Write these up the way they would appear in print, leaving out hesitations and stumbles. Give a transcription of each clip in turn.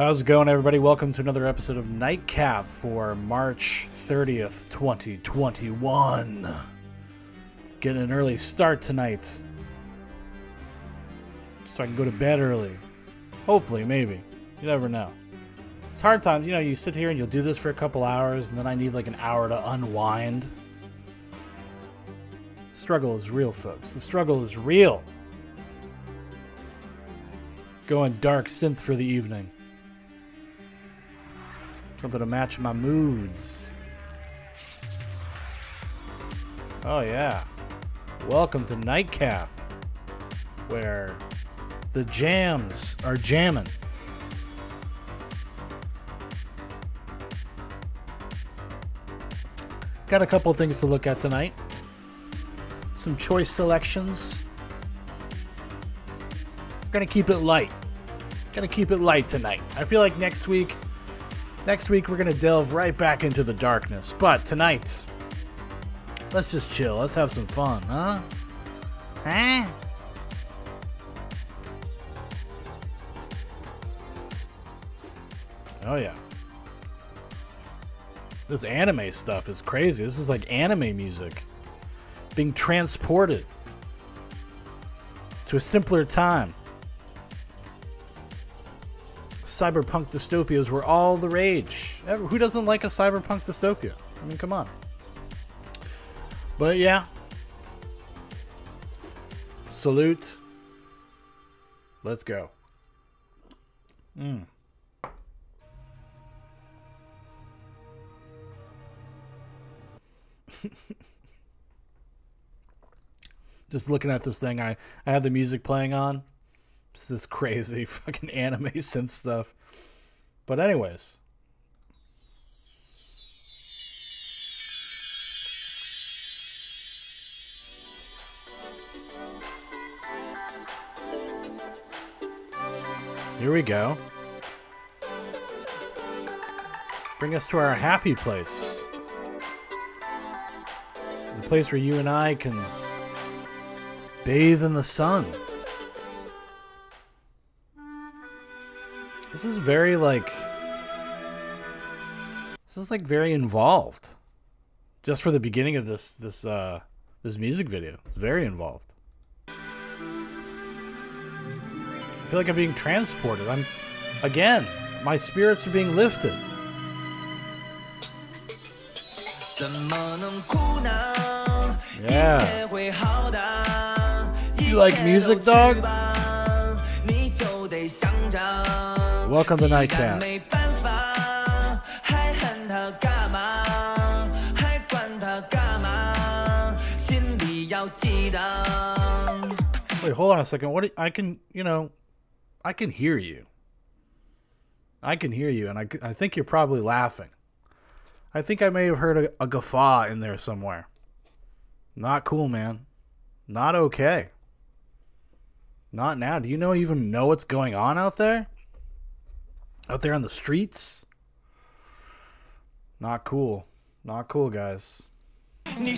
How's it going, everybody? Welcome to another episode of Nightcap for March 30th, 2021. Getting an early start tonight, so I can go to bed early. Hopefully, maybe. You never know. It's hard times. You know, you sit here and you'll do this for a couple hours, and then I need like an hour to unwind. The struggle is real, folks. The struggle is real. Going dark synth for the evening. Something to match my moods. Oh yeah. Welcome to Nightcap, where the jams are jamming. Got a couple things to look at tonight. Some choice selections. Gonna keep it light. Gonna keep it light tonight. I feel like next week we're gonna delve right back into the darkness. But tonight, let's just chill. Let's have some fun, huh? Huh? Oh yeah. This anime stuff is crazy. This is like anime music being transported to a simpler time. Cyberpunk dystopias were all the rage. Who doesn't like a cyberpunk dystopia? I mean, come on. But yeah. Salute. Let's go. Just looking at this thing, I have the music playing on. It's this crazy fucking anime synth stuff. But anyways. Here we go. Bring us to our happy place. The place where you and I can bathe in the sun. This is very very involved. Just for the beginning of this music video. It's very involved. I feel like I'm being transported. My spirits are being lifted. Yeah. You like music, dog? Welcome to Nightcap. Wait, hold on a second. I can hear you. I can hear you, and I think you're probably laughing. I think I may have heard a guffaw in there somewhere. Not cool, man. Not okay. Not now. Do you even know what's going on out there? Out there on the streets? Not cool. Not cool, guys. You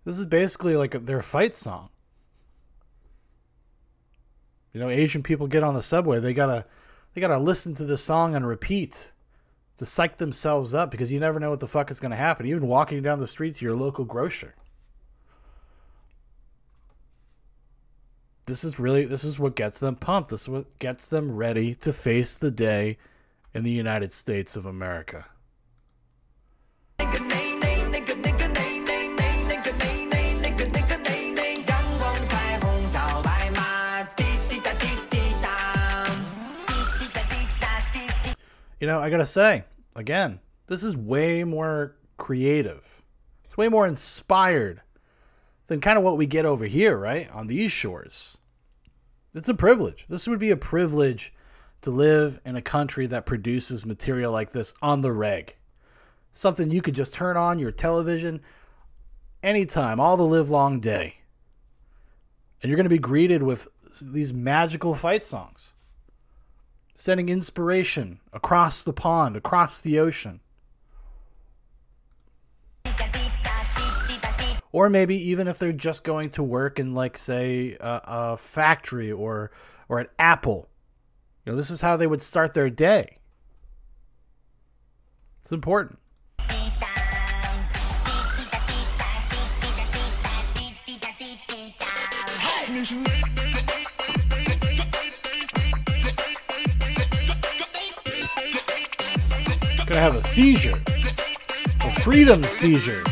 This is basically like their fight song. You know, Asian people get on the subway, they gotta listen to this song on repeat to psych themselves up, because you never know what the fuck is gonna happen. Even walking down the street to your local grocer. This is what gets them pumped. This is what gets them ready to face the day in the United States of America. You know, I gotta say, again, this is way more creative. It's way more inspired than kind of what we get over here, right? On these shores. It's a privilege. This would be a privilege to live in a country that produces material like this on the reg. Something you could just turn on your television anytime, all the live long day. And you're going to be greeted with these magical fight songs. Sending inspiration across the pond, across the ocean. Or maybe even if they're just going to work in, like, say, a factory or at Apple. You know, this is how they would start their day. It's important. Gonna have a seizure. A freedom seizure.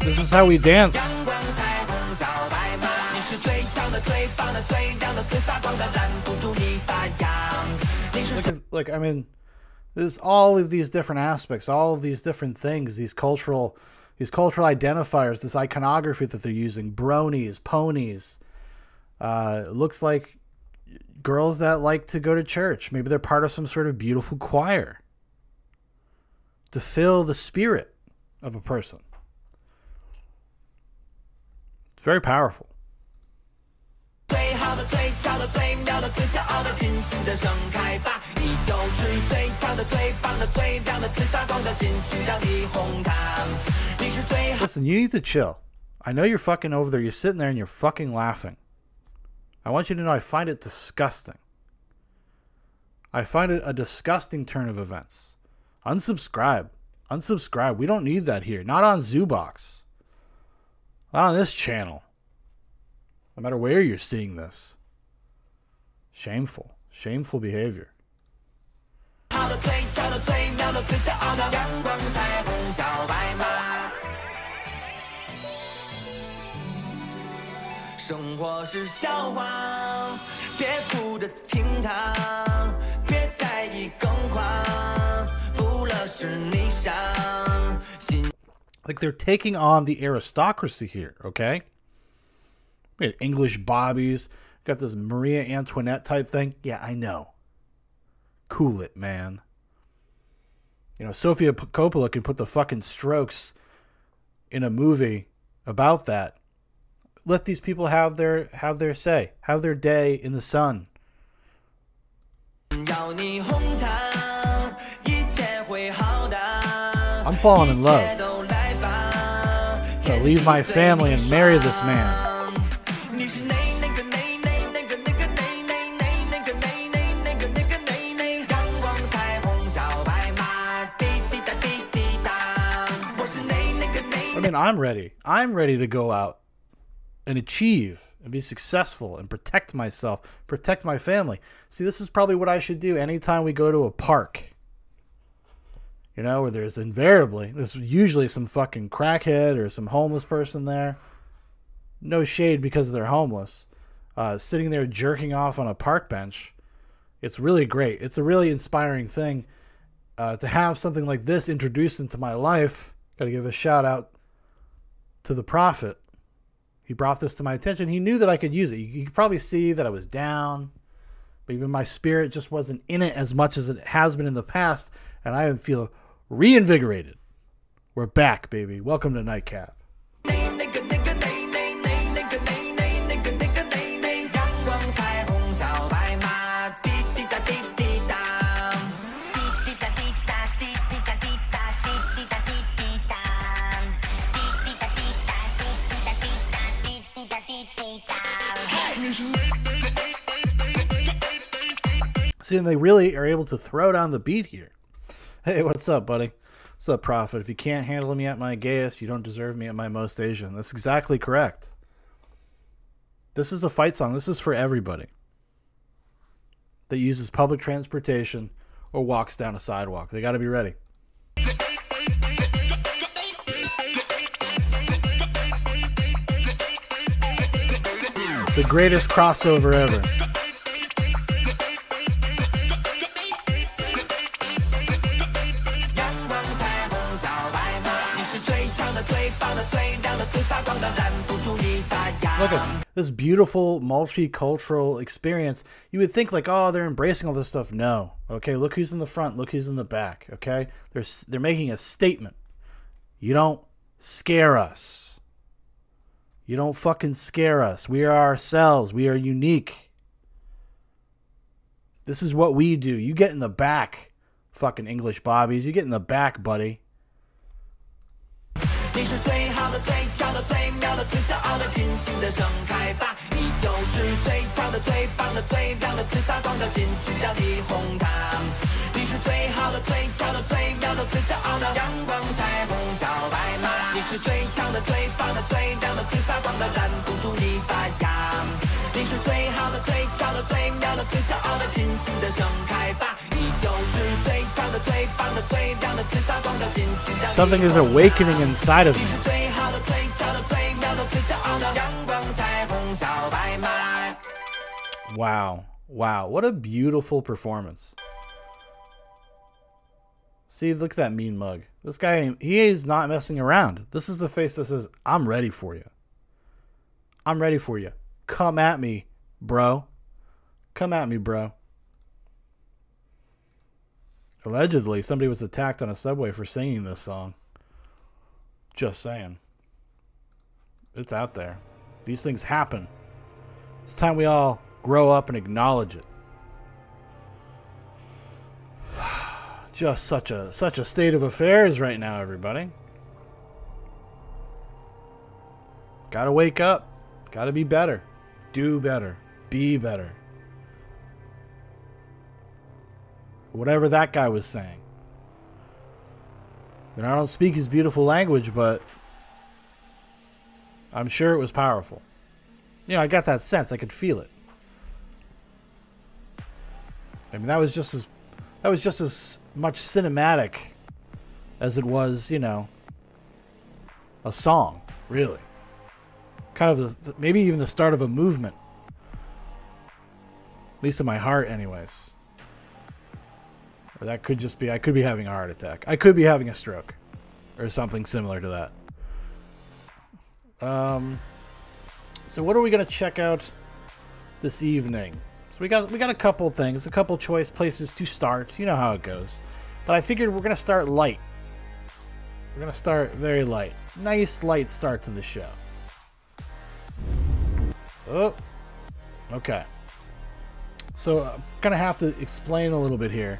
This is how we dance. Look, I mean, there's all of these different aspects, all of these different things, these cultural identifiers, this iconography that they're using, bronies, ponies. It looks like girls that like to go to church. Maybe they're part of some sort of beautiful choir to fill the spirit of a person. It's very powerful. Listen, you need to chill. I know you're fucking over there. You're sitting there and you're fucking laughing. I want you to know I find it disgusting. I find it a disgusting turn of events. Unsubscribe. Unsubscribe. We don't need that here. Not on Zoobox. Not on this channel. No matter where you're seeing this. Shameful. Shameful behavior. Like they're taking on the aristocracy here, okay? We had English bobbies. Got this Maria Antoinette type thing. Yeah, I know. Cool it, man. You know, Sofia Coppola can put the fucking strokes in a movie about that. Let these people have their say. Have their day in the sun. I'm falling in love. So leave my family and marry this man. I mean, I'm ready. I'm ready to go out and achieve and be successful and protect myself, protect my family. See, this is probably what I should do anytime we go to a park. You know, where there's usually some fucking crackhead or some homeless person there. No shade because they're homeless. Sitting there jerking off on a park bench. It's really great. It's a really inspiring thing to have something like this introduced into my life. Got to give a shout out to the Prophet. He brought this to my attention. He knew that I could use it. You could probably see that I was down, but even my spirit just wasn't in it as much as it has been in the past, and I feel reinvigorated. We're back, baby. Welcome to NIGHTCAP. See, and they really are able to throw down the beat here. Hey, what's up, buddy? What's up, Prophet? If you can't handle me at my gayest, you don't deserve me at my most Asian. That's exactly correct. This is a fight song. This is for everybody that uses public transportation or walks down a sidewalk. They got to be ready. The greatest crossover ever. Look at this beautiful multicultural experience. You would think like, oh, they're embracing all this stuff. No. Okay, look who's in the front. Look who's in the back. Okay, they're making a statement. You don't scare us. You don't fucking scare us. We are ourselves. We are unique. This is what we do. You get in the back. Fucking English Bobbies. You get in the back, buddy. 你是最好的、最俏的、最妙的、最骄傲的，尽情的盛开吧！你就是最俏的、最棒的、最亮的、最发光的新需要霓虹糖。你是最好的、最俏的、最妙的、最骄傲的阳光彩虹小白马。你是最强的、最棒的、最亮的、最发光的，拦不住你发芽。你是最好的、最俏的、最妙的、最骄傲的，尽情的盛开吧！你就是最强的、最棒的、最亮的、最发光的新需要。Something is awakening inside of me. Wow. Wow. What a beautiful performance. See, look at that mean mug. This guy, he is not messing around. This is the face that says, I'm ready for you. I'm ready for you. Come at me, bro. Come at me, bro. Allegedly, somebody was attacked on a subway for singing this song. Just saying. It's out there. These things happen. It's time we all grow up and acknowledge it. Just such a state of affairs right now, everybody. Gotta wake up. Gotta be better. Do better. Be better. Whatever that guy was saying. And I don't speak his beautiful language, but I'm sure it was powerful. You know, I got that sense. I could feel it. I mean, that was just as much cinematic as it was, you know, a song, really. Kind of maybe even the start of a movement. At least in my heart, anyways. Or that could just be, I could be having a heart attack. I could be having a stroke. Or something similar to that. So what are we going to check out this evening? So we got a couple things, a couple choice places to start. You know how it goes. But I figured we're going to start light. We're going to start very light. Nice light start to the show. Oh. Okay. So I'm going to have to explain a little bit here.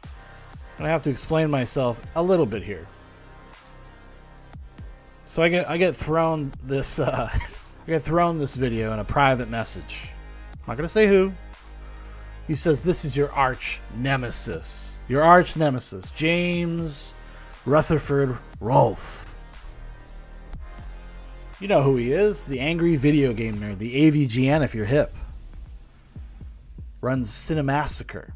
I'm going to have to explain myself a little bit here. So I get thrown this I get thrown this video in a private message. I'm not gonna say who. He says this is your arch nemesis. Your arch nemesis, James Rolfe. You know who he is, the angry video game nerd, the AVGN if you're hip. Runs Cinemassacre.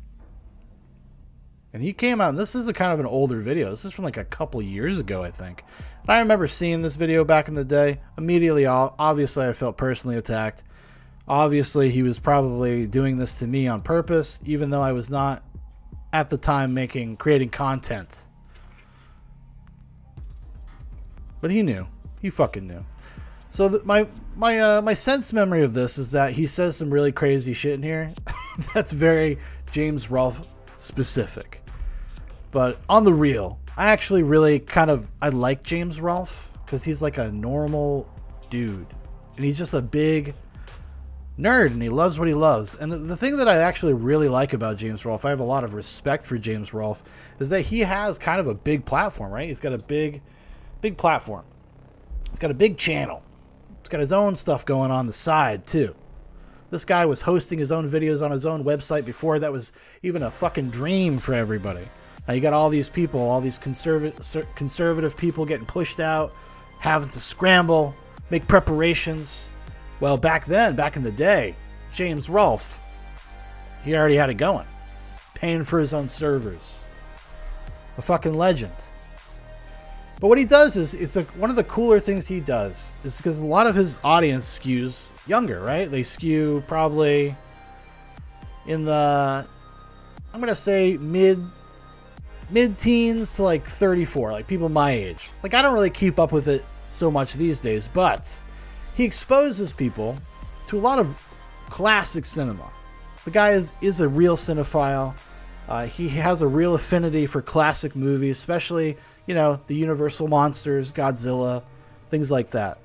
And he came out, and this is a kind of an older video. This is from like a couple years ago, I think. And I remember seeing this video back in the day. Immediately, obviously, I felt personally attacked. Obviously, he was probably doing this to me on purpose, even though I was not, at the time, creating content. But he knew. He fucking knew. So my sense memory of this is that he says some really crazy shit in here. That's very James Rolfe specific. But on the real, I actually really I like James Rolfe because he's like a normal dude. And he's just a big nerd and he loves what he loves. And the thing that I actually really like about James Rolfe, I have a lot of respect for James Rolfe, is that he has kind of a big platform, right? He's got a big platform. He's got a big channel. He's got his own stuff going on the side too. This guy was hosting his own videos on his own website before that was even a fucking dream for everybody. Now you got all these people, all these conservative people getting pushed out, having to scramble, make preparations. Well, back then, back in the day, James Rolfe, he already had it going. Paying for his own servers. A fucking legend. But what he does is, one of the cooler things he does is because a lot of his audience skews younger, right? They skew probably in the, I'm going to say mid-teens to like 34, like people my age. Like I don't really keep up with it so much these days, but he exposes people to a lot of classic cinema. The guy is a real cinephile. He has a real affinity for classic movies, especially, you know, the Universal monsters, Godzilla, things like that.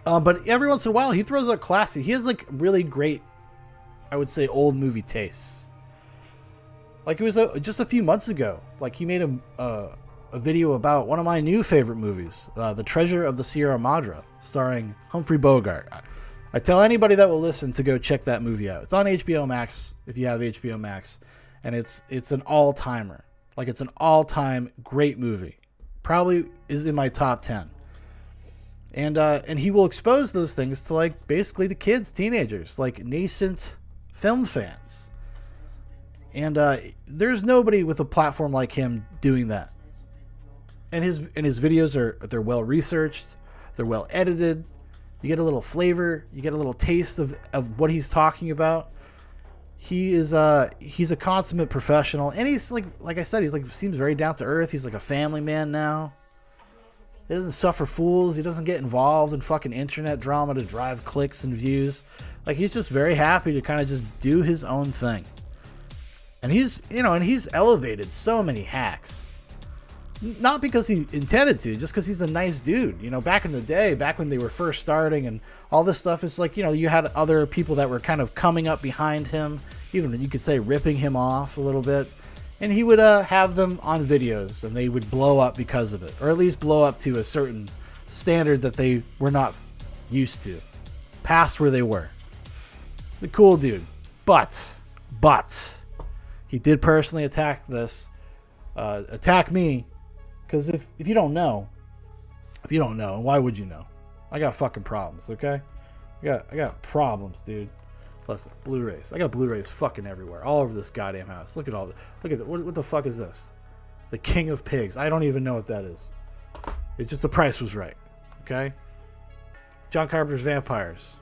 But every once in a while, he throws out classic. He has like really great, I would say, old movie tastes. Like it was just a few months ago. Like he made a video about one of my new favorite movies, The Treasure of the Sierra Madre, starring Humphrey Bogart. I tell anybody that will listen to go check that movie out. It's on HBO Max if you have HBO Max, and it's an all-timer. Like it's an all-time great movie. Probably is in my top 10. And he will expose those things to like basically to kids, teenagers, like nascent film fans. And there's nobody with a platform like him doing that. And his videos they're well researched, they're well edited. You get a little flavor, you get a little taste of what he's talking about. He's a consummate professional, and he's like I said, he's like seems very down to earth. He's like a family man now. He doesn't suffer fools. He doesn't get involved in fucking internet drama to drive clicks and views. Like he's just very happy to kind of just do his own thing. And he's elevated so many hacks. Not because he intended to, just because he's a nice dude. You know, back in the day, back when they were first starting and all this stuff, it's like, you know, you had other people that were kind of coming up behind him, even you could say ripping him off a little bit. And he would have them on videos, and they would blow up because of it, or at least blow up to a certain standard that they were not used to, past where they were. The cool dude. But he did personally attack me, because if you don't know, and why would you know? I got fucking problems, okay? I got problems, dude. Listen, Blu-rays. I got Blu-rays fucking everywhere, all over this goddamn house. Look at what the fuck is this? The King of Pigs. I don't even know what that is. It's just the price was right, okay? John Carpenter's Vampires.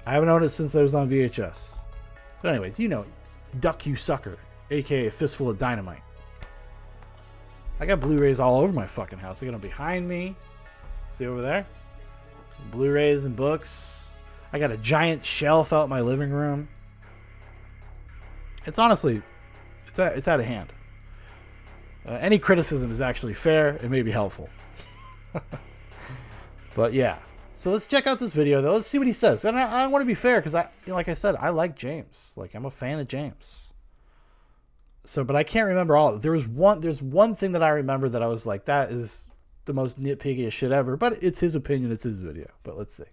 I haven't owned it since I was on VHS. But anyways, you know, Duck You Sucker, aka a Fistful of Dynamite. I got Blu-rays all over my fucking house. I got them behind me. See over there? Blu-rays and books. I got a giant shelf out in my living room. It's honestly, it's out of hand. Any criticism is actually fair and maybe helpful. But yeah. So let's check out this video though. Let's see what he says. And I want to be fair because like I said, I like James. Like I'm a fan of James. So, but I can't remember all. There's one thing that I remember that I was like, that is the most nitpickiest shit ever. But it's his opinion. It's his video. But let's see.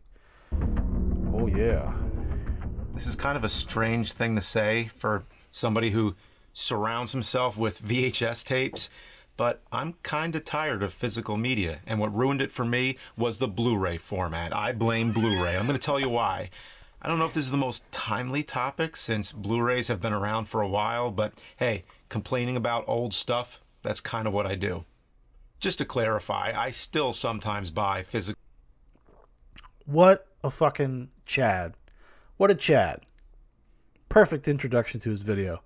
Oh yeah. This is kind of a strange thing to say for somebody who surrounds himself with VHS tapes, but I'm kind of tired of physical media, and what ruined it for me was the Blu-ray format. I blame Blu-ray. I'm going to tell you why. I don't know if this is the most timely topic since Blu-rays have been around for a while, but hey, complaining about old stuff, that's kind of what I do. Just to clarify, I still sometimes buy physical... What a fucking Chad. What a Chad. Perfect introduction to his video.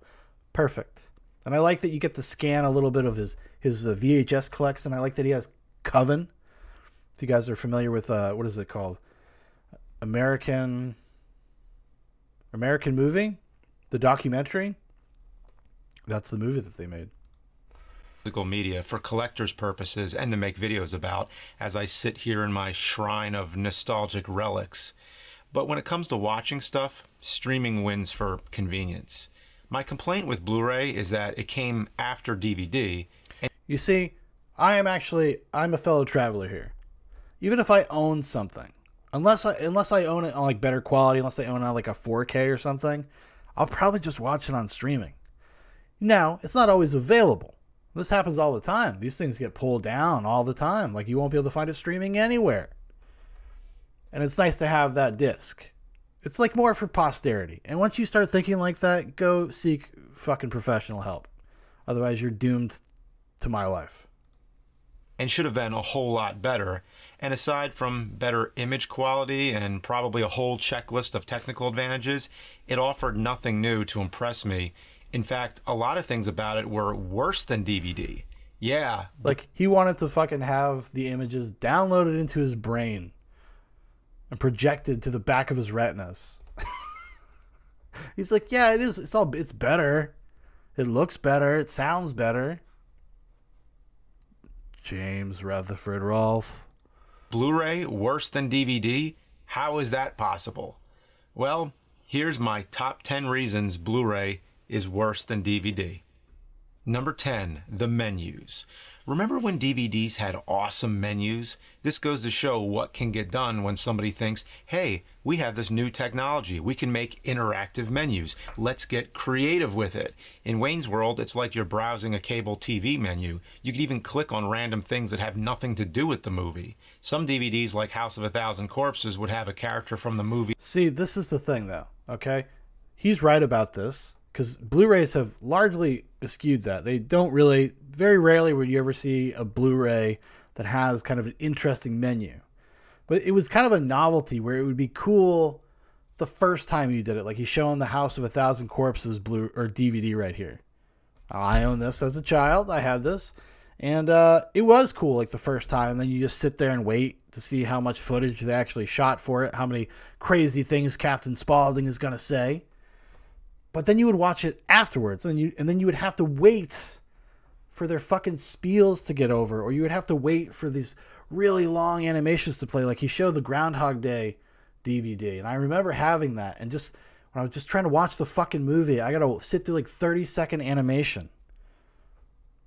Perfect. And I like that you get to scan a little bit of his VHS collection. I like that he has Coven. If you guys are familiar with, what is it called? American Movie? The documentary? That's the movie that they made. Physical media for collector's purposes and to make videos about as I sit here in my shrine of nostalgic relics. But when it comes to watching stuff, streaming wins for convenience. My complaint with Blu-ray is that it came after DVD. You see, I'm a fellow traveler here. Even if I own something, unless I own it on like better quality, unless I own it on like a 4K or something, I'll probably just watch it on streaming. Now, it's not always available. This happens all the time. These things get pulled down all the time. Like you won't be able to find it streaming anywhere. And it's nice to have that disc. It's like more for posterity. And once you start thinking like that, go seek fucking professional help. Otherwise, you're doomed to my life. And should have been a whole lot better. And aside from better image quality and probably a whole checklist of technical advantages, it offered nothing new to impress me. In fact, a lot of things about it were worse than DVD. Yeah. Like, he wanted to fucking have the images downloaded into his brain and projected to the back of his retinas. He's like, yeah, it is. It's better. It looks better. It sounds better. James Rolfe. Blu-ray worse than DVD? How is that possible? Well, here's my top 10 reasons Blu-ray is worse than DVD. Number 10, the menus. Remember when DVDs had awesome menus? This goes to show what can get done when somebody thinks, hey, we have this new technology. We can make interactive menus. Let's get creative with it. In Wayne's World, it's like you're browsing a cable TV menu. You could even click on random things that have nothing to do with the movie. Some DVDs, like House of a Thousand Corpses, would have a character from the movie. See, this is the thing, though, okay? He's right about this, because Blu-rays have largely eschewed that. They don't really, very rarely would you ever see a Blu-ray that has kind of an interesting menu. But it was kind of a novelty where it would be cool the first time you did it. Like he's showing the House of a Thousand Corpses DVD right here. I own this as a child. I had this. And it was cool like the first time. And then you just sit there and wait to see how much footage they actually shot for it. How many crazy things Captain Spaulding is going to say. But then you would watch it afterwards, and then you would have to wait for their fucking spiels to get over, or you would have to wait for these really long animations to play. Like he showed the Groundhog Day DVD, and I remember having that, and just when I was just trying to watch the fucking movie, I gotta sit through like 30-second animation.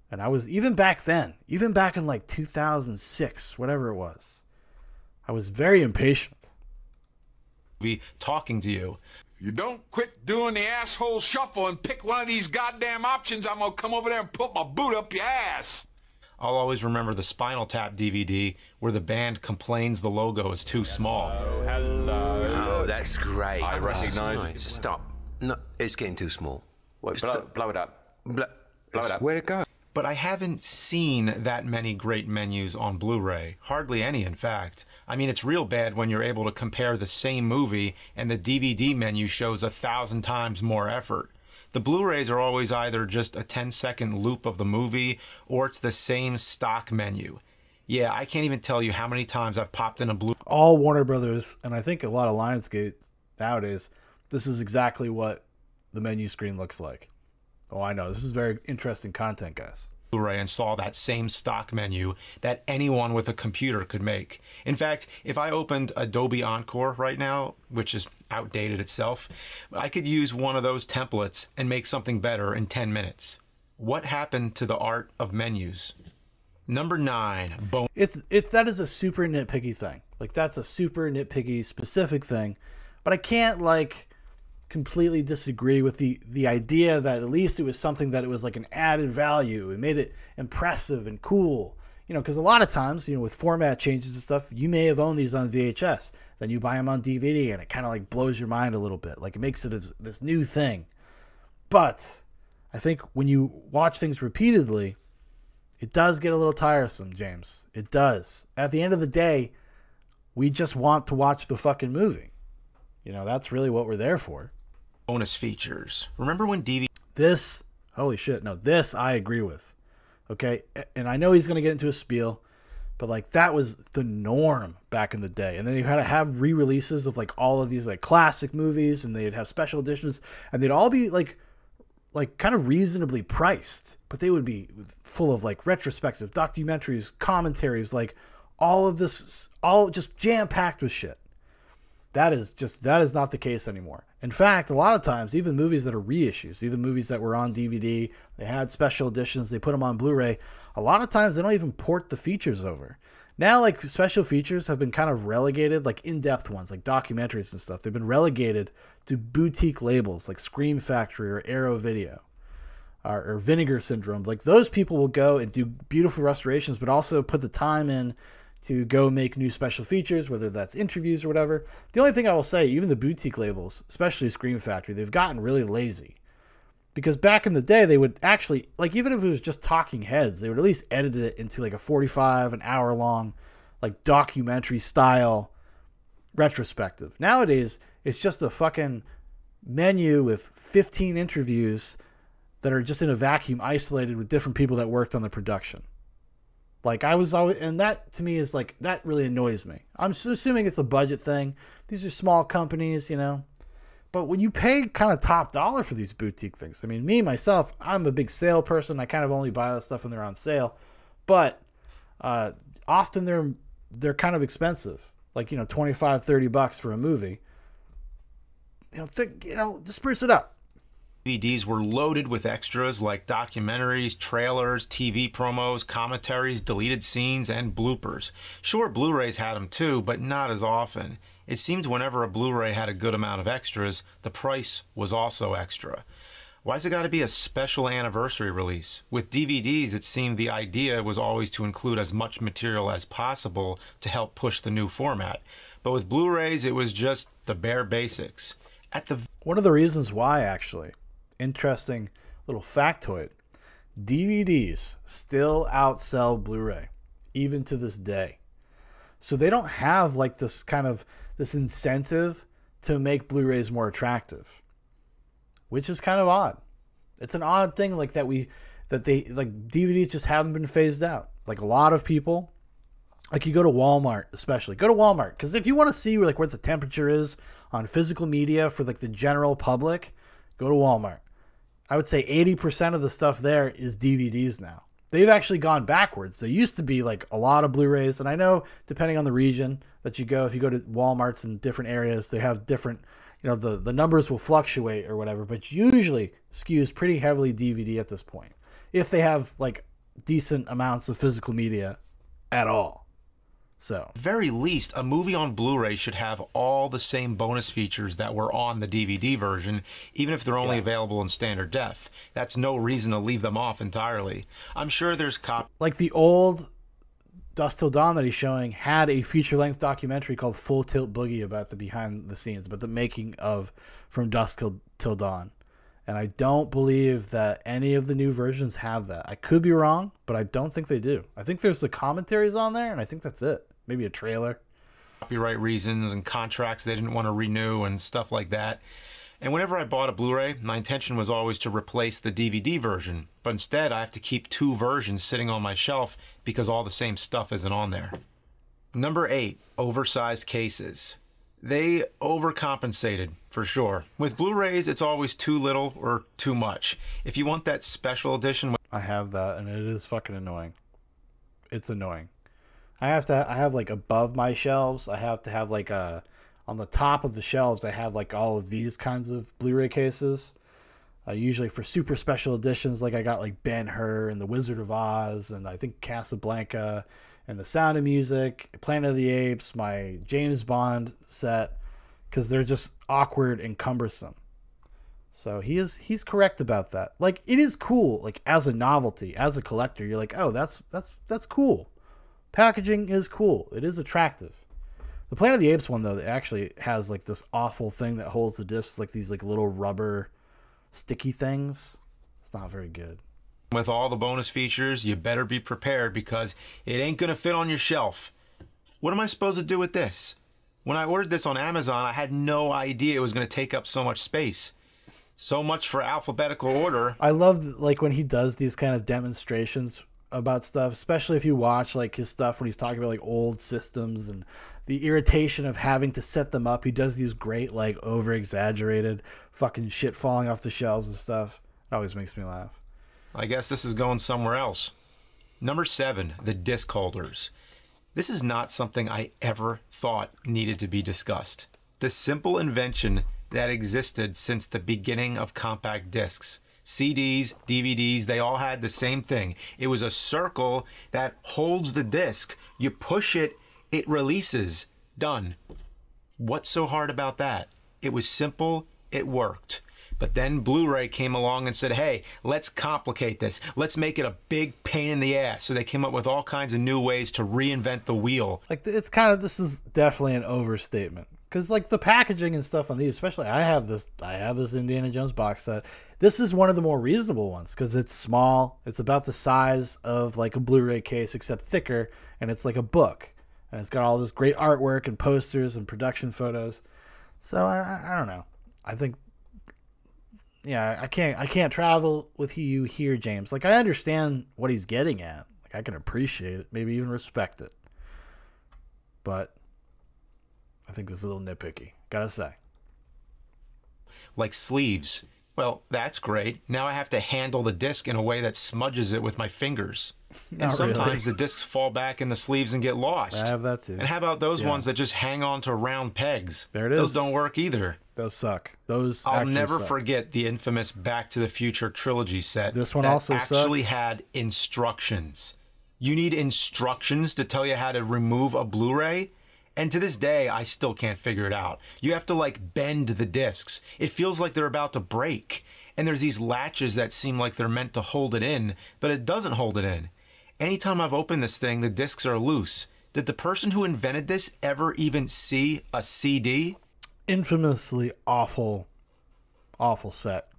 And I was, even back then, even back in like 2006, whatever it was, I was very impatient. Be talking to you. You don't quit doing the asshole shuffle and pick one of these goddamn options, I'm gonna come over there and put my boot up your ass. I'll always remember the Spinal Tap DVD where the band complains the logo is too small. Hello. Oh, that's great. I recognise it. Stop. No, it's getting too small. Wait, blow it up. Blow Blow it up. Where'd it go? But I haven't seen that many great menus on Blu-ray. Hardly any, in fact. I mean, it's real bad when you're able to compare the same movie and the DVD menu shows 1,000 times more effort. The Blu-rays are always either just a 10-second loop of the movie or it's the same stock menu. Yeah, I can't even tell you how many times I've popped in a Blu-ray. All Warner Brothers, and I think a lot of Lionsgate nowadays, this is exactly what the menu screen looks like. Oh, I know. This is very interesting content, guys. Blu-ray and saw that same stock menu that anyone with a computer could make. In fact, if I opened Adobe Encore right now, which is outdated itself, I could use one of those templates and make something better in 10 minutes. What happened to the art of menus? Number 9, That is a super nitpicky thing. Like that's a super nitpicky specific thing, but I can't like completely disagree with the idea that at least it was something that it was like an added value. It made it impressive and cool. You know, because a lot of times, you know, with format changes and stuff, you may have owned these on VHS. Then you buy them on DVD and it kind of like blows your mind a little bit. Like it makes it this new thing. But I think when you watch things repeatedly, it does get a little tiresome, James. It does. At the end of the day, we just want to watch the fucking movie. You know, that's really what we're there for. bonus features. Remember when DVD... This, holy shit, no, this I agree with. Okay, and I know he's going to get into a spiel, but like that was the norm back in the day. And then you had to have re-releases of like all of these like classic movies, and they'd have special editions, and they'd all be like kind of reasonably priced, but they would be full of like retrospective documentaries, commentaries, like all of this, all just jam-packed with shit. That is not the case anymore. In fact, a lot of times, even movies that are reissues, even movies that were on DVD, they had special editions, they put them on Blu-ray, a lot of times they don't even port the features over. Now, like, special features have been kind of relegated, like in-depth ones, like documentaries and stuff. They've been relegated to boutique labels like Scream Factory or Arrow Video or Vinegar Syndrome. Like, those people will go and do beautiful restorations, but also put the time in to go make new special features, whether that's interviews or whatever. The only thing I will say, even the boutique labels, especially Scream Factory, they've gotten really lazy. Because back in the day, they would actually, like, even if it was just talking heads, they would at least edit it into like a 45, an hour long, like documentary style retrospective. Nowadays, it's just a fucking menu with 15 interviews that are just in a vacuum, isolated with different people that worked on the production. Like, I was always, and that to me is like, that really annoys me. I'm assuming it's a budget thing. These are small companies, you know. But when you pay kind of top dollar for these boutique things, I mean, me, myself, I'm a big sale person. I kind of only buy this stuff when they're on sale. But often they're kind of expensive. Like, you know, $25, $30 for a movie. You know, just spruce it up. DVDs were loaded with extras like documentaries, trailers, TV promos, commentaries, deleted scenes, and bloopers. Sure, Blu-rays had them too, but not as often. It seemed whenever a Blu-ray had a good amount of extras, the price was also extra. Why's it got to be a special anniversary release? With DVDs, it seemed the idea was always to include as much material as possible to help push the new format. But with Blu-rays, it was just the bare basics. One of the reasons why, actually, interesting little factoid, DVDs still outsell Blu-ray, even to this day. So they don't have like this incentive to make Blu-rays more attractive, which is kind of odd. It's an odd thing like that DVDs just haven't been phased out. Like a lot of people, like you go to Walmart, especially go to Walmart, because if you want to see like what the temperature is on physical media for like the general public, go to Walmart. I would say 80% of the stuff there is DVDs now. They've actually gone backwards. There used to be like a lot of Blu-rays, and I know depending on the region that you go, if you go to Walmarts in different areas, they have different, the numbers will fluctuate or whatever, but usually skews pretty heavily DVD at this point, if they have like decent amounts of physical media at all. So, very least, a movie on Blu-ray should have all the same bonus features that were on the DVD version, even if they're only available in standard def. That's no reason to leave them off entirely. I'm sure there's like the old Dusk Till Dawn that he's showing had a feature-length documentary called Full Tilt Boogie about the behind the scenes, about the making of From Dusk Till Dawn. And I don't believe that any of the new versions have that. I could be wrong, but I don't think they do. I think there's the commentaries on there, and I think that's it. Maybe a trailer. Copyright reasons and contracts they didn't want to renew and stuff like that. And whenever I bought a Blu-ray, my intention was always to replace the DVD version. But instead, I have to keep two versions sitting on my shelf because all the same stuff isn't on there. Number 8, oversized cases. They overcompensated, for sure. With Blu-rays, it's always too little or too much. If you want that special edition... I have that, and it is fucking annoying. It's annoying. I have like above my shelves, I have to have like on the top of the shelves, I have like all of these kinds of Blu-ray cases. Usually for super special editions, like I got like Ben-Hur and The Wizard of Oz, and I think Casablanca, and The Sound of Music, Planet of the Apes, my James Bond set, because they're just awkward and cumbersome. So he's correct about that. Like, it is cool, like as a novelty, as a collector, you're like, oh, that's cool. Packaging is cool. It is attractive. The Planet of the Apes one, though, that actually has like this awful thing that holds the discs, like these like little rubber sticky things. It's not very good. With all the bonus features, you better be prepared because it ain't gonna fit on your shelf. What am I supposed to do with this? When I ordered this on Amazon, I had no idea it was gonna take up so much space. So much for alphabetical order. I love like when he does these kind of demonstrations about stuff, especially if you watch like his stuff when he's talking about like old systems and the irritation of having to set them up. He does these great like over exaggerated fucking shit falling off the shelves and stuff. It always makes me laugh. I guess this is going somewhere else. Number 7, the disc holders. This is not something I ever thought needed to be discussed. The simple invention that existed since the beginning of compact discs. CDs, DVDs, they all had the same thing. It was a circle that holds the disc. You push it, it releases. Done. What's so hard about that? It was simple, it worked. But then Blu-ray came along and said, hey, let's complicate this. Let's make it a big pain in the ass. So they came up with all kinds of new ways to reinvent the wheel. Like, it's kind of, this is definitely an overstatement. Because like the packaging and stuff on these, especially I have this Indiana Jones box set. This is one of the more reasonable ones because it's small. It's about the size of like a Blu-ray case, except thicker, and it's like a book. And it's got all this great artwork and posters and production photos. So I don't know. I think, yeah, I can't travel with you here, James. Like, I understand what he's getting at. Like, I can appreciate it, maybe even respect it. But I think this is a little nitpicky, gotta say. Like sleeves. Well, that's great. Now I have to handle the disc in a way that smudges it with my fingers. And sometimes the discs fall back in the sleeves and get lost. I have that too. And how about those ones that just hang on to round pegs? There it is. Those don't work either. Those suck. Those I'll actually never suck. forget the infamous Back to the Future trilogy set. This one that also actually sucks. had instructions. You need instructions to tell you how to remove a Blu-ray? And to this day, I still can't figure it out. You have to, like, bend the discs. It feels like they're about to break. And there's these latches that seem like they're meant to hold it in, but it doesn't hold it in. Anytime I've opened this thing, the discs are loose. Did the person who invented this ever even see a CD? Infamously awful, awful set.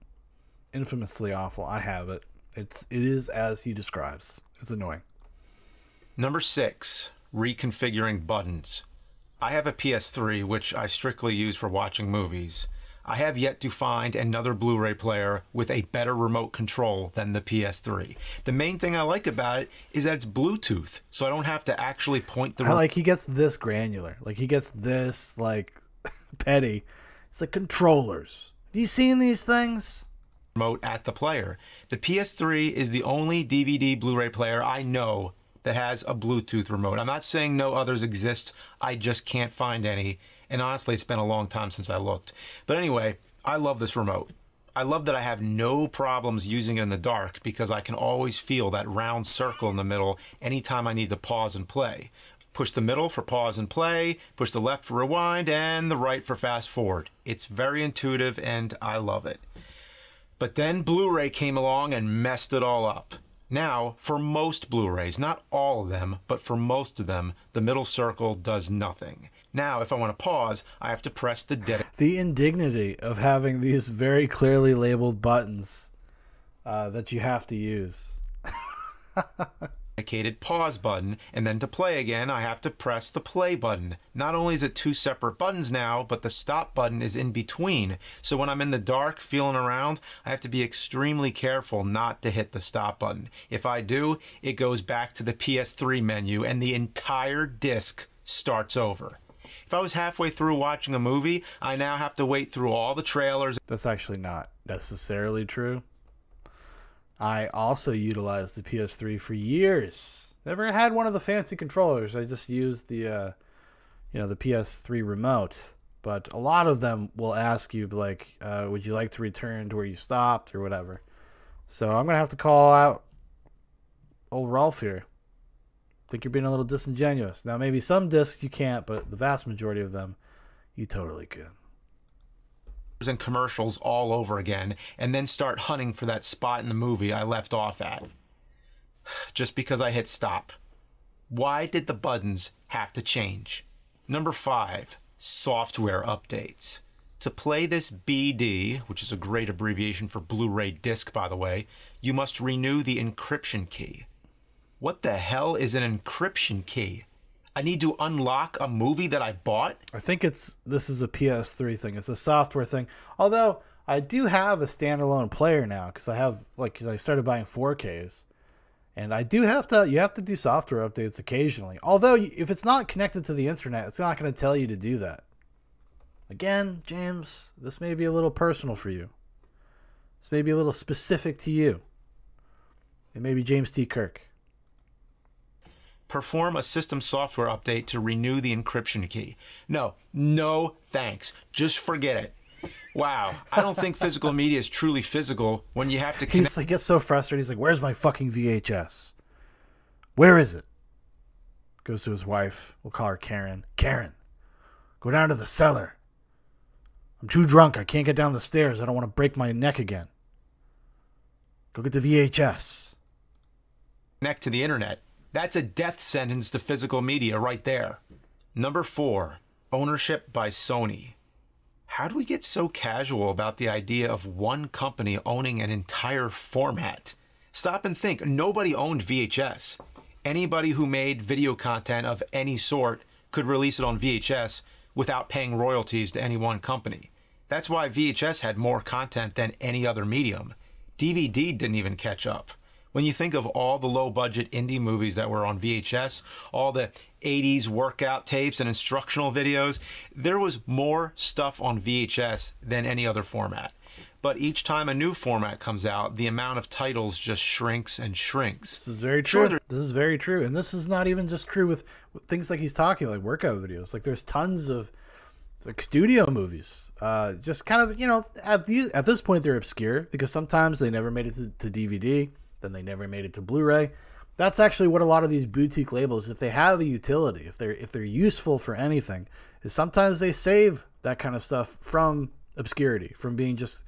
Infamously awful. I have it. It is as he describes. It's annoying. Number 6, reconfiguring buttons. I have a PS3, which I strictly use for watching movies. I have yet to find another Blu-ray player with a better remote control than the PS3. The main thing I like about it is that it's Bluetooth, so I don't have to actually point the... He gets this granular. Like, he gets this, like, petty. It's like controllers. Have you seen these things? Remote at the player. The PS3 is the only DVD Blu-ray player I know that has a Bluetooth remote. I'm not saying no others exist. I just can't find any. And honestly, it's been a long time since I looked. But anyway, I love this remote. I love that I have no problems using it in the dark because I can always feel that round circle in the middle anytime I need to pause and play. Push the middle for pause and play, push the left for rewind, and the right for fast forward. It's very intuitive and I love it. But then Blu-ray came along and messed it all up. Now, for most Blu-rays, not all of them, but for most of them, the middle circle does nothing. Now, if I want to pause, I have to press the The indignity of having these very clearly labeled buttons that you have to use. dedicated pause button, and then to play again, I have to press the play button. Not only is it 2 separate buttons now, but the stop button is in between. So when I'm in the dark feeling around, I have to be extremely careful not to hit the stop button. If I do, it goes back to the PS3 menu and the entire disc starts over. If I was halfway through watching a movie, I now have to wait through all the trailers. That's actually not necessarily true. I also utilized the PS3 for years. Never had one of the fancy controllers. I just used the, the PS3 remote. But a lot of them will ask you, like, would you like to return to where you stopped or whatever. So I'm going to have to call out old Rolfe here. I think you're being a little disingenuous. Now, maybe some discs you can't, but the vast majority of them, you totally can. And commercials all over again, and then start hunting for that spot in the movie I left off at. Just because I hit stop. Why did the buttons have to change? Number 5, software updates. To play this BD, which is a great abbreviation for Blu-ray disc, by the way, you must renew the encryption key. What the hell is an encryption key? I need to unlock a movie that I bought? I think this is a PS3 thing. It's a software thing. Although I do have a standalone player now because I started buying 4Ks, and you have to do software updates occasionally. Although if it's not connected to the internet, it's not going to tell you to do that. Again, James, this may be a little personal for you. This may be a little specific to you. It may be James T. Kirk. Perform a system software update to renew the encryption key. No thanks. Just forget it. Wow, I don't think physical media is truly physical when you have to connect. He gets so frustrated. He's like, where's my fucking VHS? Where is it? Goes to his wife. We'll call her Karen. Karen, go down to the cellar. I'm too drunk. I can't get down the stairs. I don't want to break my neck again. Go get the VHS. Connect to the internet. That's a death sentence to physical media right there. Number 4, ownership by Sony. How do we get so casual about the idea of one company owning an entire format? Stop and think. Nobody owned VHS. Anybody who made video content of any sort could release it on VHS without paying royalties to any one company. That's why VHS had more content than any other medium. DVD didn't even catch up. When you think of all the low-budget indie movies that were on VHS, all the 80s workout tapes and instructional videos, there was more stuff on VHS than any other format. But each time a new format comes out, the amount of titles just shrinks and shrinks. This is very true. This is very true. And this is not even just true with things like he's talking, like workout videos. Like there's tons of like studio movies. Just kind of, you know, at this point they're obscure because sometimes they never made it to DVD, then they never made it to Blu-ray. That's actually what a lot of these boutique labels, if they have a utility, if they're useful for anything, is sometimes they save that kind of stuff from obscurity, from being just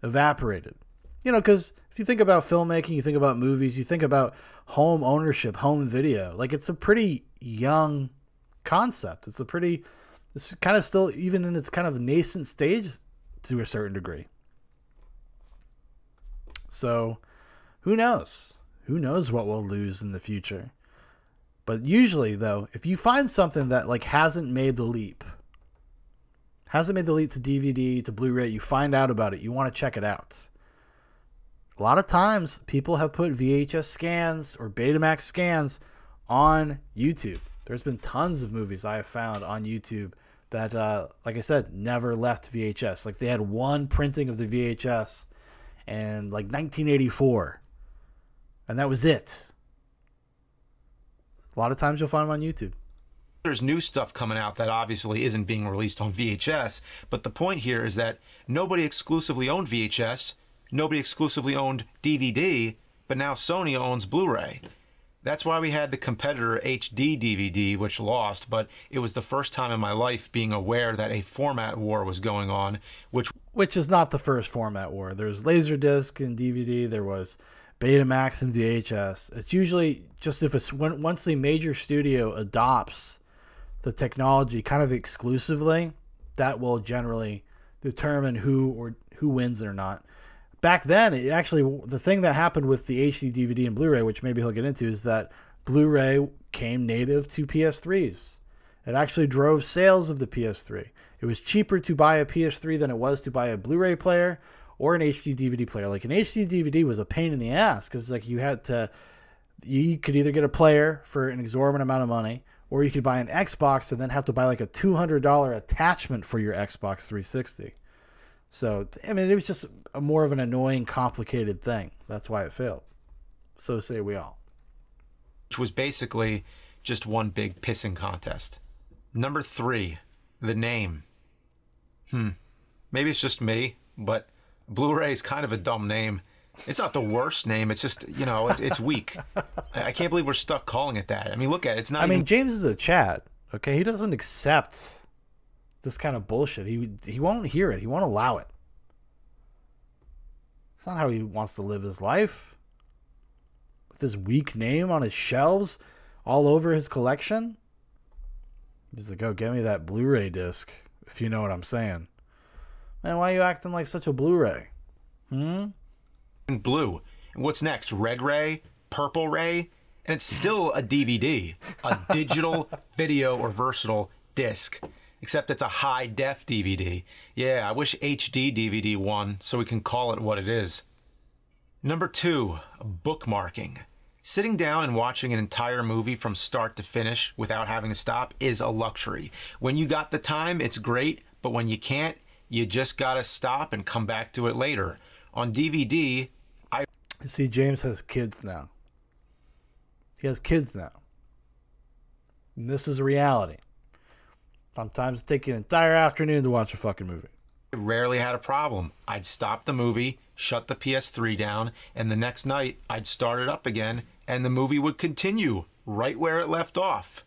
evaporated. You know, because if you think about filmmaking, you think about movies, you think about home ownership, home video, like it's a pretty young concept. It's kind of still even in its kind of nascent stage to a certain degree. So who knows? Who knows what we'll lose in the future? But usually, though, if you find something that like hasn't made the leap to DVD, to Blu-ray, you find out about it, you want to check it out. A lot of times, people have put VHS scans or Betamax scans on YouTube. There's been tons of movies I have found on YouTube that, like I said, never left VHS. Like they had one printing of the VHS in like 1984, and that was it. A lot of times you'll find them on YouTube. There's new stuff coming out that obviously isn't being released on VHS, but the point here is that nobody exclusively owned VHS, nobody exclusively owned DVD, but now Sony owns Blu-ray. That's why we had the competitor HD DVD, which lost, but it was the first time in my life being aware that a format war was going on, which is not the first format war. There's Laserdisc and DVD, there was Betamax and VHS. It's usually just once the major studio adopts the technology kind of exclusively, that will generally determine who wins it or not. Back then, the thing that happened with the HD DVD and Blu-ray, which maybe he'll get into, is that Blu-ray came native to PS3s. It actually drove sales of the PS3. It was cheaper to buy a PS3 than it was to buy a Blu-ray player or an HD DVD player. Like an HD DVD was a pain in the ass because like you could either get a player for an exorbitant amount of money, or you could buy an Xbox and then have to buy like a $200 attachment for your Xbox 360. So, I mean, it was just more of an annoying, complicated thing. That's why it failed. So say we all. which was basically just one big pissing contest. Number 3, the name. Maybe it's just me, but Blu-ray is kind of a dumb name. It's not the worst name. It's just, you know, it's weak. I can't believe we're stuck calling it that. I mean, look at it. It's not. I mean, James is a Chad. Okay, he doesn't accept this kind of bullshit. He won't hear it. He won't allow it. It's not how he wants to live his life. With this weak name on his shelves, all over his collection. He's like, "Oh, get me that Blu-ray disc," if you know what I'm saying. Man, why are you acting like such a Blu-ray? Blue. And what's next? Red Ray? Purple Ray? And it's still a DVD, a digital video or versatile disc, except it's a high-def DVD. Yeah, I wish HD DVD won so we can call it what it is. Number 2, bookmarking. Sitting down and watching an entire movie from start to finish without having to stop is a luxury. When you got the time, it's great, but when you can't, you just gotta stop and come back to it later. On DVD, You see, James has kids now. He has kids now. And this is a reality. Sometimes it takes you an entire afternoon to watch a fucking movie. rarely had a problem. I'd stop the movie, shut the PS3 down, and the next night I'd start it up again, and the movie would continue right where it left off.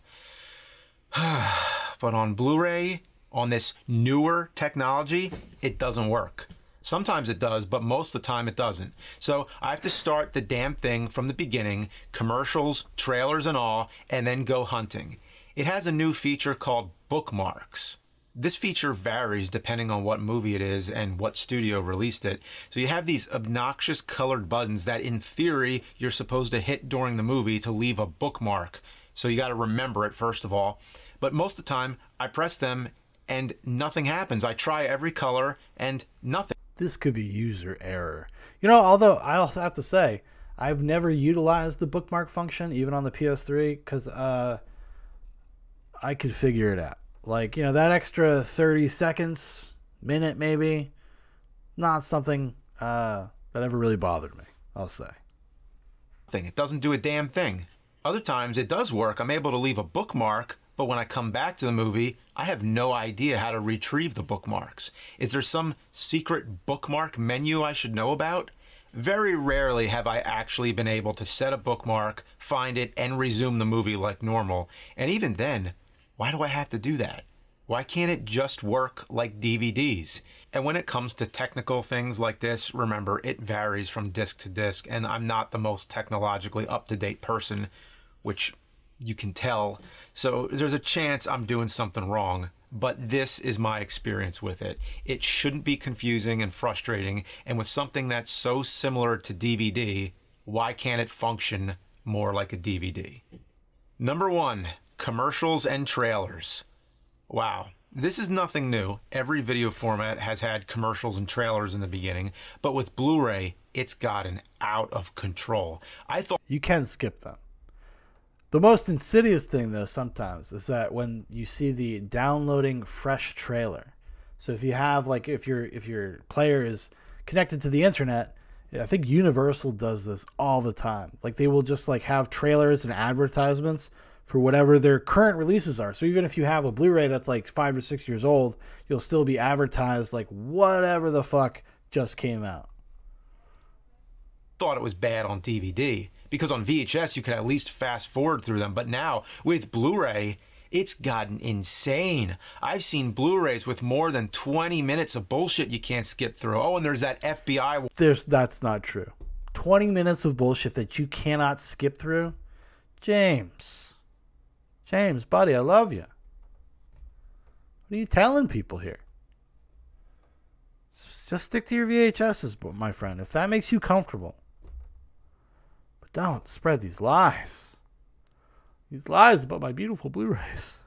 But on Blu-ray, on this newer technology, it doesn't work. Sometimes it does, but most of the time it doesn't. So I have to start the damn thing from the beginning, commercials, trailers and all, and then go hunting. It has a new feature called bookmarks. This feature varies depending on what movie it is and what studio released it. So you have these obnoxious colored buttons that in theory you're supposed to hit during the movie to leave a bookmark. So you got to remember it first of all. But most of the time I press them and nothing happens. I try every color and nothing. This could be user error. You know, although I also have to say, I've never utilized the bookmark function, even on the PS3, because I could figure it out. Like, you know, that extra 30 seconds, minute maybe, not something that ever really bothered me, I'll say. It doesn't do a damn thing. Other times it does work. I'm able to leave a bookmark But when I come back to the movie, I have no idea how to retrieve the bookmarks. Is there some secret bookmark menu I should know about? Very rarely have I actually been able to set a bookmark, find it, and resume the movie like normal. And even then, why do I have to do that? Why can't it just work like DVDs? And when it comes to technical things like this, remember, it varies from disc to disc, and I'm not the most technologically up-to-date person, which you can tell. So there's a chance I'm doing something wrong, but this is my experience with it. It shouldn't be confusing and frustrating, and with something that's so similar to DVD, why can't it function more like a DVD? Number 1, commercials and trailers. Wow, this is nothing new. Every video format has had commercials and trailers in the beginning, but with Blu-ray, it's gotten out of control. I thought You can skip them. The most insidious thing, though, sometimes is that when you see the downloading fresh trailer. So if you have, like, if your player is connected to the internet, I think Universal does this all the time. Like, they will just, like, have trailers and advertisements for whatever their current releases are. So even if you have a Blu-ray that's like 5 or 6 years old, you'll still be advertised like whatever the fuck just came out. Thought it was bad on DVD, because on VHS you could at least fast forward through them, but now with Blu-ray it's gotten insane. I've seen Blu-rays with more than 20 minutes of bullshit you can't skip through. Oh, and there's that FBI. That's not true. 20 minutes of bullshit that you cannot skip through? James, buddy, I love you. What are you telling people here? Just stick to your VHSs, my friend, if that makes you comfortable. But don't spread these lies. These lies about my beautiful Blu-rays.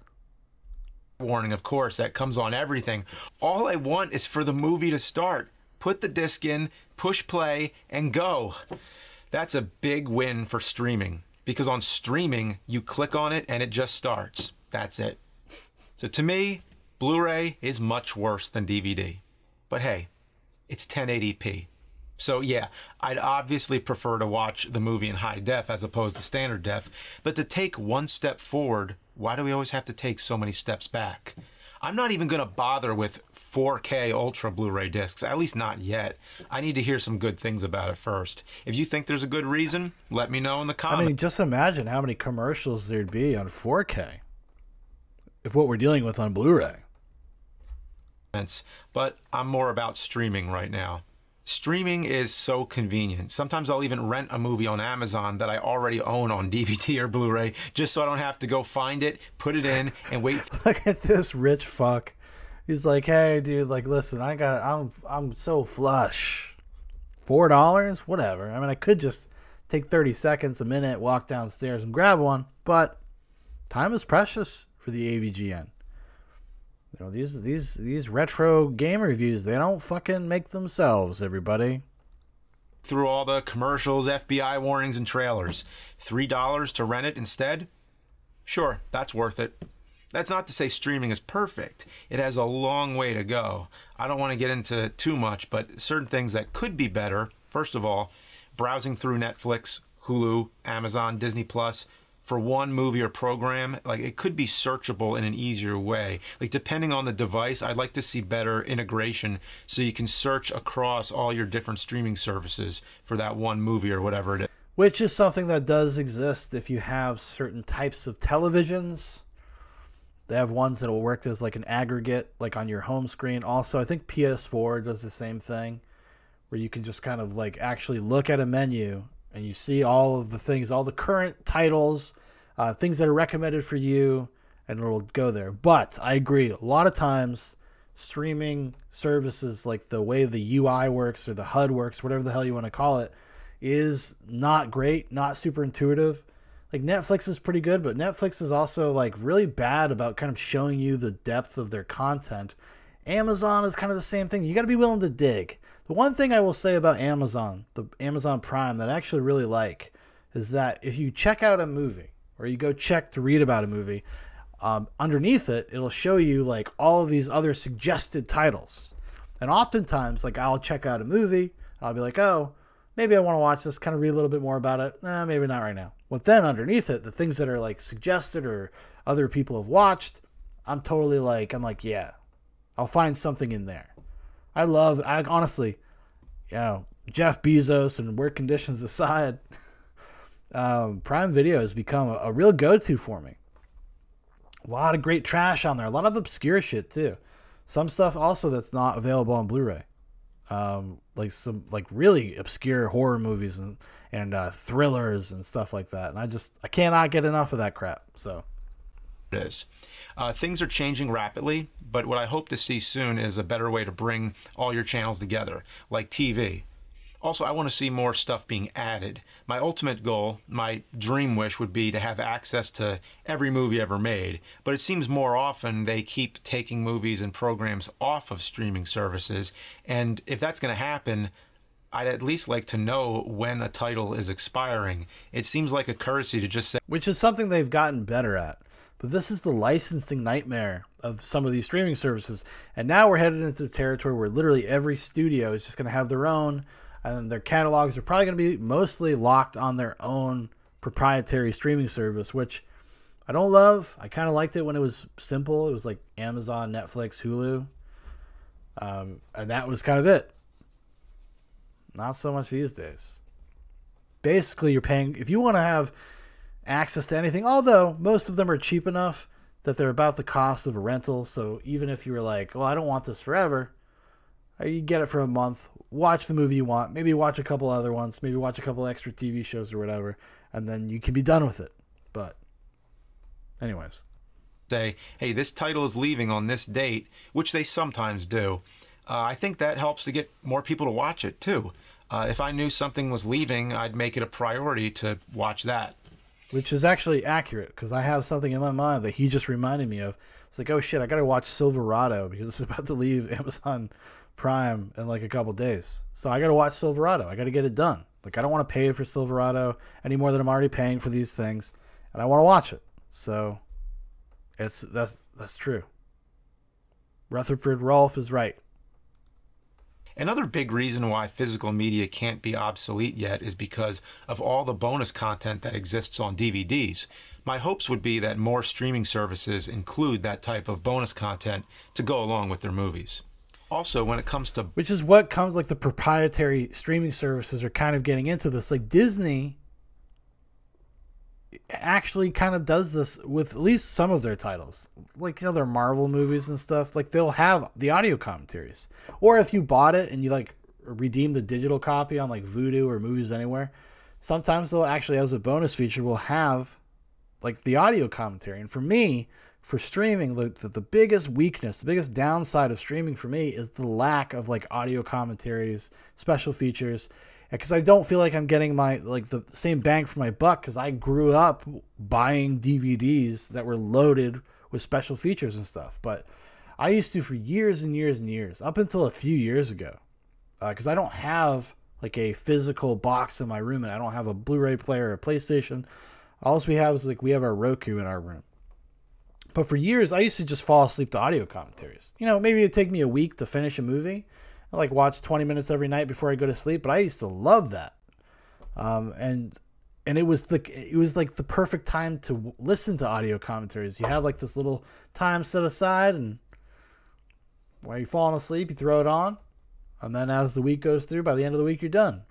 Warning, of course, that comes on everything. All I want is for the movie to start. Put the disc in, push play, and go. That's a big win for streaming, because on streaming, you click on it and it just starts. That's it. So to me, Blu-ray is much worse than DVD. But hey, it's 1080p. So yeah, I'd obviously prefer to watch the movie in high def as opposed to standard def, but to take one step forward, why do we always have to take so many steps back? I'm not even going to bother with 4K Ultra Blu-ray discs, at least not yet. I need to hear some good things about it first. If you think there's a good reason, let me know in the comments. I mean, just imagine how many commercials there'd be on 4K if what we're dealing with on Blu-ray. But I'm more about streaming right now. Streaming is so convenient. Sometimes I'll even rent a movie on Amazon that I already own on DVD or Blu-ray, just so I don't have to go find it, put it in, and wait. Look at this rich fuck. He's like, hey, dude, like, listen, I'm so flush. $4? Whatever. I mean, I could just take 30 seconds, a minute, walk downstairs and grab one, but time is precious for the AVGN. You know, these retro game reviews, they don't fucking make themselves, everybody. Through all the commercials, FBI warnings, and trailers. $3 to rent it instead? Sure, that's worth it. That's not to say streaming is perfect. It has a long way to go. I don't want to get into too much, but certain things that could be better. First of all, browsing through Netflix, Hulu, Amazon, Disney Plus, for one movie or program, like, it could be searchable in an easier way. Like, depending on the device, I'd like to see better integration so you can search across all your different streaming services for that one movie or whatever it is. Which is something that does exist if you have certain types of televisions. They have ones that will work as like an aggregate, like on your home screen. Also, I think PS4 does the same thing, where you can just kind of like actually look at a menu and you see all of the things, all the current titles, things that are recommended for you, and it'll go there. But I agree, a lot of times streaming services, like the way the UI works or the HUD works, whatever the hell you want to call it, is not great, not super intuitive. Like, Netflix is pretty good, but Netflix is also like really bad about kind of showing you the depth of their content. Amazon is kind of the same thing. You got to be willing to dig. The one thing I will say about Amazon, the Amazon Prime, that I actually really like, is that if you check out a movie or you go check to read about a movie, underneath it, it'll show you like all of these other suggested titles. And oftentimes, like, I'll check out a movie, I'll be like, oh, maybe I want to watch this, kind of read a little bit more about it. Maybe not right now. But then underneath it, the things that are like suggested or other people have watched, I'm like, yeah, I'll find something in there. I honestly, Jeff Bezos and work conditions aside, Prime Video has become a real go-to for me. A lot of great trash on there. A lot of obscure shit too. Some stuff also that's not available on Blu-ray. Like some really obscure horror movies and thrillers and stuff like that. And I cannot get enough of that crap. So it is. Things are changing rapidly, but what I hope to see soon is a better way to bring all your channels together, like TV. Also, I want to see more stuff being added. My ultimate goal, my dream wish, would be to have access to every movie ever made, but it seems more often they keep taking movies and programs off of streaming services, and if that's going to happen, I'd at least like to know when a title is expiring. It seems like a courtesy to just say... Which is something they've gotten better at. But this is the licensing nightmare of some of these streaming services. And now we're headed into the territory where literally every studio is just going to have their own, and their catalogs are probably going to be mostly locked on their own proprietary streaming service, which I don't love. I kind of liked it when it was simple. It was like Amazon, Netflix, Hulu. And that was kind of it. Not so much these days. Basically, you're paying, if you want to have access to anything, although most of them are cheap enough that they're about the cost of a rental. So even if you were like, well, I don't want this forever, you get it for a month, watch the movie you want, maybe watch a couple other ones, maybe watch a couple extra TV shows or whatever, and then you can be done with it. But anyways. Say, hey, this title is leaving on this date, which they sometimes do. I think that helps to get more people to watch it too. If I knew something was leaving, I'd make it a priority to watch that. Which is actually accurate, because I have something in my mind that he just reminded me of. It's like, oh shit, I gotta watch Silverado because it's about to leave Amazon Prime in like a couple days. So I gotta watch Silverado. I gotta get it done. Like, I don't want to pay for Silverado any more than I'm already paying for these things, and I want to watch it. So that's true. Rutherford Rolfe is right. Another big reason why physical media can't be obsolete yet is because of all the bonus content that exists on DVDs. My hopes would be that more streaming services include that type of bonus content to go along with their movies. Also, when it comes to... Which is what comes, like, the proprietary streaming services are kind of getting into this. Like, Disney actually kind of does this with at least some of their titles. Like, their Marvel movies and stuff. Like, they'll have the audio commentaries. Or if you bought it and you, like, redeem the digital copy on, like, Vudu or Movies Anywhere, sometimes they'll actually, as a bonus feature, will have, like, the audio commentary. And for me, for streaming, the biggest weakness, the biggest downside of streaming for me is the lack of, like, audio commentaries, special features, because I don't feel like I'm getting the same bang for my buck, because I grew up buying DVDs that were loaded with special features and stuff. But I used to for years and years and years, up until a few years ago, because I don't have like a physical box in my room, and I don't have a Blu-ray player or a PlayStation. All we have is we have our Roku in our room. But for years, I used to just fall asleep to audio commentaries. Maybe it'd take me a week to finish a movie. I watch 20 minutes every night before I go to sleep, but I used to love that. And it was like the perfect time to listen to audio commentaries. You have like this little time set aside, and while you're falling asleep, you throw it on, and then as the week goes through, by the end of the week, you're done.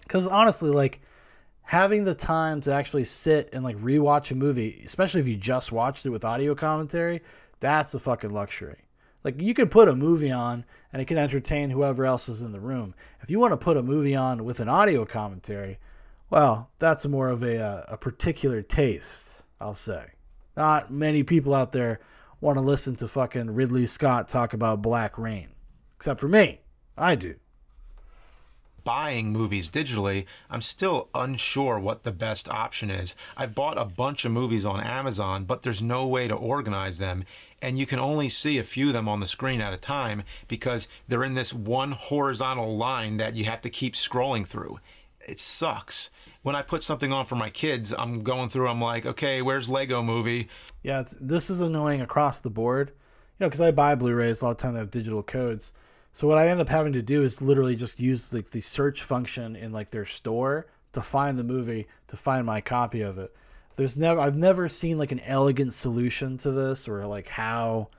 Because honestly, like, having the time to actually sit and like rewatch a movie, especially if you just watched it with audio commentary, that's a fucking luxury. Like, you could put a movie on and it can entertain whoever else is in the room. If you want to put a movie on with an audio commentary, well, that's more of a particular taste, I'll say. Not many people out there want to listen to fucking Ridley Scott talk about Black Rain. Except for me. I do. Buying movies digitally, I'm still unsure what the best option is. I've bought a bunch of movies on Amazon, but there's no way to organize them, and you can only see a few of them on the screen at a time because they're in this one horizontal line that you have to keep scrolling through. It sucks. When I put something on for my kids, I'm going through, I'm like, okay, where's Lego Movie? Yeah, this is annoying across the board. Because I buy Blu-rays, a lot of times I have digital codes. So what I end up having to do is literally just use like the search function in like their store to find the movie, to find my copy of it. I've never seen like an elegant solution to this, or like how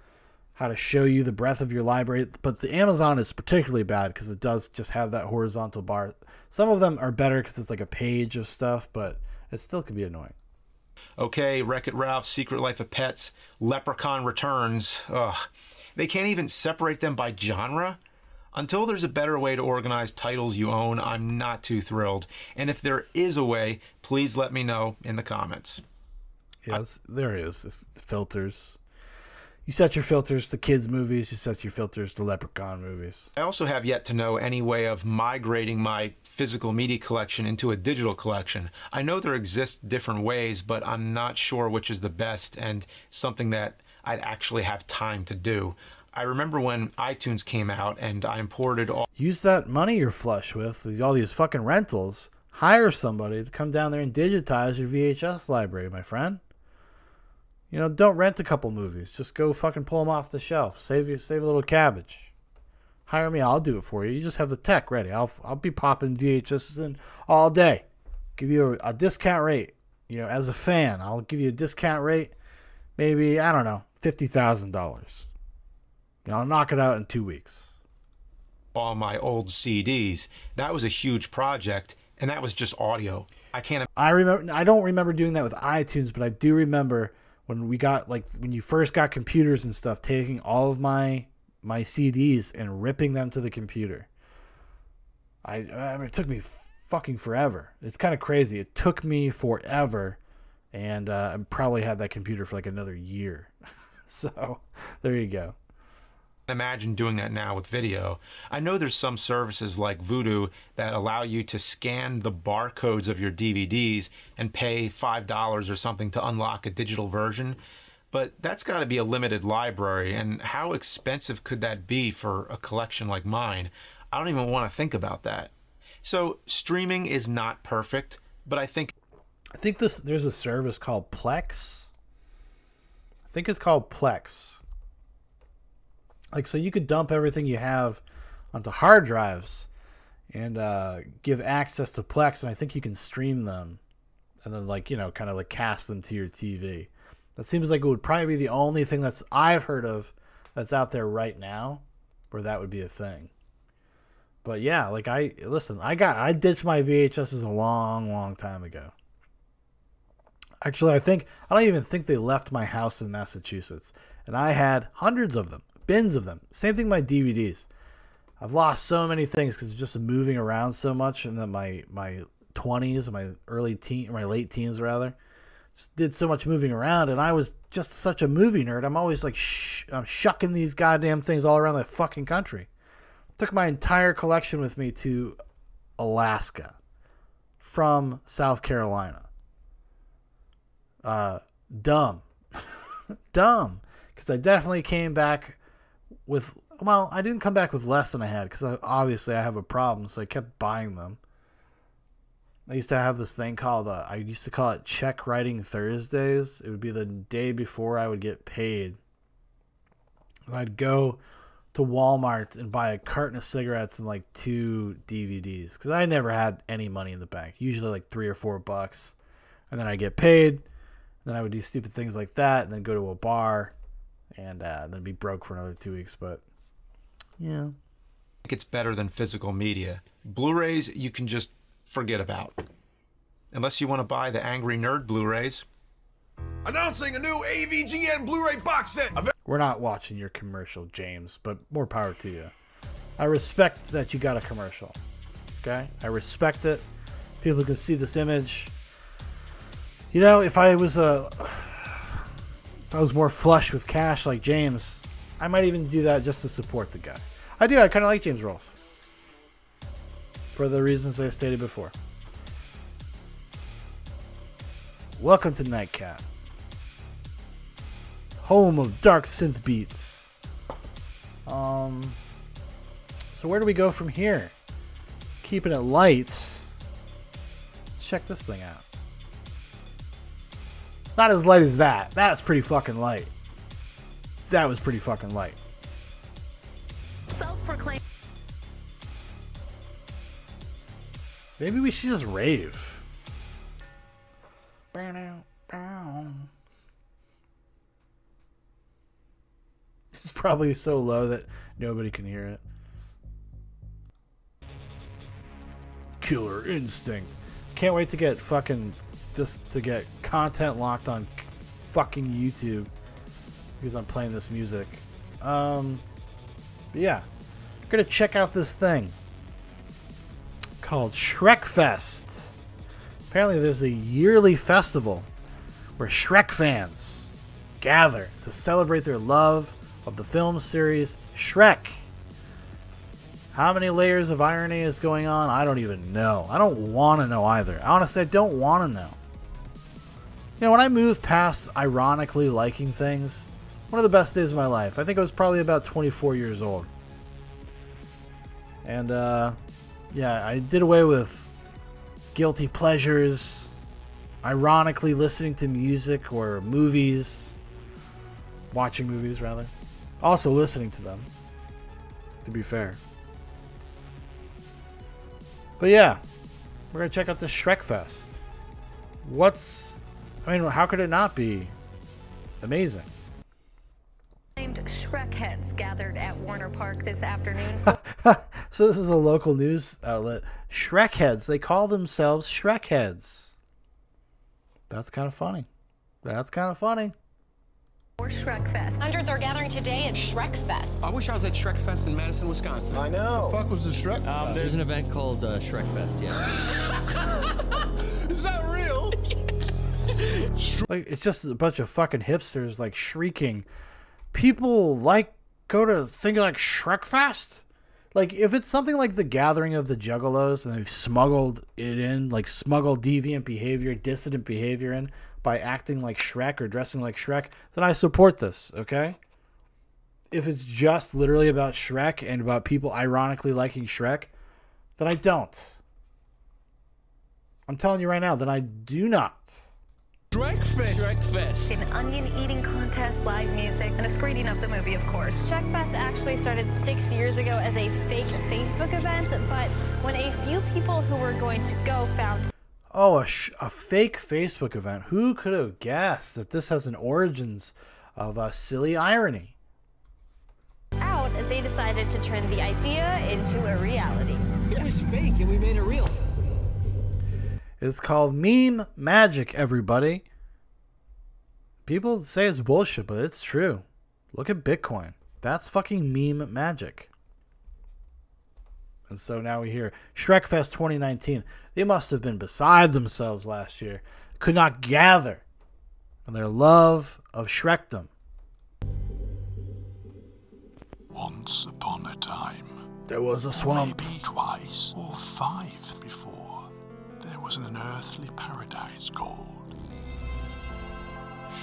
to show you the breadth of your library. But the Amazon is particularly bad because it does just have that horizontal bar. Some of them are better because it's like a page of stuff, but it still can be annoying. Okay, Wreck-It Ralph, Secret Life of Pets, Leprechaun Returns. Ugh. They can't even separate them by genre? Until there's a better way to organize titles you own, I'm not too thrilled. And if there is a way, please let me know in the comments. Yes, there is. It's filters. You set your filters to kids' movies. You set your filters to Leprechaun movies. I also have yet to know any way of migrating my physical media collection into a digital collection. I know there exist different ways, but I'm not sure which is the best and something that I'd actually have time to do. I remember when iTunes came out and I imported all... Use that money you're flush with, all these fucking rentals. Hire somebody to come down there and digitize your VHS library, my friend. You know, don't rent a couple movies. Just go fucking pull them off the shelf. Save a little cabbage. Hire me, I'll do it for you. You just have the tech ready. I'll be popping VHSs in all day. Give you a discount rate. You know, as a fan, I'll give you a discount rate. Maybe, I don't know, $50,000. I'll knock it out in 2 weeks. All my old CDs. That was a huge project, and that was just audio. I don't remember doing that with iTunes, but I do remember when when you first got computers and stuff, taking all of my CDs and ripping them to the computer. I mean, it took me fucking forever. It's kind of crazy. It took me forever, and I probably had that computer for like another year. So there you go. Imagine doing that now with video. I know there's some services like Vudu that allow you to scan the barcodes of your DVDs and pay $5 or something to unlock a digital version, but that's got to be a limited library, and how expensive could that be for a collection like mine? I don't even want to think about that. So streaming is not perfect, but I think there's a service called Plex. I think it's called Plex. Like, so you could dump everything you have onto hard drives and give access to Plex, and I think you can stream them and then, like, you know, kind of like cast them to your TV. That seems like it would probably be the only thing I've heard of that's out there right now where that would be a thing. But yeah, like, I ditched my VHSs a long time ago. Actually, I don't even think they left my house in Massachusetts, and I had hundreds of them. Bins of them. Same thing with my DVDs. I've lost so many things because just moving around so much, and then my 20s, my late teens rather, just did so much moving around, and I was just such a movie nerd. I'm always like I'm shucking these goddamn things all around the fucking country. Took my entire collection with me to Alaska from South Carolina. Dumb. Dumb. Because I definitely came back with, well, I didn't come back with less than I had because obviously I have a problem, so I kept buying them. I used to have this thing called, I used to call it check writing Thursdays. It would be the day before I would get paid. And I'd go to Walmart and buy a carton of cigarettes and like 2 DVDs because I never had any money in the bank, usually like $3 or $4. And then I get paid, and then I would do stupid things like that, and then go to a bar and then be broke for another 2 weeks. But yeah, I think it's better than physical media. Blu-rays you can just forget about, unless you want to buy the Angry Nerd Blu-rays. Announcing a new AVGN Blu-ray box set. We're not watching your commercial, James, but more power to you. I respect that you got a commercial. Okay, I respect it. People can see this image. You know, if I was more flush with cash like James, I might even do that just to support the guy. I do. I kind of like James Rolfe for the reasons I stated before. Welcome to NIGHTCAP, home of dark synth beats. So where do we go from here? Keeping it light. Check this thing out. Not as light as that. That's pretty fucking light. That was pretty fucking light. Self-proclaimed. Maybe we should just rave. It's probably so low that nobody can hear it. Killer Instinct. Can't wait to get fucking just to get content locked on fucking YouTube because I'm playing this music. But yeah, I'm gonna check out this thing called Shrekfest. Apparently, there's a yearly festival where Shrek fans gather to celebrate their love of the film series Shrek. How many layers of irony is going on? I don't even know. I don't want to know either. Honestly, I don't want to know. You know, when I moved past ironically liking things, one of the best days of my life, I think I was probably about 24 years old. And, yeah, I did away with guilty pleasures, ironically listening to music or movies, watching movies, rather. Also listening to them, to be fair. But yeah, we're going to check out this Shrekfest. I mean, how could it not be amazing? Named Shrek heads gathered at Warner Park this afternoon. So this is a local news outlet. Shrek heads. They call themselves Shrek heads. That's kind of funny. That's kind of funny. For Shrekfest. Hundreds are gathering today at Shrekfest. I wish I was at Shrekfest in Madison, Wisconsin. I know. The fuck was the Shrek? There's an event called Shrekfest, yeah. Is that real? Like, it's just a bunch of fucking hipsters like shrieking. People like go to things like Shrekfest. Like, if it's something like the Gathering of the Juggalos and they've smuggled it in, like smuggled deviant behavior, dissident behavior in by acting like Shrek or dressing like Shrek, then I support this, okay? If it's just literally about Shrek and about people ironically liking Shrek, then I don't. I'm telling you right now that I do not. Shrekfest. Shrekfest. An onion eating contest, live music, and a screening of the movie, of course. Shrekfest actually started 6 years ago as a fake Facebook event, but when a few people who were going to go found Oh, a fake Facebook event. Who could have guessed that this has an origins of a silly irony? out, they decided to turn the idea into a reality. It was fake and we made it real. It's called meme magic, everybody. People say it's bullshit, but it's true. Look at Bitcoin. That's fucking meme magic. And so now we hear Shrekfest 2019. They must have been beside themselves last year. Could not gather on their love of Shrekdom. Once upon a time, there was a swamp. Maybe twice or five before, there was an unearthly paradise called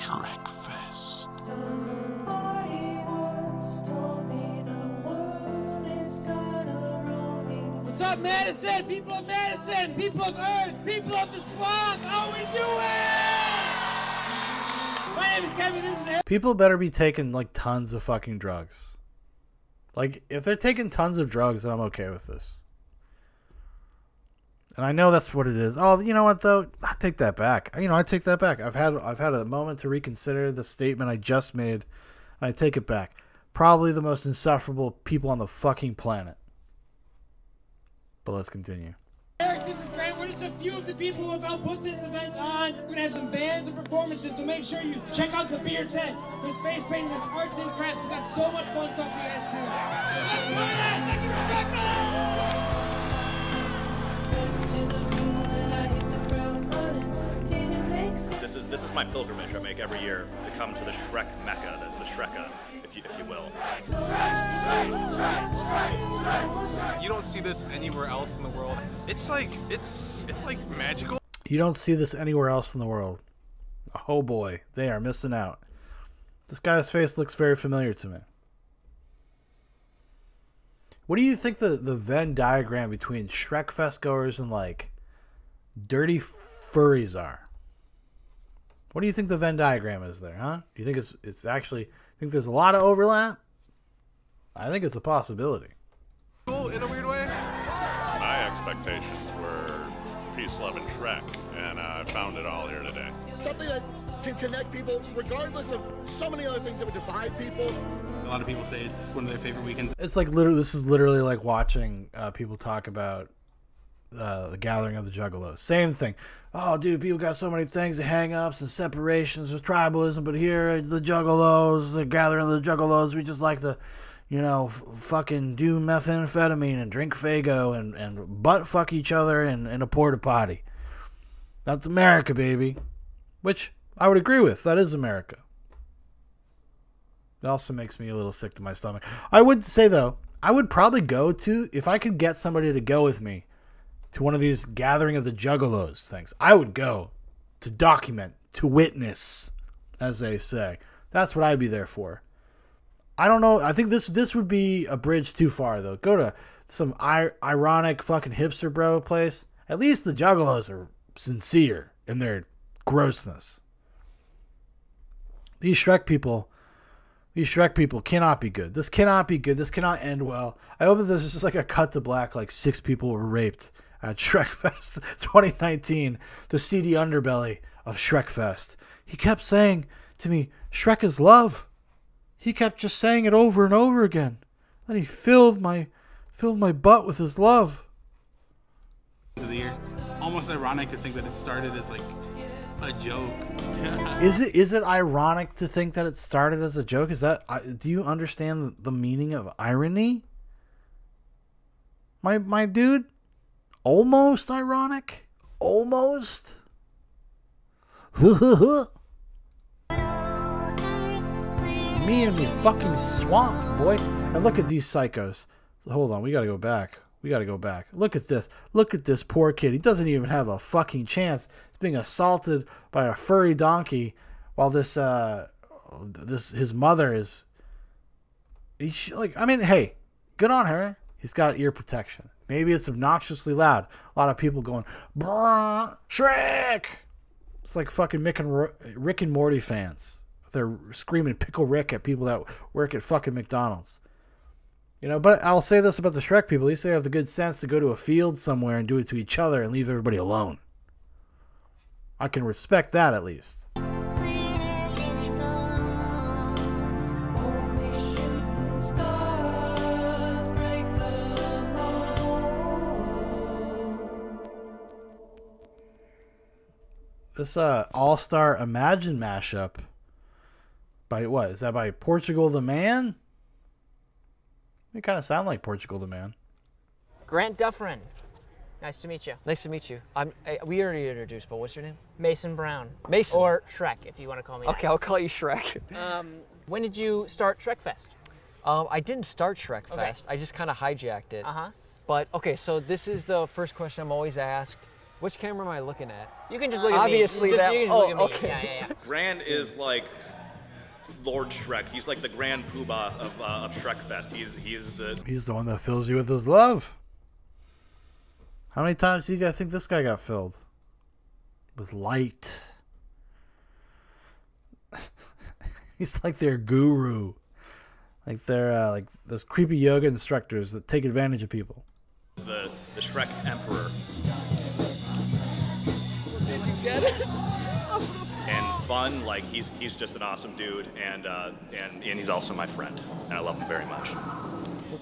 Shrekfest. Somebody once told me the world is gonna roll me. What's up, Madison? People of Madison! People of Earth! People of the swamp! How we doing? My name is Kevin. This is Eric. People better be taking like tons of fucking drugs. Like, if they're taking tons of drugs, then I'm okay with this. And I know that's what it is. Oh, you know what though? I take that back. I take that back. I've had a moment to reconsider the statement I just made. I take it back. Probably the most insufferable people on the fucking planet. But let's continue. Eric, this is Grant. We're just a few of the people who have helped put this event on. We're gonna have some bands and performances, so make sure you check out the beer tent. There's face painting, there's arts and crafts. We've got so much fun stuff for you guys to do. This is my pilgrimage I make every year to come to the Shrek Mecca, the Shreka, if you will. You don't see this anywhere else in the world. It's like magical. You don't see this anywhere else in the world. Oh boy, they are missing out. This guy's face looks very familiar to me. What do you think the Venn diagram between Shrekfest goers and like dirty furries are? What do you think the Venn diagram is there, huh? Do you think it's actually think there's a lot of overlap? I think it's a possibility. Cool in a weird way. My expectations were peace, love, and Shrek, and I found it all here today. Something that can connect people, regardless of so many other things that would divide people. A lot of people say it's one of their favorite weekends. It's like literally, this is literally like watching people talk about the Gathering of the Juggalos. Same thing. Oh, dude, people got so many things, the hang-ups and separations, there's tribalism, but here it's the Juggalos, the Gathering of the Juggalos. We just like to, you know, fucking do methamphetamine and drink Faygo and butt fuck each other in a porta potty. That's America, baby. Which I would agree with. That is America. It also makes me a little sick to my stomach. I would say, though, I would probably go to, if I could get somebody to go with me to one of these Gathering of the Juggalos things, I would go to document, to witness, as they say. That's what I'd be there for. I don't know. I think this would be a bridge too far, though. Go to some ironic fucking hipster bro place. At least the Juggalos are sincere in their grossness. These Shrek people cannot be good. This cannot be good. This cannot end well. I hope that this is just like a cut to black, like 6 people were raped at Shrekfest 2019, the seedy underbelly of Shrekfest. He kept saying to me, Shrek is love. He kept just saying it over and over again. Then he filled my butt with his love. Of the year. Almost ironic to think that it started as like a joke. Is it ironic to think that it started as a joke? Is that, do you understand the meaning of irony? My dude? Almost ironic? Almost? Me and me fucking swamp, boy. And look at these psychos. Hold on, we gotta go back. Look at this. Look at this poor kid. He doesn't even have a fucking chance. He's being assaulted by a furry donkey while his mother is... hey, good on her. He's got ear protection. Maybe it's obnoxiously loud. A lot of people going, Brr, Shrek! It's like fucking Rick and Morty fans. They're screaming Pickle Rick at people that work at fucking McDonald's. You know, but I'll say this about the Shrek people. At least they have the good sense to go to a field somewhere and do it to each other and leave everybody alone. I can respect that at least. This All-Star Imagine mashup by what? Is that by Portugal the Man? They kind of sound like Portugal the Man. Grant Dufferin. Nice to meet you. Nice to meet you. We already introduced, but what's your name? Mason Brown. Mason. Or Shrek, if you want to call me that. Okay, I'll call you Shrek. When did you start Shrekfest? I didn't start Shrekfest. Okay. I just kind of hijacked it. Uh-huh. But, okay, so this is the first question I'm always asked. Which camera am I looking at? You can just look at Obviously me. Obviously that. Oh, okay. Yeah. Grand is like Lord Shrek. He's like the Grand Poobah of Shrekfest. He's the one that fills you with his love. How many times do you guys think this guy got filled? With light. He's like their guru. Like they're like those creepy yoga instructors that take advantage of people. The Shrek Emperor. Did you get it? And fun, like he's just an awesome dude, and he's also my friend, and I love him very much.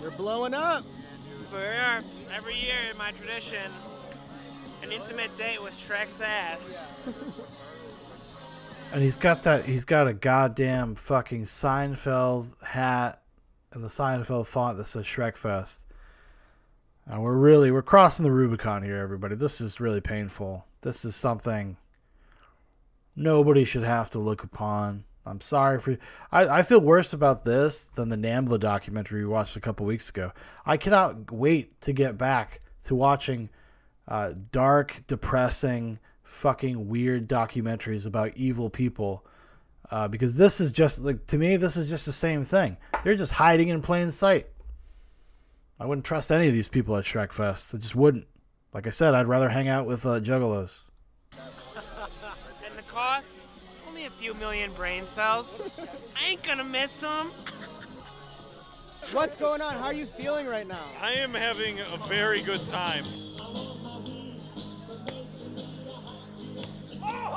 We're blowing up. For every year in my tradition, an intimate date with Shrek's ass. And he's got a goddamn fucking Seinfeld hat and the Seinfeld font that says Shrekfest. And we're crossing the Rubicon here, everybody. This is really painful. This is something nobody should have to look upon. I'm sorry for you. I feel worse about this than the NAMBLA documentary we watched a couple weeks ago. I cannot wait to get back to watching dark, depressing, fucking weird documentaries about evil people. Because this is just, like, to me, this is just the same thing. They're just hiding in plain sight. I wouldn't trust any of these people at Shrekfest. I just wouldn't. Like I said, I'd rather hang out with juggalos. And the cost? Only a few million brain cells. I ain't gonna miss them. What's going on? How are you feeling right now? I am having a very good time.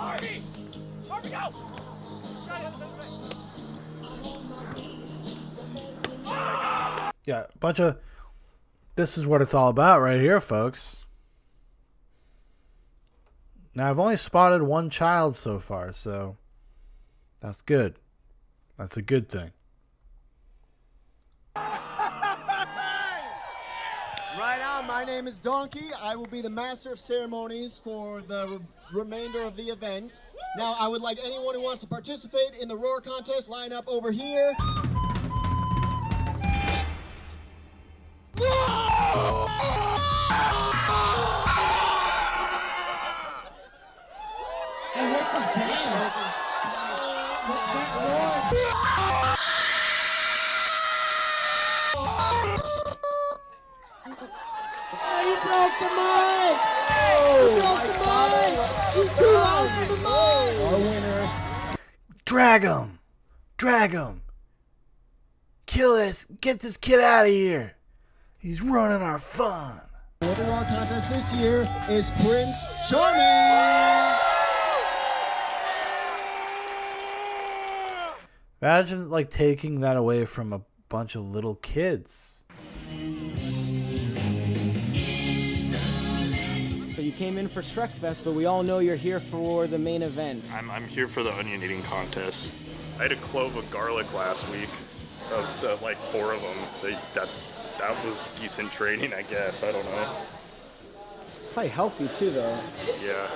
Harvey! Harvey, go! Yeah, a bunch of... This is what it's all about right here, folks. Now, I've only spotted one child so far, so that's good. That's a good thing. Right on, my name is Donkey. I will be the master of ceremonies for the remainder of the event. Now, I would like anyone who wants to participate in the roar contest line up over here. You broke the mic! You broke the mic! You too loud for the mic! Our winner. Drag him! Drag him! Kill this! Get this kid out of here! He's ruining our fun! The roar contest this year is Prince Charming! Imagine, like, taking that away from a bunch of little kids. So you came in for Shrekfest, but we all know you're here for the main event. I'm here for the onion eating contest. I had a clove of garlic last week, like 4 of them. That was decent training, I guess. I don't know. Probably healthy too, though. Yeah.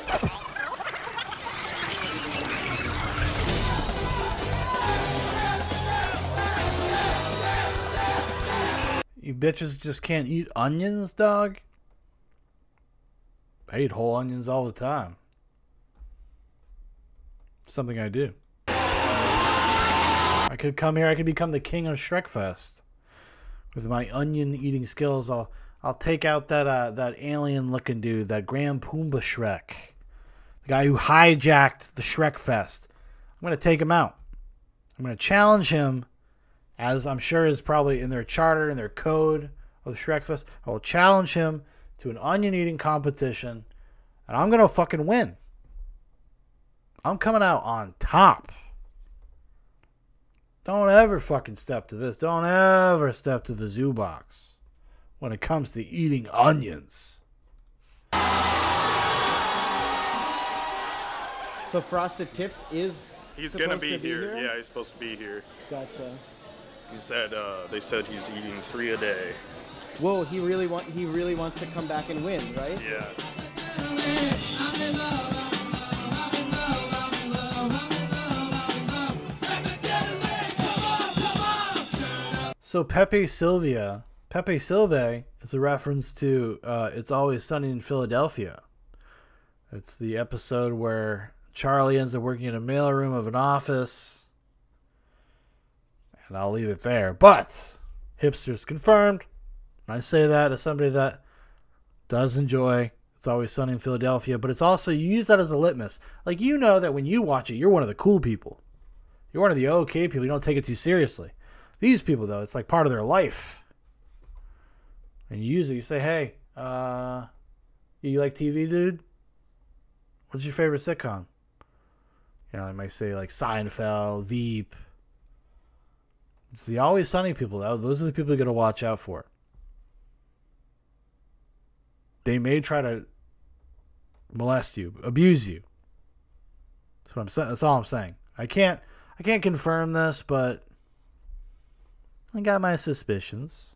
You bitches just can't eat onions, dog? I eat whole onions all the time. Something I do. I could come here, I could become the king of Shrekfest. With my onion eating skills, I'll take out that alien looking dude, that Grand Pumbaa Shrek. The guy who hijacked the Shrekfest. I'm gonna take him out. I'm gonna challenge him, as I'm sure is probably in their charter, in their code of Shrekfest. I will challenge him to an onion eating competition, and I'm gonna fucking win. I'm coming out on top. Don't ever fucking step to this. Don't ever step to the zoo box when it comes to eating onions. So Frosted Tips is He's gonna be here. Yeah, he's supposed to be here. Gotcha. He said they said he's eating 3 a day. Whoa, he really wants to come back and win, right? Yeah. So Pepe Silve is a reference to It's Always Sunny in Philadelphia. It's the episode where Charlie ends up working in a mailroom of an office. And I'll leave it there. But hipsters confirmed. And I say that as somebody that does enjoy It's Always Sunny in Philadelphia. But it's also, you use that as a litmus. Like, you know that when you watch it, you're one of the cool people. You're one of the okay people. You don't take it too seriously. These people, though, it's like part of their life. And you use it. You say, hey, you like TV, dude? What's your favorite sitcom? You know, I might say like Seinfeld, Veep. It's the Always Sunny people, though. Those are the people you got to watch out for. They may try to molest you, abuse you. That's what I'm saying. That's all I'm saying. I can't confirm this, but I got my suspicions.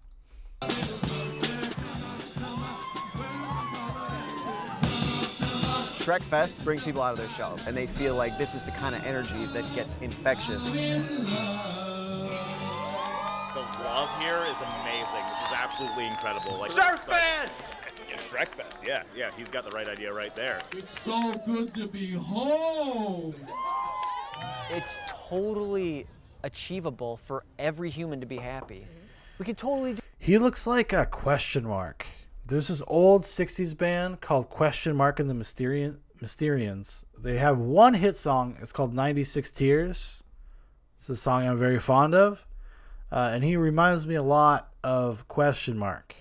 Shrekfest brings people out of their shells, and they feel like this is the kind of energy that gets infectious. The love here is amazing. This is absolutely incredible. Like Shrekfest! Yeah, Shrekfest. Yeah, he's got the right idea right there. It's so good to be home. It's totally achievable for every human to be happy. We can totally do. He looks like a question mark. There's this old 60s band called Question Mark and the Mysterians. They have one hit song. It's called 96 Tears. It's a song I'm very fond of. And he reminds me a lot of Question Mark.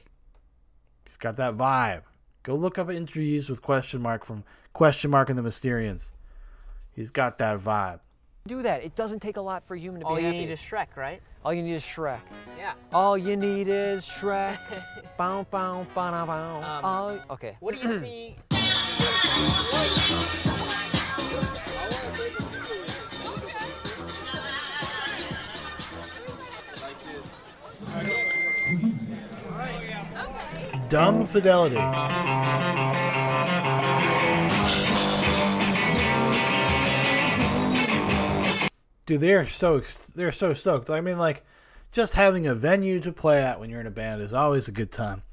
He's got that vibe. Go look up interviews with Question Mark from Question Mark and the Mysterians. He's got that vibe. Do that. It doesn't take a lot for a human to be All happy. you need is Shrek, right? All you need is Shrek. Yeah. All you need is Shrek. Bow, bow, bow, bow. Okay. What do you see? Dumb fidelity. Dude, they're so stoked. I mean, like, just having a venue to play at when you're in a band is always a good time.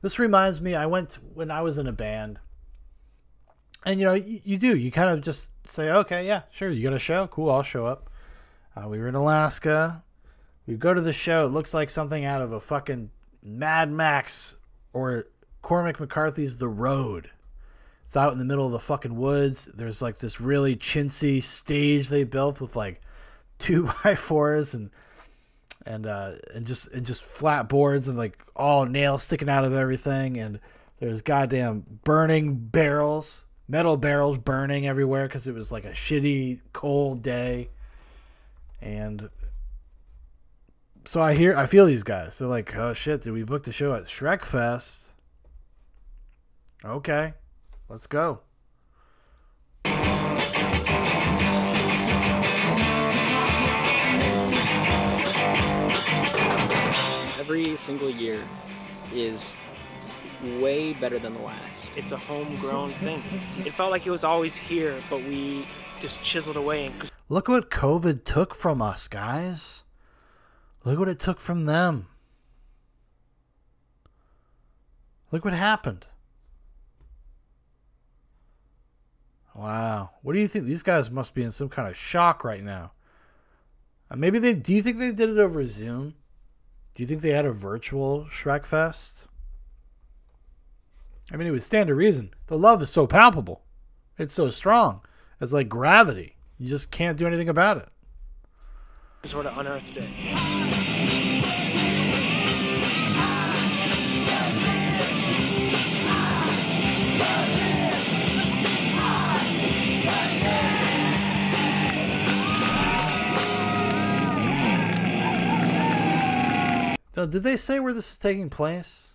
This reminds me, I went when I was in a band, and you know, you kind of just say, okay, yeah, sure, you got a show, cool, I'll show up. We were in Alaska. We go to the show. It looks like something out of a fucking Mad Max or Cormac McCarthy's The Road. It's out in the middle of the fucking woods. There's like this really chintzy stage they built with like 2x4s and just flat boards and like all nails sticking out of everything. And there's goddamn burning barrels, metal barrels burning everywhere because it was like a shitty cold day. And so I feel these guys. They're like, oh shit, did we book the show at Shrekfest? Okay, let's go. Every single year is way better than the last. It's a homegrown thing. It felt like it was always here, but we just chiseled away. Look what COVID took from us, guys. Look what it took from them. Look what happened. Wow. What do you think? These guys must be in some kind of shock right now. Maybe they. Do you think they did it over Zoom? Do you think they had a virtual Shrekfest? I mean, it would stand to reason. The love is so palpable. It's so strong. It's like gravity. You just can't do anything about it. Sort of unearthed it. So did they say where this is taking place?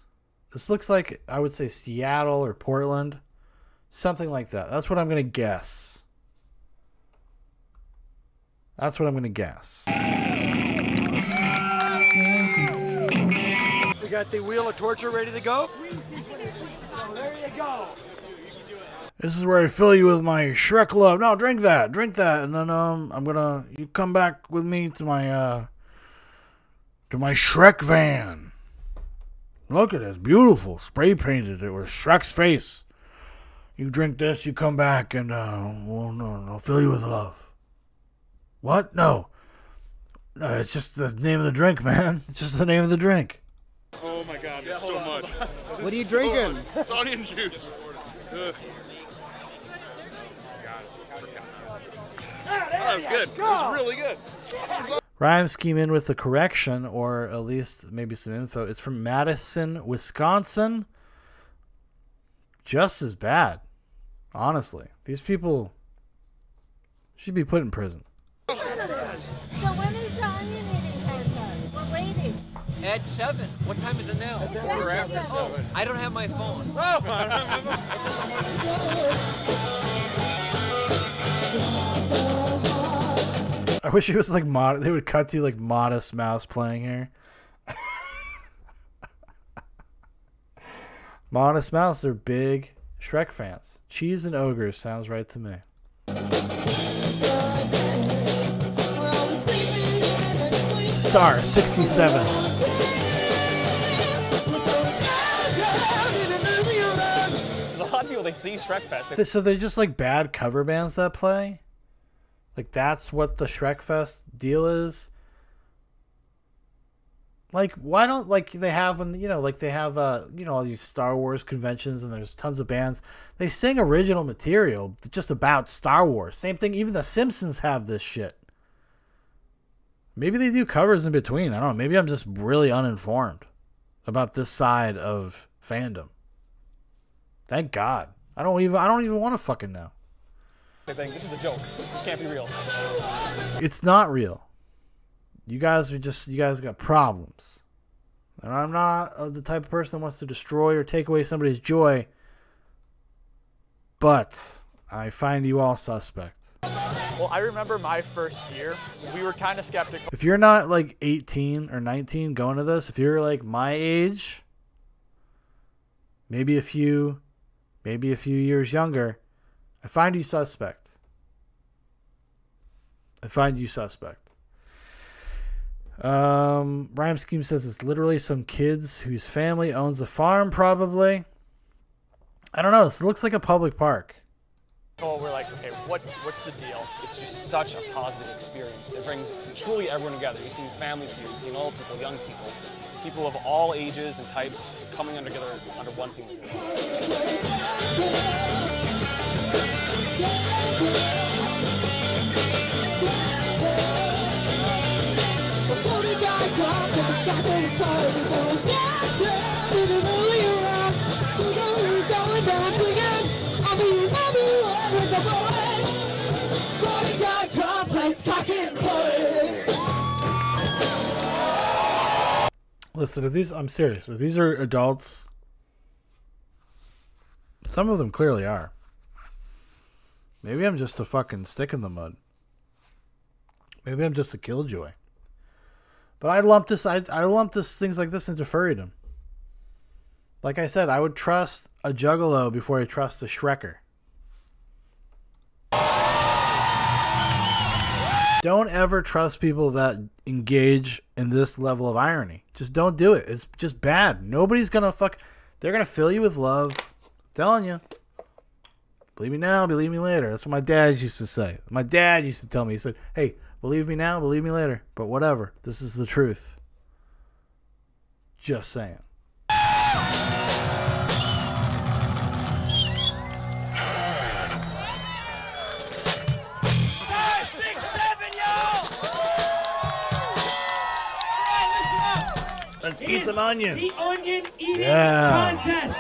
This looks like, I would say, Seattle or Portland. Something like that. That's what I'm going to guess. That's what I'm going to guess. We got the wheel of torture ready to go. There you go. This is where I fill you with my Shrek love. No, drink that, and then you come back with me to my Shrek van. Look at this, beautiful, spray painted. It was Shrek's face. You drink this, you come back, and I'll fill you with love. What? No, it's just the name of the drink, man. It's just the name of the drink. Oh my god, it's so much. What are you drinking? It's onion juice. Ugh. That was good. It was really good. Rhyme scheme in with the correction, or at least maybe some info. It's from Madison, Wisconsin. Just as bad, honestly. These people should be put in prison. So when is the onion eating contest? We're waiting. At 7. What time is it now? It's after 7. Oh, I don't have my phone. I wish it was like they would cut to like Modest Mouse playing here. Modest Mouse, they're big Shrek fans. Cheese and Ogres sounds right to me. Star 67. There's a lot of people, they see Shrekfest. So they're just like bad cover bands that play? Like that's what the Shrekfest deal is? Like, why don't, like, they have when, like they have, all these Star Wars conventions and there's tons of bands. They sing original material just about Star Wars. Same thing, even the Simpsons have this shit. Maybe they do covers in between. I don't know. Maybe I'm just really uninformed about this side of fandom. Thank God. I don't even want to fucking know. I think this is a joke. This can't be real. It's not real. You guys got problems. And I'm not the type of person that wants to destroy or take away somebody's joy. But I find you all suspect. Well, I remember my first year, we were kind of skeptical. If you're not like 18 or 19 going to this, if you're like my age, maybe a few years younger, I find you suspect. Rhyme Scheme says it's literally some kids whose family owns a farm, probably. I don't know. This looks like a public park. Oh, we're like, okay, what's the deal? It's just such a positive experience. It brings truly everyone together. You're seeing families here, you're seeing old people, young people, people of all ages and types coming together under one thing. Listen, I'm serious. If these are adults, some of them clearly are. Maybe I'm just a fucking stick in the mud. Maybe I'm just a killjoy. But I lump things like this into furrydom. Like I said, I would trust a juggalo before I trust a Shrekker. Don't ever trust people that engage in this level of irony. Just don't do it. It's just bad. Nobody's gonna they're gonna fill you with love. I'm telling you. Believe me now, believe me later. That's what my dad used to say. My dad used to tell me, he said, hey, believe me now, believe me later. But whatever. This is the truth. Just saying. Let's eat some onions. The onion eating contest.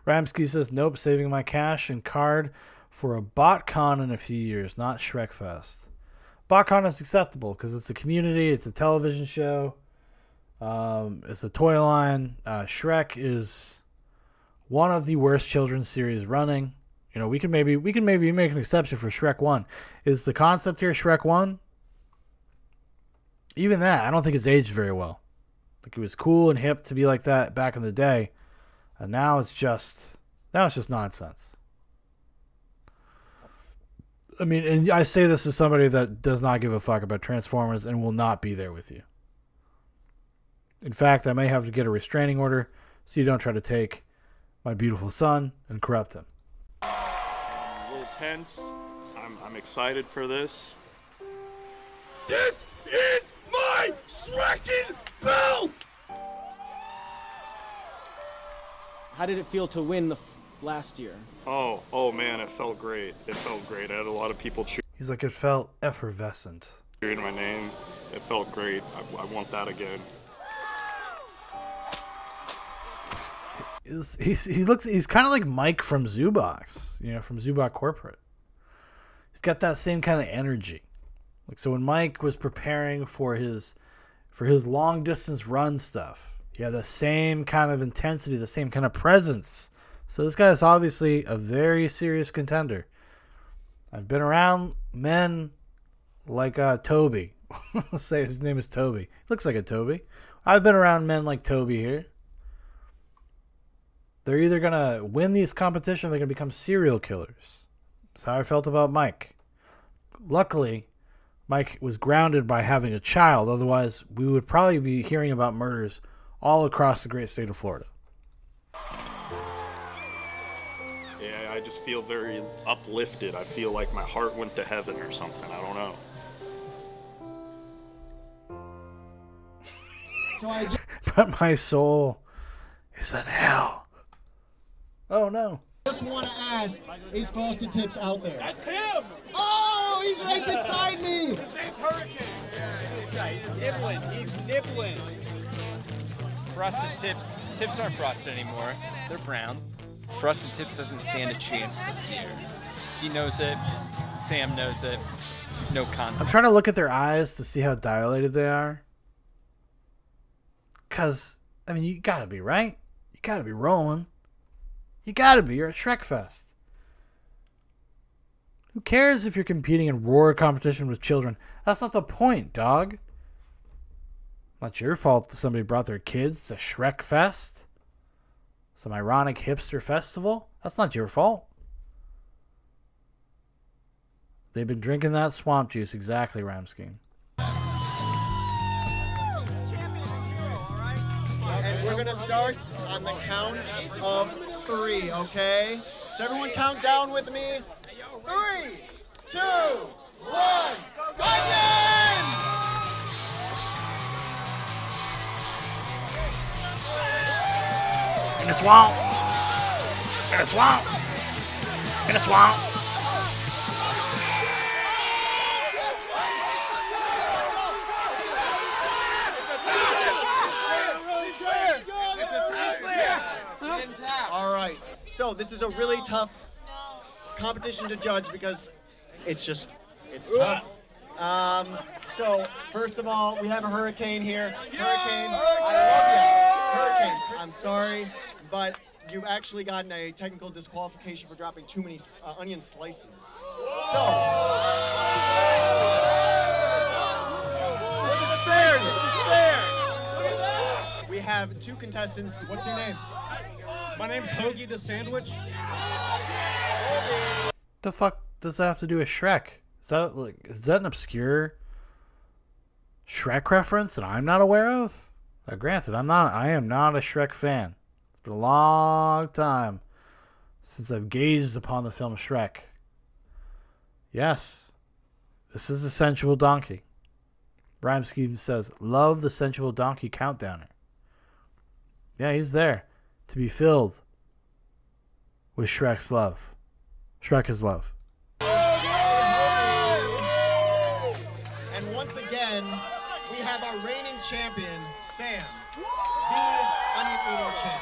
Ramsky says, nope, saving my cash and card for a BotCon in a few years, not Shrekfest. BotCon is acceptable because it's a community, it's a television show, it's a toy line. Shrek is one of the worst children's series running. You know, we can maybe make an exception for Shrek 1. Is the concept here Shrek 1? Even that, I don't think it's aged very well. Like, it was cool and hip to be like that back in the day. And now it's just nonsense. I mean, and I say this as somebody that does not give a fuck about Transformers and will not be there with you. In fact, I may have to get a restraining order so you don't try to take my beautiful son and corrupt him. I'm a little tense. I'm excited for this. This is my Shrekin belt! How did it feel to win the last year? Oh man, it felt great. It felt great. I had a lot of people He's like, it felt effervescent. cheering my name. It felt great. I want that again. He's kind of like Mike from Zoobox, you know, from Zoobox Corporate. He's got that same kind of energy. Like, so when Mike was preparing for his long distance run stuff, he had the same kind of intensity, the same kind of presence. So this guy is obviously a very serious contender. I've been around men like Toby. Let's say his name is Toby. He looks like a Toby. I've been around men like Toby here. They're either going to win these competitions or they're going to become serial killers. That's how I felt about Mike. Luckily, Mike was grounded by having a child. Otherwise, we would probably be hearing about murders all across the great state of Florida. Yeah, I just feel very uplifted. I feel like my heart went to heaven or something. I don't know. But my soul is in hell. Oh no. Just want to ask, is Boston Tips out there? That's him! Oh, he's right beside me! His name's Hurricane. Yeah, he's nibbling. He's nibbling. Frosted Tips Tips aren't frosted anymore. They're brown. Frosted Tips doesn't stand a chance this year. He knows it. Sam knows it. No context. I'm trying to look at their eyes to see how dilated they are. Because, I mean, you gotta be, right? You gotta be rolling. You gotta be. You're at Shrekfest. Who cares if you're competing in roar competition with children? That's not the point, dog. Not your fault that somebody brought their kids to Shrekfest. Some ironic hipster festival. That's not your fault. They've been drinking that swamp juice. Exactly, Ramsky. And we're gonna start on the count of 3, okay? So everyone count down with me. 3, 2, 1, Onion! In the swamp. In the swamp. In the swamp. All right. So this is a really tough competition to judge because it's tough. So first of all, we have a hurricane here. Hurricane, I love you. Hurricane, I'm sorry, but you've actually gotten a technical disqualification for dropping too many onion slices. So. This is fair. This is fair. We have 2 contestants. What's your name? My name's Hoagie the Sandwich. The fuck does that have to do with Shrek? Is that an obscure Shrek reference that I'm not aware of? Granted, I am not a Shrek fan. It's been a long time since I've gazed upon the film Shrek. Yes, this is the sensual donkey. Rhyme Scheme says, love the sensual donkey countdowner. Yeah, he's there to be filled with Shrek's love. Shrek is love. And once again, we have our reigning champion, Sam, the onion eating champ.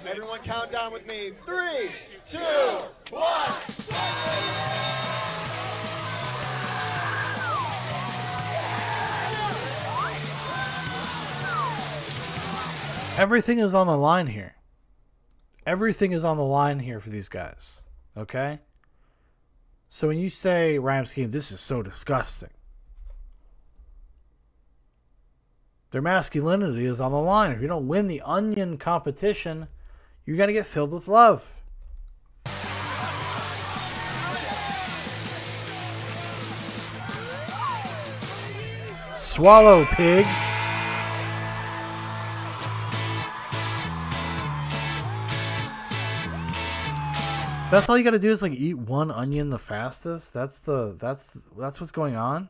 Everyone count down with me. 3, 2, 1. Everything is on the line here. Everything is on the line here for these guys. Okay? So when you say, Rhyme Scheme, this is so disgusting, their masculinity is on the line. If you don't win the onion competition, you're going to get filled with love. Swallow, pig. That's all you got to do is like eat one onion the fastest. That's what's going on.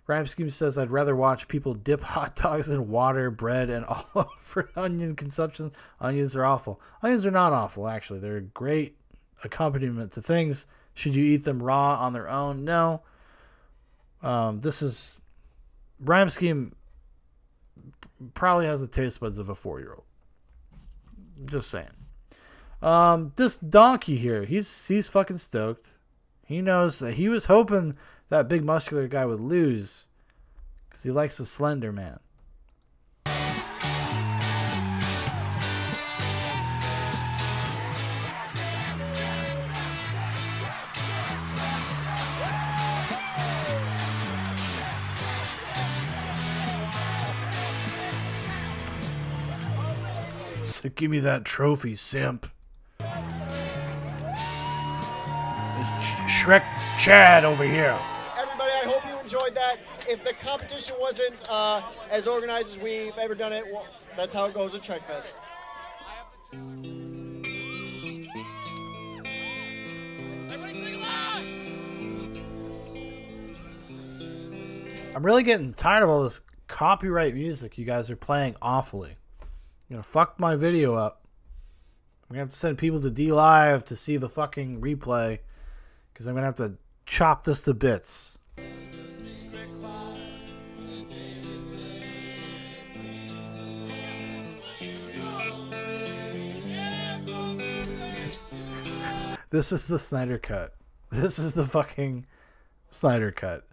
Rhyme Scheme says, I'd rather watch people dip hot dogs in water, bread, and all over onion consumption. Onions are awful. Onions are not awful, actually. They're a great accompaniment to things. Should you eat them raw on their own? No. This is... Rhyme Scheme probably has the taste buds of a 4-year-old. Just saying. This donkey here, he's fucking stoked. He knows that he was hoping that big muscular guy would lose because he likes the slender man. So give me that trophy, simp. Shrek Chad over here. Everybody, I hope you enjoyed that. If the competition wasn't as organized as we've ever done it, well, that's how it goes at Shrekfest. I'm really getting tired of all this copyright music you guys are playing awfully. You're gonna fuck my video up. I'm gonna have to send people to D Live to see the fucking replay Because I'm going to have to chop this to bits. This is the Snyder Cut. This is the fucking Snyder Cut.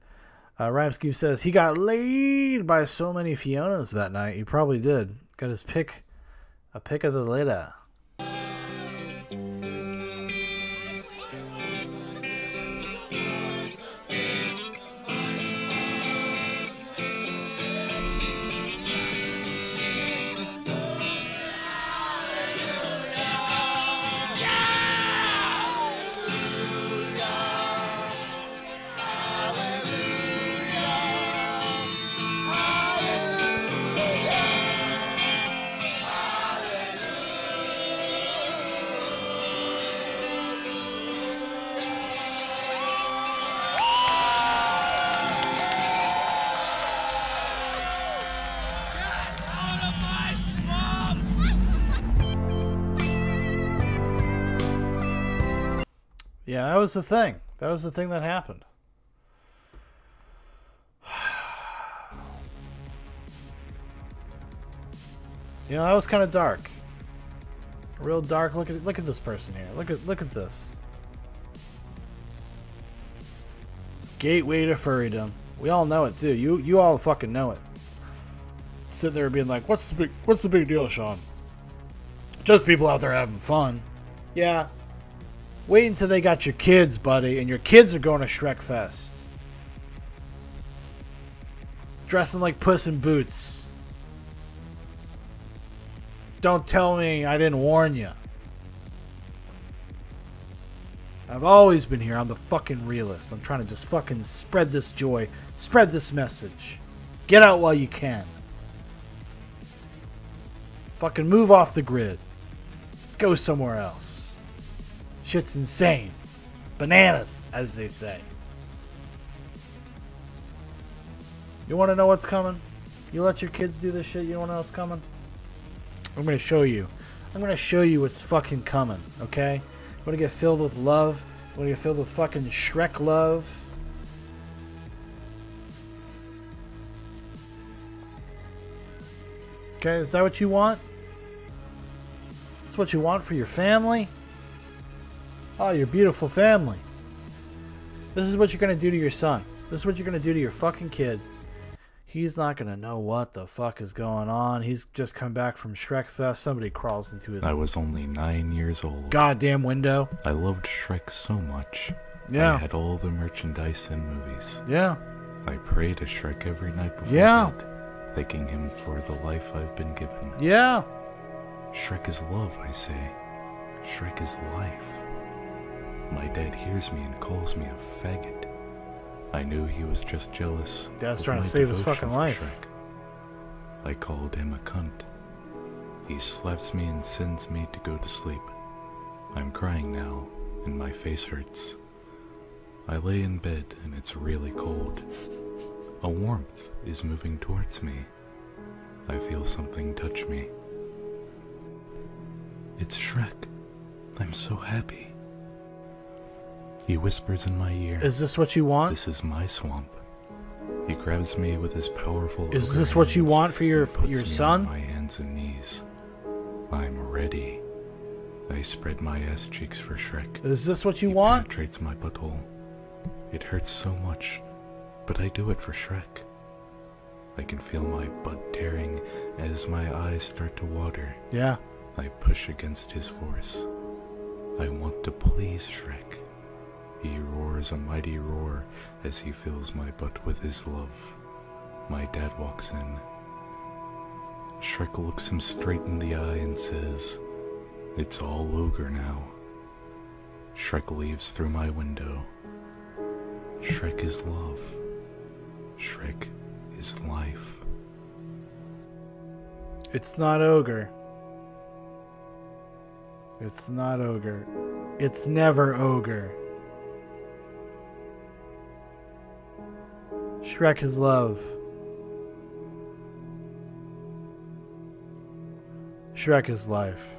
Rhymeskew says he got laid by so many Fionas that night. He probably did. Got his pick, a pick of the litter. Yeah, that was the thing. That was the thing that happened. You know, that was kind of dark. Real dark. Look at this person here. Look at this. Gateway to furrydom. We all know it too. You all fucking know it. Sitting there being like, what's the big deal, Shaun? Just people out there having fun. Yeah. Wait until they got your kids, buddy, and your kids are going to Shrekfest. Dressing like Puss in Boots. Don't tell me I didn't warn you. I've always been here. I'm the fucking realist. I'm trying to just fucking spread this joy. Spread this message. Get out while you can. Fucking move off the grid. Go somewhere else. Shit's insane. Bananas, as they say. You want to know what's coming? You let your kids do this shit, you want to know what's coming? I'm going to show you. I'm going to show you what's fucking coming, okay? You want to get filled with love? You want to get filled with fucking Shrek love? Okay, is that what you want? Is what you want for your family? Oh, your beautiful family. This is what you're going to do to your son. This is what you're going to do to your fucking kid. He's not going to know what the fuck is going on. He's just come back from Shrekfest. Somebody crawls into his... I was only 9 years old. Goddamn window. I loved Shrek so much. Yeah. I had all the merchandise and movies. Yeah. I pray to Shrek every night before bed, thanking him for the life I've been given. Yeah. Shrek is love, I say. Shrek is life. My dad hears me and calls me a faggot. I knew he was just jealous. Dad's trying to save his fucking life. Shrek. I called him a cunt. He slaps me and sends me to go to sleep. I'm crying now, and my face hurts. I lay in bed, and it's really cold. A warmth is moving towards me. I feel something touch me. It's Shrek. I'm so happy. He whispers in my ear. Is this what you want? This is my swamp. He grabs me with his powerful Is this what you want for your son? On my hands and knees. I'm ready. I spread my ass cheeks for Shrek. Is this what you He want? Penetrates my butthole. It hurts so much, but I do it for Shrek. I can feel my butt tearing as my eyes start to water. Yeah. I push against his force. I want to please Shrek. He roars a mighty roar as he fills my butt with his love. My dad walks in. Shrek looks him straight in the eye and says, "It's all ogre now." Shrek leaves through my window. Shrek is love. Shrek is life. It's not ogre. It's not ogre. It's never ogre. Shrek is love. Shrek is life.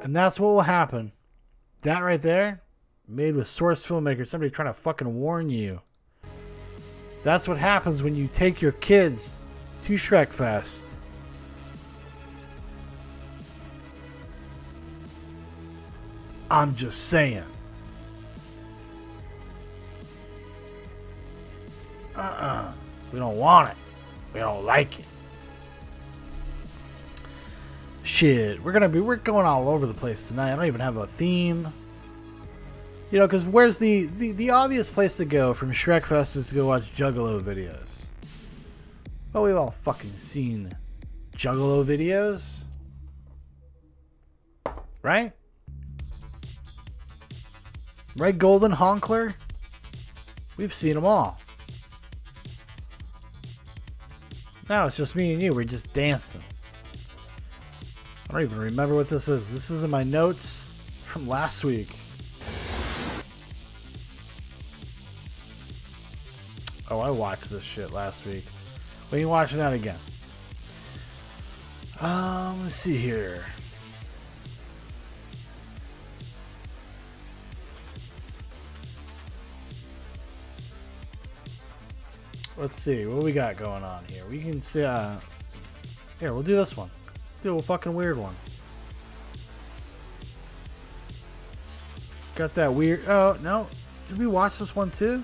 And that's what will happen. That right there, made with Source Filmmaker, somebody trying to fucking warn you. That's what happens when you take your kids to Shrekfest. I'm just saying. We don't want it. We don't like it. Shit, we're going all over the place tonight. I don't even have a theme. You know, because where's the obvious place to go from Shrekfest is to go watch Juggalo videos. Well, we've all fucking seen Juggalo videos. Right? Right, Golden Honkler? We've seen them all. Now it's just me and you. We're just dancing. I don't even remember what this is. This is in my notes from last week. Oh, I watched this shit last week. We can watch that again. Let's see here. Let's see what we got going on here. We can see. Here, we'll do this one. Do a fucking weird one. Got that weird. Oh no! Did we watch this one too?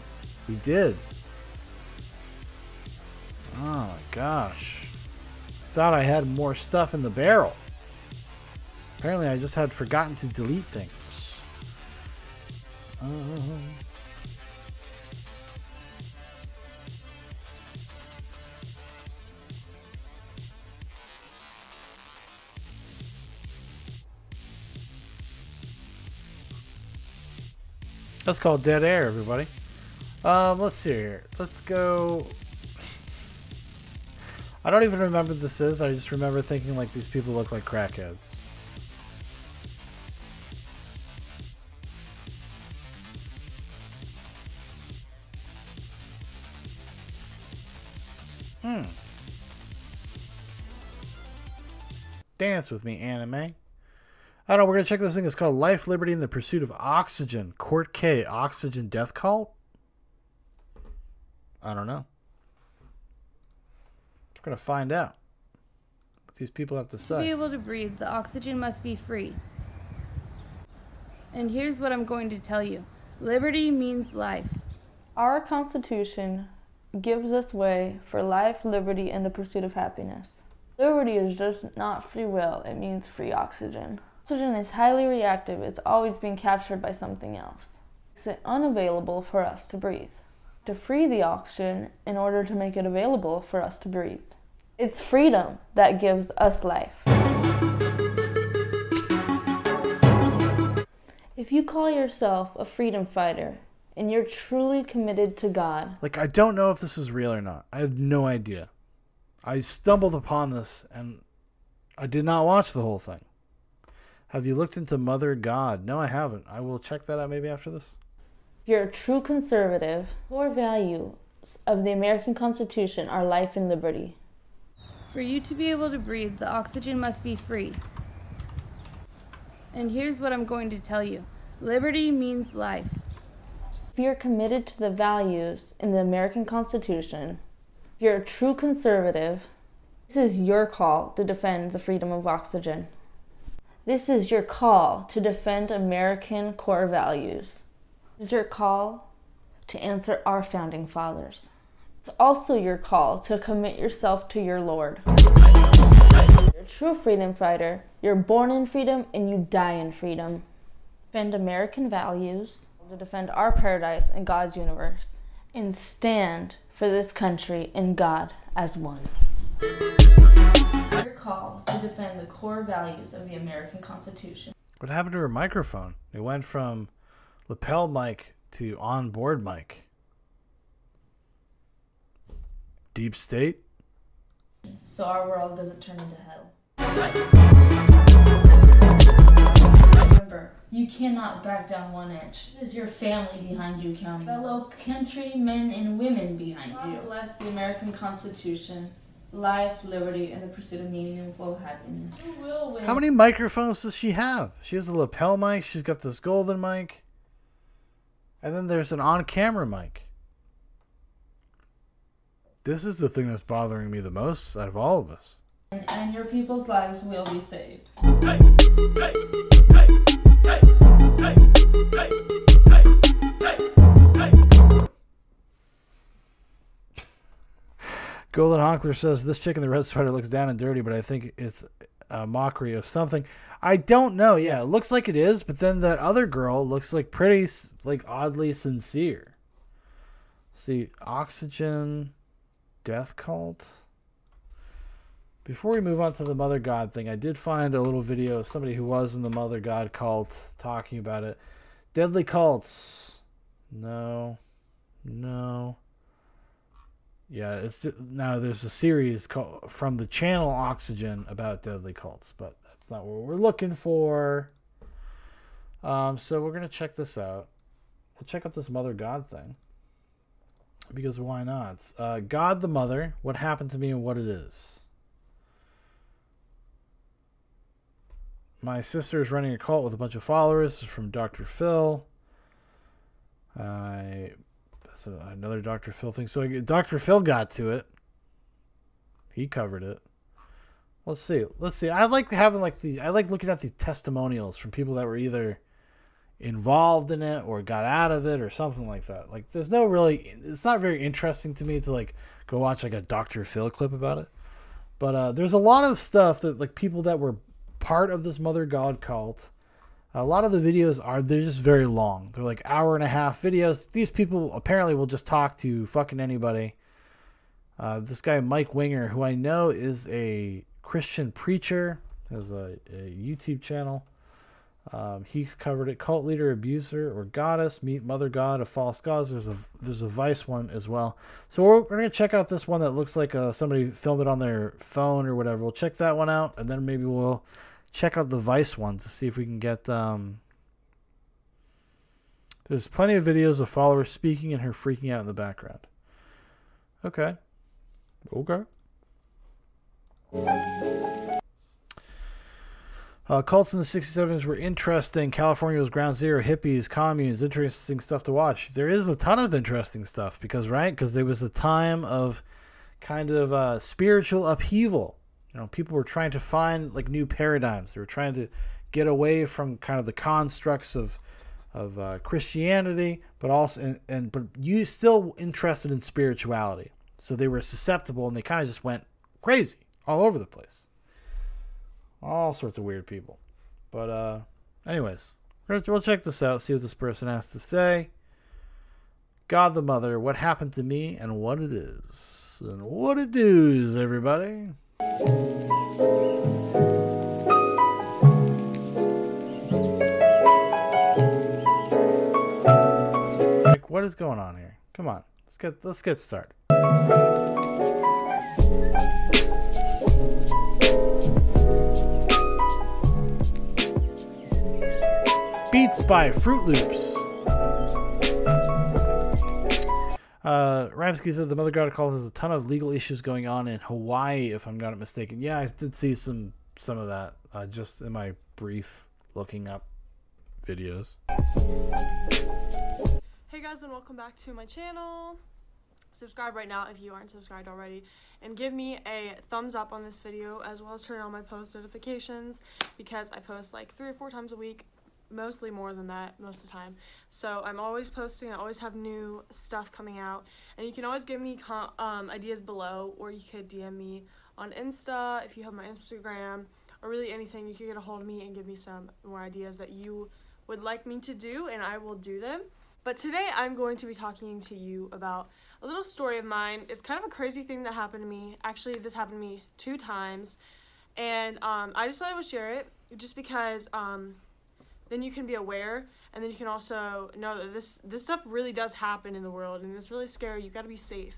We did. Oh my gosh! Thought I had more stuff in the barrel. Apparently, I just had forgotten to delete things. That's called dead air, everybody. Let's see here. Let's go. I don't even remember what this is. I just remember thinking like these people look like crackheads. Dance with me, anime. I don't know, we're going to check this thing. It's called Life, Liberty, and the Pursuit of Oxygen. Court K, Oxygen Death Cult? I don't know. We're going to find out what these people have to say. To be able to breathe, the oxygen must be free. And here's what I'm going to tell you. Liberty means life. Our Constitution gives us way for life, liberty, and the pursuit of happiness. Liberty is just not free will, it means free oxygen. Oxygen is highly reactive, it's always being captured by something else. It makes it unavailable for us to breathe. To free the oxygen in order to make it available for us to breathe. It's freedom that gives us life. If you call yourself a freedom fighter and you're truly committed to God. Like, I don't know if this is real or not. I have no idea. I stumbled upon this and I did not watch the whole thing. Have you looked into Mother God? No, I haven't. I will check that out maybe after this. If you're a true conservative, core values of the American Constitution are life and liberty. For you to be able to breathe, the oxygen must be free. And here's what I'm going to tell you. Liberty means life. If you're committed to the values in the American Constitution, if you're a true conservative, this is your call to defend the freedom of oxygen. This is your call to defend American core values. This is your call to answer our founding fathers. It's also your call to commit yourself to your Lord. You're a true freedom fighter. You're born in freedom and you die in freedom. Defend American values, to defend our paradise and God's universe, and stand for this country and God as one. Your call to defend the core values of the American Constitution. What happened to her microphone? It went from lapel mic to onboard mic. Deep state? So our world doesn't turn into hell. Remember, you cannot back down 1 inch. This is your family behind you counting. Fellow countrymen and women behind you. God bless the American Constitution. life, liberty, and the pursuit of meaningful happiness. You will win. How many microphones does she have? She has a lapel mic. She's got this golden mic. And then there's an on-camera mic. This is the thing that's bothering me the most out of all of this. And your people's lives will be saved. Golden Honkler says, this chick in the red sweater looks down and dirty, but I think it's a mockery of something. I don't know. Yeah, it looks like it is, but then that other girl looks like pretty, like, oddly sincere. See, Oxygen, Death Cult. Before we move on to the Mother God thing, I did find a little video of somebody who was in the Mother God cult talking about it. Deadly cults. No. Yeah, it's just, now there's a series called, from the channel Oxygen about deadly cults, but that's not what we're looking for. So we're going to check this out. We'll check out this Mother God thing. Because why not? God the Mother, what happened to me and what it is. My sister is running a cult with a bunch of followers. This is from Dr. Phil. That's another Dr. Phil thing. So Dr. Phil got to it. He covered it. Let's see. I like having I like looking at the testimonials from people that were either involved in it or got out of it or something like that. Like, there's no really, it's not very interesting to me to like go watch like a Dr. Phil clip about it. But there's a lot of stuff that like people that were part of this Mother God cult. A lot of the videos they're just very long. They're like hour-and-a-half videos. These people apparently will just talk to fucking anybody. This guy, Mike Winger, who I know is a Christian preacher, has a YouTube channel. He's covered it. Cult leader, abuser, or goddess. Meet Mother God of false gods. There's a Vice one as well. So we're going to check out this one that looks like somebody filmed it on their phone or whatever. We'll check that one out, and then maybe we'll check out the Vice one to see if we can get there's plenty of videos of followers speaking and her freaking out in the background. Okay. Cults in the 67s were interesting. California was ground zero. Hippies, communes, interesting stuff to watch. There is a ton of interesting stuff because there was a time of kind of spiritual upheaval. You know, people were trying to find like new paradigms. They were trying to get away from kind of the constructs of Christianity, but also but you still interested in spirituality. So they were susceptible, and they kind of just went crazy all over the place. All sorts of weird people. But anyways, we'll check this out. See what this person has to say. God the Mother, what happened to me, and what it is, and what it does, everybody. Like, what is going on here? Come on, let's get started. Beats by Fruit Loops. Ramsky said the Mother God calls has a ton of legal issues going on in Hawaii, if I'm not mistaken. Yeah, I did see some of that just in my brief looking up videos. Hey guys, and welcome back to my channel. Subscribe right now if you aren't subscribed already, and give me a thumbs up on this video, as well as turn on my post notifications, because I post like 3 or 4 times a week. Mostly more than that most of the time. So I'm always posting. I always have new stuff coming out, and you can always give me ideas below, or you could DM me on Insta if you have my Instagram, or really anything. You can get a hold of me and give me some more ideas that you would like me to do, and I will do them. But today I'm going to be talking to you about a little story of mine. It's kind of a crazy thing that happened to me. Actually, this happened to me 2 times, and I just thought I would share it just because then you can be aware, and then you can also know that this stuff really does happen in the world, and it's really scary. You gotta be safe.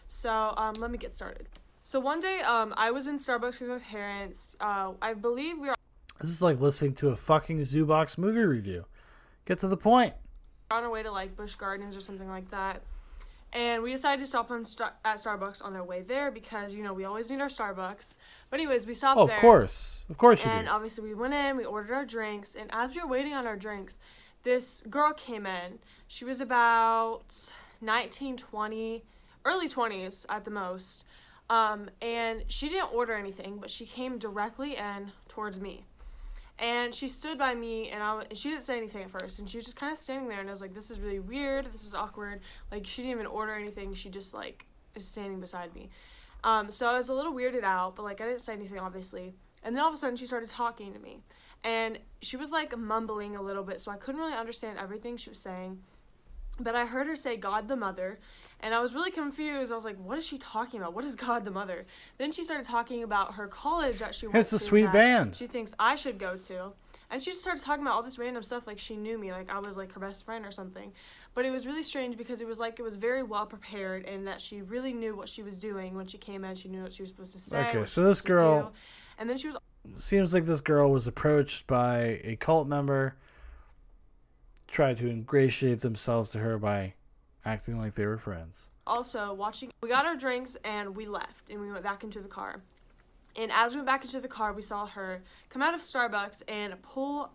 So let me get started. So one day I was in Starbucks with my parents. I believe we were This is like listening to a fucking Zoobox movie review. Get to the point. on our way to like Busch Gardens or something like that, And we decided to stop at Starbucks on our way there because, you know, we always need our Starbucks. But anyways, we stopped there. Of course you do. And obviously we went in, we ordered our drinks, and as we were waiting on our drinks, this girl came in. She was about 19, 20, early 20s at the most. And she didn't order anything, but she came directly in towards me. And she stood by me, and she didn't say anything at first, and she was just kind of standing there, and I was like, this is really weird, this is awkward. Like, she didn't even order anything, she just, like, is standing beside me. So I was a little weirded out, but, like, I didn't say anything, obviously. And then all of a sudden, she started talking to me. And she was, like, mumbling a little bit, so I couldn't really understand everything she was saying. But I heard her say God the Mother, and I was really confused. I was like, what is she talking about? What is God the Mother? Then she started talking about her college that she went to. It's a sweet band. She thinks I should go to. And she just started talking about all this random stuff like she knew me, like I was like her best friend or something. But it was really strange because it was like it was very well prepared and that she really knew what she was doing when she came in. She knew what she was supposed to say. Okay, so this girl... And then she was... Seems like this girl was approached by a cult member, tried to ingratiate themselves to her by acting like they were friends. Also watching, we got our drinks and we left and we went back into the car. And as we went back into the car, we saw her come out of Starbucks and pull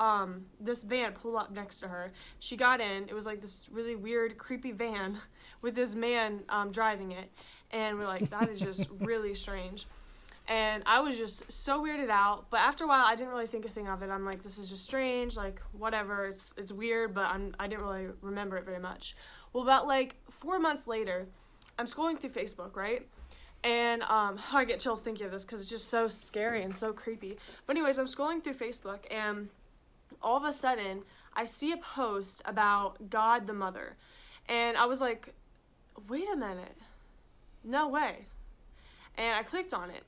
this van pull up next to her. She got in. It was like this really weird, creepy van with this man driving it. And we're like, that is just really strange. And I was just so weirded out. But after a while, I didn't really think a thing of it. I'm like, this is just strange. Like, whatever. It's weird, but I didn't really remember it very much. Well, about like 4 months later, I'm scrolling through Facebook, right? And I get chills thinking of this because it's just so scary and so creepy. But anyways, I'm scrolling through Facebook, and all of a sudden, I see a post about God the Mother. And I was like, wait a minute. No way. And I clicked on it.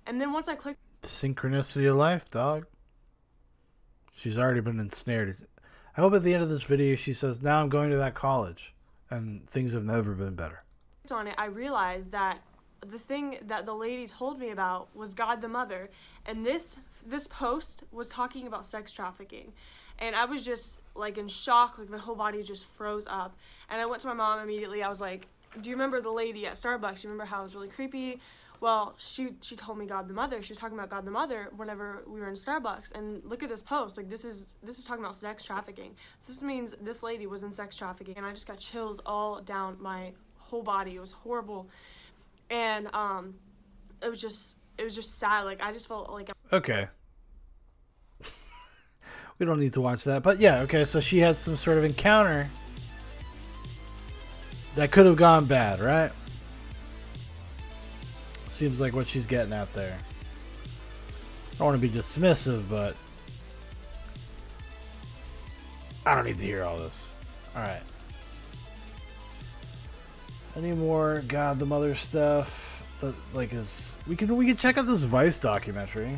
And then once I clicked... Synchronicity of life, dog. She's already been ensnared. I hope at the end of this video she says, now I'm going to that college. And things have never been better. On it, I realized that the thing that the lady told me about was God the Mother, and this post was talking about sex trafficking, and I was just like in shock, like my whole body just froze up. And I went to my mom immediately. I was like, do you remember the lady at Starbucks? You remember how it was really creepy? Well, she told me God the Mother. She was talking about God the Mother whenever we were in Starbucks. And look at this post. Like, this is talking about sex trafficking. This means this lady was in sex trafficking, and I just got chills all down my whole body. It was horrible. And it was just sad. Like, I just felt like... Okay. We don't need to watch that. But yeah, okay, so she had some sort of encounter that could have gone bad, right? Seems like what she's getting at there. I don't want to be dismissive, but I don't need to hear all this. Alright. Any more God the Mother stuff that like is we can check out this Vice documentary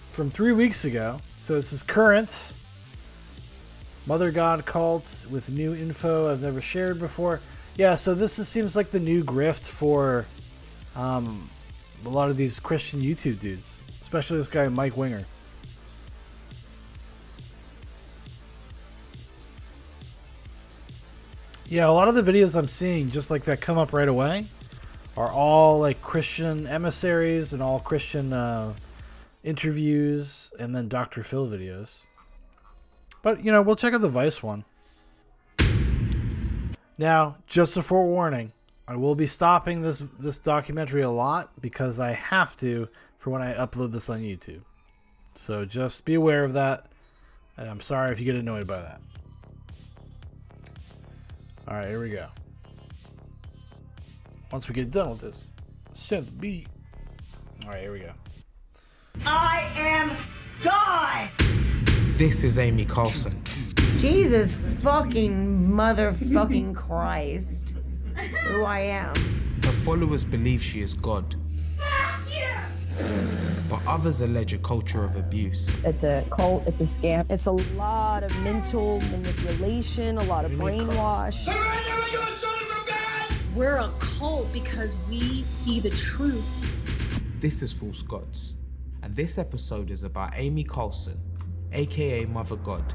from 3 weeks ago. So this is current Mother God cult with new info I've never shared before. Yeah, so this seems like the new grift for a lot of these Christian YouTube dudes, especially this guy Mike Winger. Yeah, a lot of the videos I'm seeing just like that come up right away are all like Christian emissaries and all Christian interviews and then Dr. Phil videos. But, you know, we'll check out the Vice one. Now, just a forewarning, I will be stopping this documentary a lot because I have to for when I upload this on YouTube. So just be aware of that. And I'm sorry if you get annoyed by that. Alright, here we go. Once we get done with this, set the beat. Alright, here we go. I am God! This is Amy Carlson. Jesus fucking motherfucking Christ. Who I am. Her followers believe she is God. But others allege a culture of abuse. It's a cult, it's a scam. It's a lot of mental manipulation, a lot of brainwash. We're a cult because we see the truth. This is False Gods, and this episode is about Amy Carlson, aka Mother God.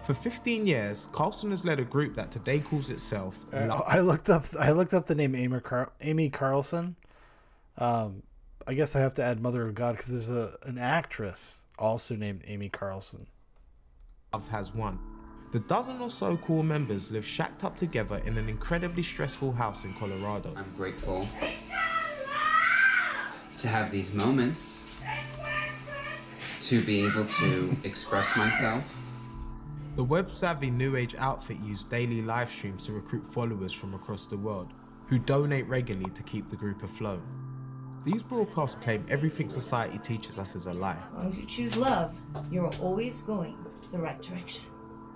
For 15 years, Carlson has led a group that today calls itself I looked up the name Amy Carlson. I guess I have to add Mother of God because there's an actress also named Amy Carlson. Love Has Won. The dozen or so core members live shacked up together in an incredibly stressful house in Colorado. I'm grateful to have these moments, to be able to express myself. The web-savvy New Age outfit used daily live streams to recruit followers from across the world, who donate regularly to keep the group afloat. These broadcasts claim everything society teaches us is a lie. As long as you choose love, you're always going the right direction.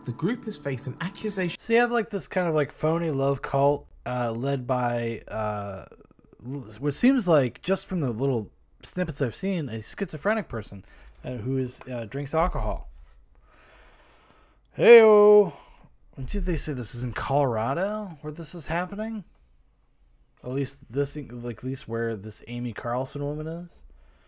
The group is facing accusations. So you have like this kind of like phony love cult led by what seems like, just from the little snippets I've seen, a schizophrenic person who drinks alcohol. Hey-o! Did they say this is in Colorado where this is happening? At least where this Amy Carlson woman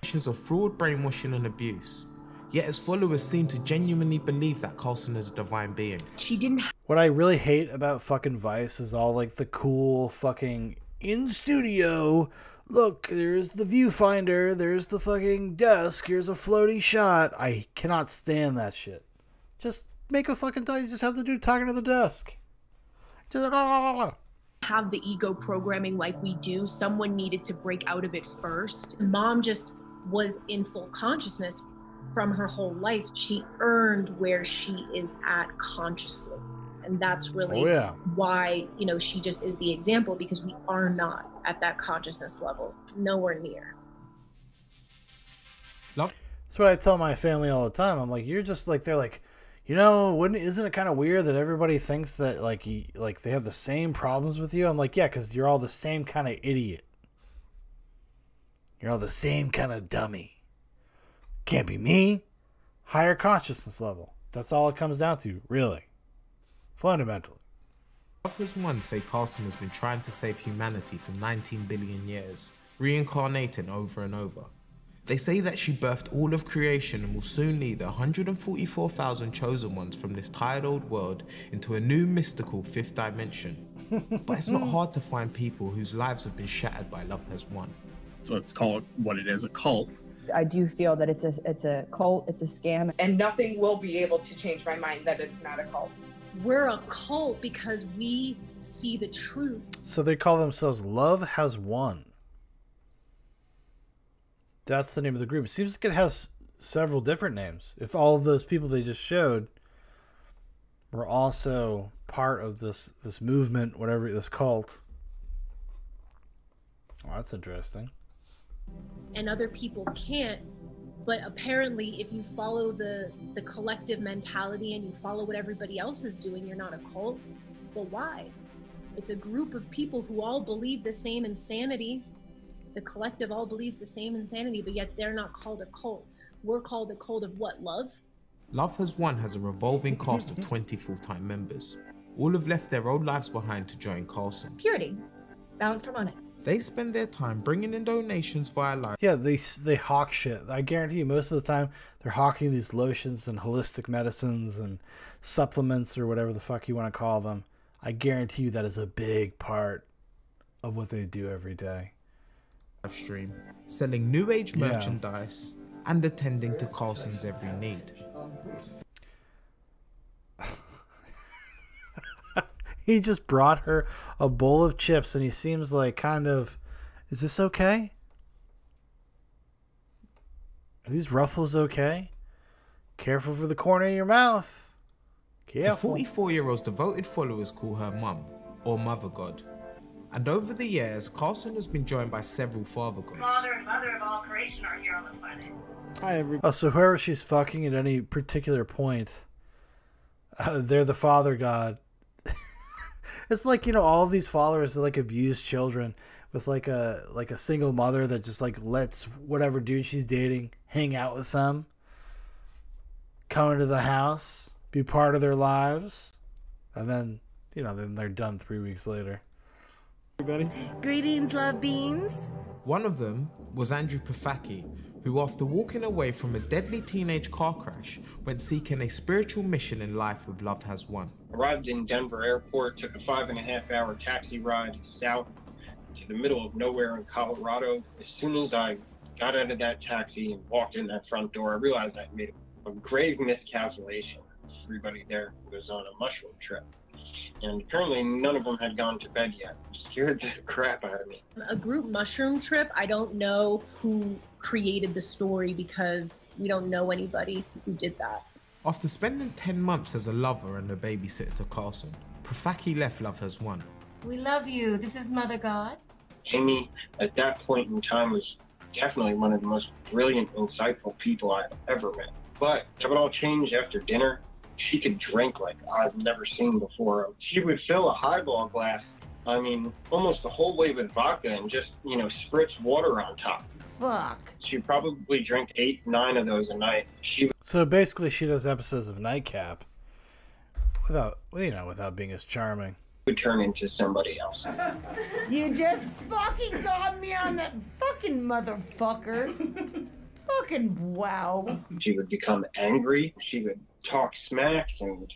is. Of fraud, brainwashing, and abuse. Yet his followers seem to genuinely believe that Carlson is a divine being. She didn't. What I really hate about fucking Vice is all like the cool fucking in studio. Look, there's the viewfinder. There's the fucking desk. Here's a floating shot. I cannot stand that shit. Just make a fucking you just have the dude talking to the desk. Just have the ego programming like we do. Someone needed to break out of it first. Mom just was in full consciousness from her whole life. She earned where she is at consciously. And that's really why, you know, she just is the example, because we are not at that consciousness level. Nowhere near. Love. That's what I tell my family all the time. I'm like, you're just like, they're like, you know, isn't it kind of weird that everybody thinks that like they have the same problems with you? I'm like, yeah, because you're all the same kind of idiot. You're all the same kind of dummy. Can't be me. Higher consciousness level. That's all it comes down to, really. Fundamentally. Love Has Won say Carlson has been trying to save humanity for 19 billion years, reincarnating over and over. They say that she birthed all of creation and will soon lead 144,000 chosen ones from this tired old world into a new mystical fifth dimension. But it's not hard to find people whose lives have been shattered by Love Has Won. So let's call it what it is, a cult. I do feel that it's a cult, it's a scam, and nothing will be able to change my mind that it's not a cult. We're a cult because we see the truth. So they call themselves Love Has Won. That's the name of the group. It seems like it has several different names. If all of those people they just showed were also part of this movement, whatever, this cult. Oh, that's interesting. And other people can't. But apparently, if you follow the collective mentality and you follow what everybody else is doing, you're not a cult. But why? It's a group of people who all believe the same insanity. The collective all believes the same insanity, but yet they're not called a cult. We're called a cult of what, love? Love Has Won has a revolving cast of 20 full-time members. All have left their old lives behind to join Carlson. Purity. Balanced harmonics. They spend their time bringing in donations via live. Yeah, they hawk shit. I guarantee you, most of the time, they're hawking these lotions and holistic medicines and supplements or whatever the fuck you want to call them. I guarantee you that is a big part of what they do every day. Stream, selling new age merchandise and attending to Carlson's every need. He just brought her a bowl of chips and he seems like kind of, is this okay? Are these ruffles okay? Careful for the corner of your mouth. Careful. The 44-year-old's devoted followers call her Mum, or Mother God. And over the years, Carlson has been joined by several father gods. Father and mother of all creation are here on the planet. Hi, everybody. Oh, so whoever she's fucking at any particular point, they're the father god. It's like, you know, all of these followers that like abuse children with like a single mother that just like lets whatever dude she's dating hang out with them, come into the house, be part of their lives, and then, you know, then they're done 3 weeks later. Everybody. Greetings, love beans. One of them was Andrew Pafaki, who after walking away from a deadly teenage car crash went seeking a spiritual mission in life with Love Has Won. Arrived in Denver Airport, took a 5.5-hour taxi ride south to the middle of nowhere in Colorado. As soon as I got out of that taxi and walked in that front door, I realized I made a grave miscalculation. Everybody there was on a mushroom trip, and apparently none of them had gone to bed yet. It scared the crap out of me. A group mushroom trip, I don't know who created the story because we don't know anybody who did that. After spending 10 months as a lover and a babysitter to Carson, Profaki left Love Has Won. We love you. This is Mother God. Amy, at that point in time, was definitely one of the most brilliant, insightful people I've ever met. But it all changed after dinner. She could drink like I've never seen before. She would fill a highball glass, I mean, almost the whole way with vodka and just, you know, spritz water on top. Fuck. She'd probably drink 8, 9 of those a night. So basically she does episodes of NIGHTCAP without, you know, without being as charming. Would turn into somebody else. You just fucking got me on that fucking motherfucker. Fucking wow. She would become angry. She would talk smack and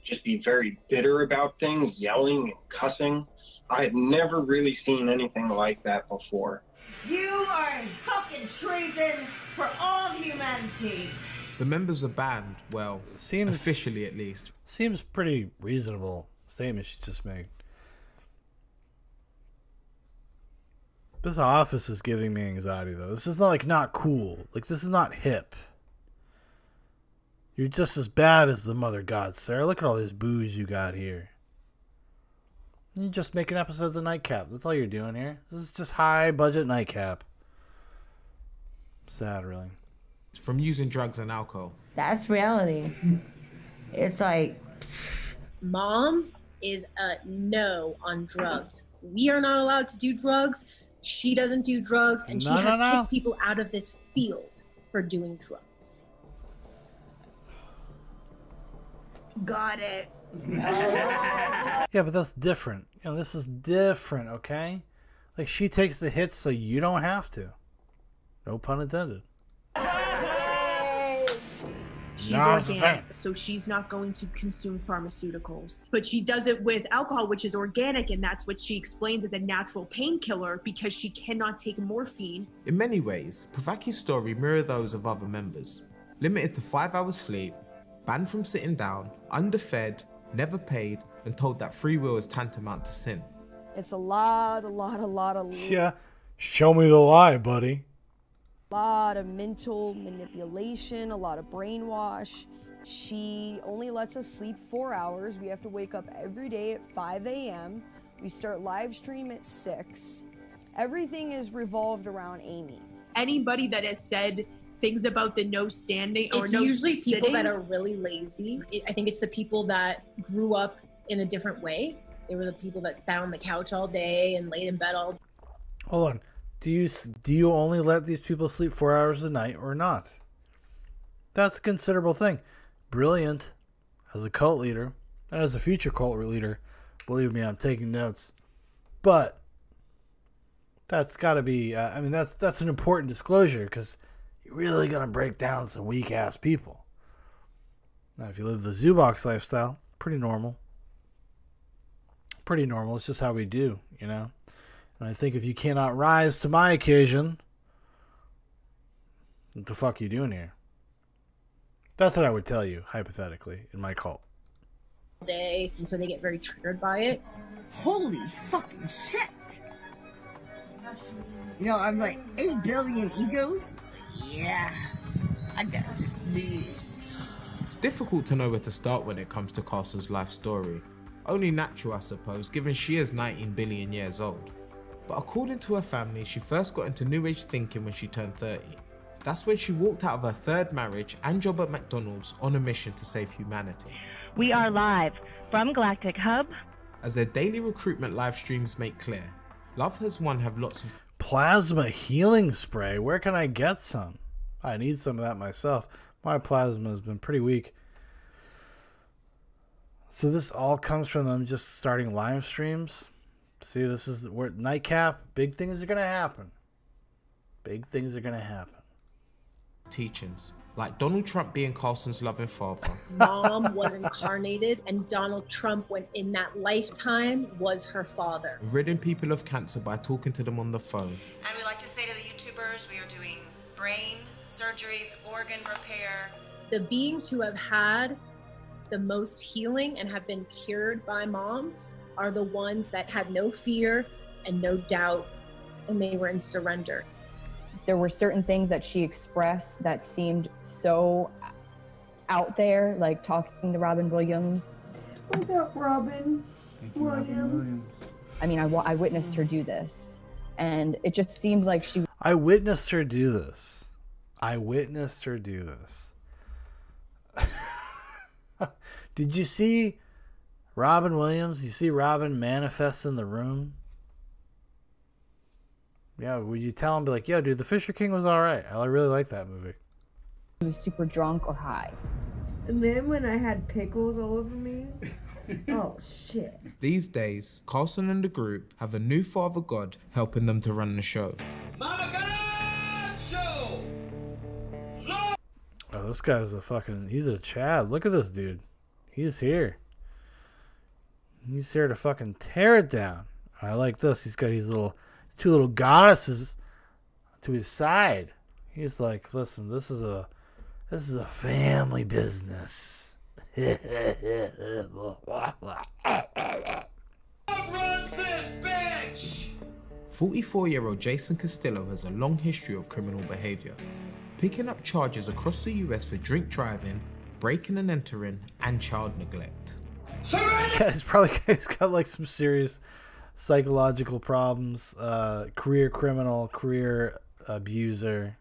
just be very bitter about things, yelling and cussing. I had never really seen anything like that before. You are in fucking treason for all humanity. The members of band, well, officially at least. Seems pretty reasonable statement she just made. This office is giving me anxiety though. This is not cool. Like, this is not hip. You're just as bad as the Mother God, Sarah. Look at all this booze you got here. You're just making episodes of NIGHTCAP. That's all you're doing here. This is just high budget NIGHTCAP. Sad, really. From using drugs and alcohol. That's reality. It's like... Mom is a no on drugs. We are not allowed to do drugs. She doesn't do drugs, and she has kicked people out of this field for doing drugs. Got it. Yeah, but that's different. You know, this is different, okay? Like, she takes the hits so you don't have to. No pun intended. She's organic, so she's not going to consume pharmaceuticals. But she does it with alcohol, which is organic, and that's what she explains as a natural painkiller because she cannot take morphine. In many ways, Provaki's story mirrors those of other members. Limited to 5 hours sleep, banned from sitting down, underfed, never paid, and told that free will is tantamount to sin. It's a lot of... Yeah, show me the lie, buddy. A lot of mental manipulation, a lot of brainwash. She only lets us sleep 4 hours. We have to wake up every day at 5 a.m. We start live stream at 6. Everything is revolved around Amy. Anybody that has said things about the no standing or no usually sitting, people that are really lazy. I think it's the people that grew up in a different way. They were the people that sat on the couch all day and laid in bed all day. Hold on. Do you only let these people sleep 4 hours a night or not? That's a considerable thing. Brilliant as a cult leader and as a future cult leader. Believe me, I'm taking notes. But that's got to be, I mean, that's an important disclosure because you're really going to break down some weak ass people. Now, if you live the Zoobox lifestyle, pretty normal. Pretty normal. It's just how we do, you know? And I think if you cannot rise to my occasion, what the fuck are you doing here? That's what I would tell you, hypothetically, in my cult. Day, and so they get very triggered by it. Holy fucking shit! You know, I'm like 8 billion egos? Yeah, I got this lead. It's difficult to know where to start when it comes to Carson's life story. Only natural, I suppose, given she is 19 billion years old. But according to her family, she first got into New Age thinking when she turned 30. That's when she walked out of her third marriage and job at McDonald's on a mission to save humanity. We are live from Galactic Hub. As their daily recruitment live streams make clear, Love Has Won have lots of plasma healing spray. Where can I get some? I need some of that myself. My plasma has been pretty weak. So this all comes from them just starting live streams. See, this is where NIGHTCAP, big things are going to happen. Big things are going to happen. teachings, like Donald Trump being Carlson's loving father. Mom was incarnated, and Donald Trump, when in that lifetime, was her father. Ridding people of cancer by talking to them on the phone. And we like to say to the YouTubers, we are doing brain surgeries, organ repair. The beings who have had the most healing and have been cured by Mom are the ones that had no fear and no doubt, and they were in surrender. There were certain things that she expressed that seemed so out there, like talking to Robin Williams. What about Robin Williams? I mean, I witnessed her do this, and it just seemed like she... I witnessed her do this. I witnessed her do this. Did you see Robin Williams? You see Robin manifest in the room? Yeah, would you tell him, be like, yo, dude, The Fisher King was alright. I really like that movie. She was super drunk or high. And then when I had pickles all over me, oh shit. These days, Carlson and the group have a new father god helping them to run the show. Oh, this guy's he's a Chad. Look at this dude. He's here. He's here to fucking tear it down. I like this. He's got these two little goddesses to his side. He's like, listen, this is a family business. 44-year-old Jason Castillo has a long history of criminal behavior, picking up charges across the US for drink driving, breaking and entering, and child neglect. Yeah, he's got like some serious psychological problems, career criminal, career abuser.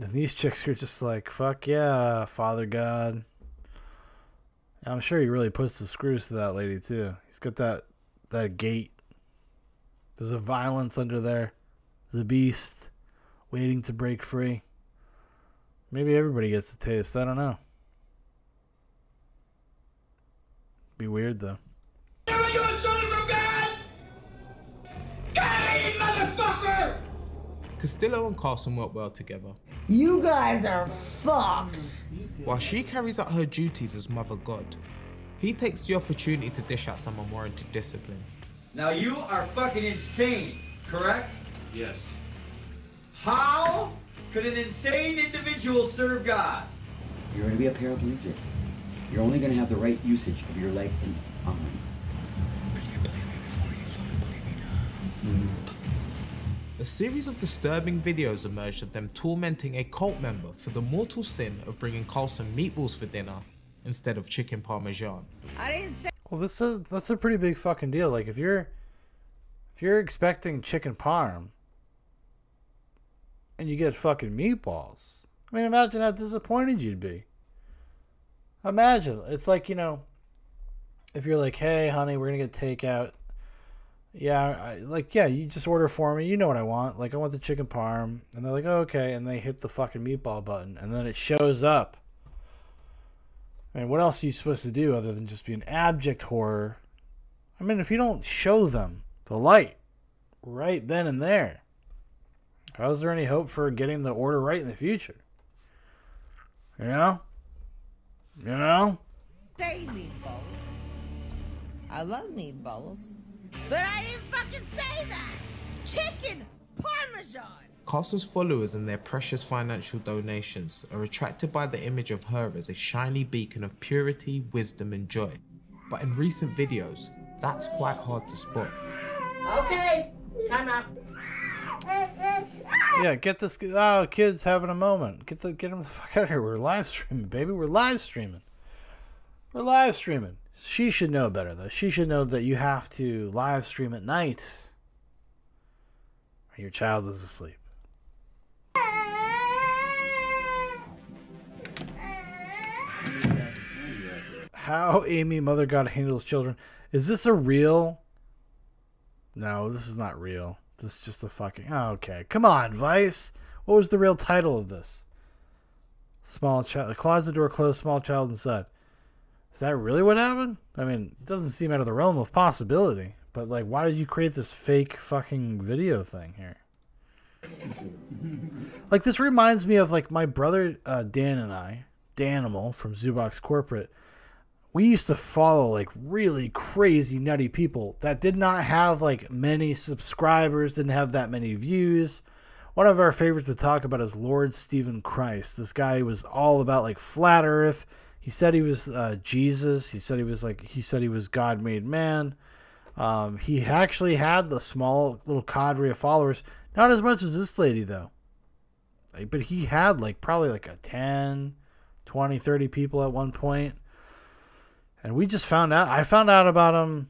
And these chicks are just like, fuck yeah, Father God. I'm sure he really puts the screws to that lady too. He's got that gait. There's a violence under there. There's a beast waiting to break free. Maybe everybody gets a taste. I don't know. Be weird though. Castillo and Carlson work well together. You guys are fucked. While she carries out her duties as Mother God, he takes the opportunity to dish out some unwarranted discipline. Now you are fucking insane, correct? Yes. How could an insane individual serve God? You're going to be a paraplegic. You're only going to have the right usage of your leg and arm. A series of disturbing videos emerged of them tormenting a cult member for the mortal sin of bringing Carlson meatballs for dinner instead of chicken parmesan. I didn't say. Well, that's a pretty big fucking deal. Like if you're expecting chicken parm and you get fucking meatballs, I mean, imagine how disappointed you'd be. Imagine. It's like, you know, if you're like, hey, honey, we're gonna get takeout. Yeah, you just order for me. You know what I want. Like, I want the chicken parm. And they're like, oh, okay. And they hit the fucking meatball button. And then it shows up. I mean, what else are you supposed to do other than just be an abject horror? I mean, if you don't show them the light right then and there, how's there any hope for getting the order right in the future? You know? You know? Say meatballs. I love meatballs. But I didn't fucking say that! Chicken Parmesan! Carlson's followers and their precious financial donations are attracted by the image of her as a shiny beacon of purity, wisdom, and joy. But in recent videos, that's quite hard to spot. Okay, time out. Yeah, get this. Oh, kids having a moment. Get them the fuck out of here. We're live streaming, baby. We're live streaming. We're live streaming. She should know better, though. She should know that you have to live stream at night when your child is asleep. How Amy Mother God handles children. Is this a real? No, this is not real. This is just a fucking... Oh, okay. Come on, Vice. What was the real title of this? Small child... The closet door closed, small child inside. Is that really what happened? I mean, it doesn't seem out of the realm of possibility. But, like, why did you create this fake fucking video thing here? Like, this reminds me of, like, my brother Dan and I, Danimal from Zoobox Corporate. We used to follow, like, really crazy, nutty people that did not have, like, many subscribers, didn't have that many views. One of our favorites to talk about is Lord Stephen Christ. This guy was all about, like, flat Earth. He said he was Jesus. He said he was God made man. He actually had the small little cadre of followers. Not as much as this lady, though. But he had, like, probably, like, a 10, 20, 30 people at one point. And we just found out. I found out about him,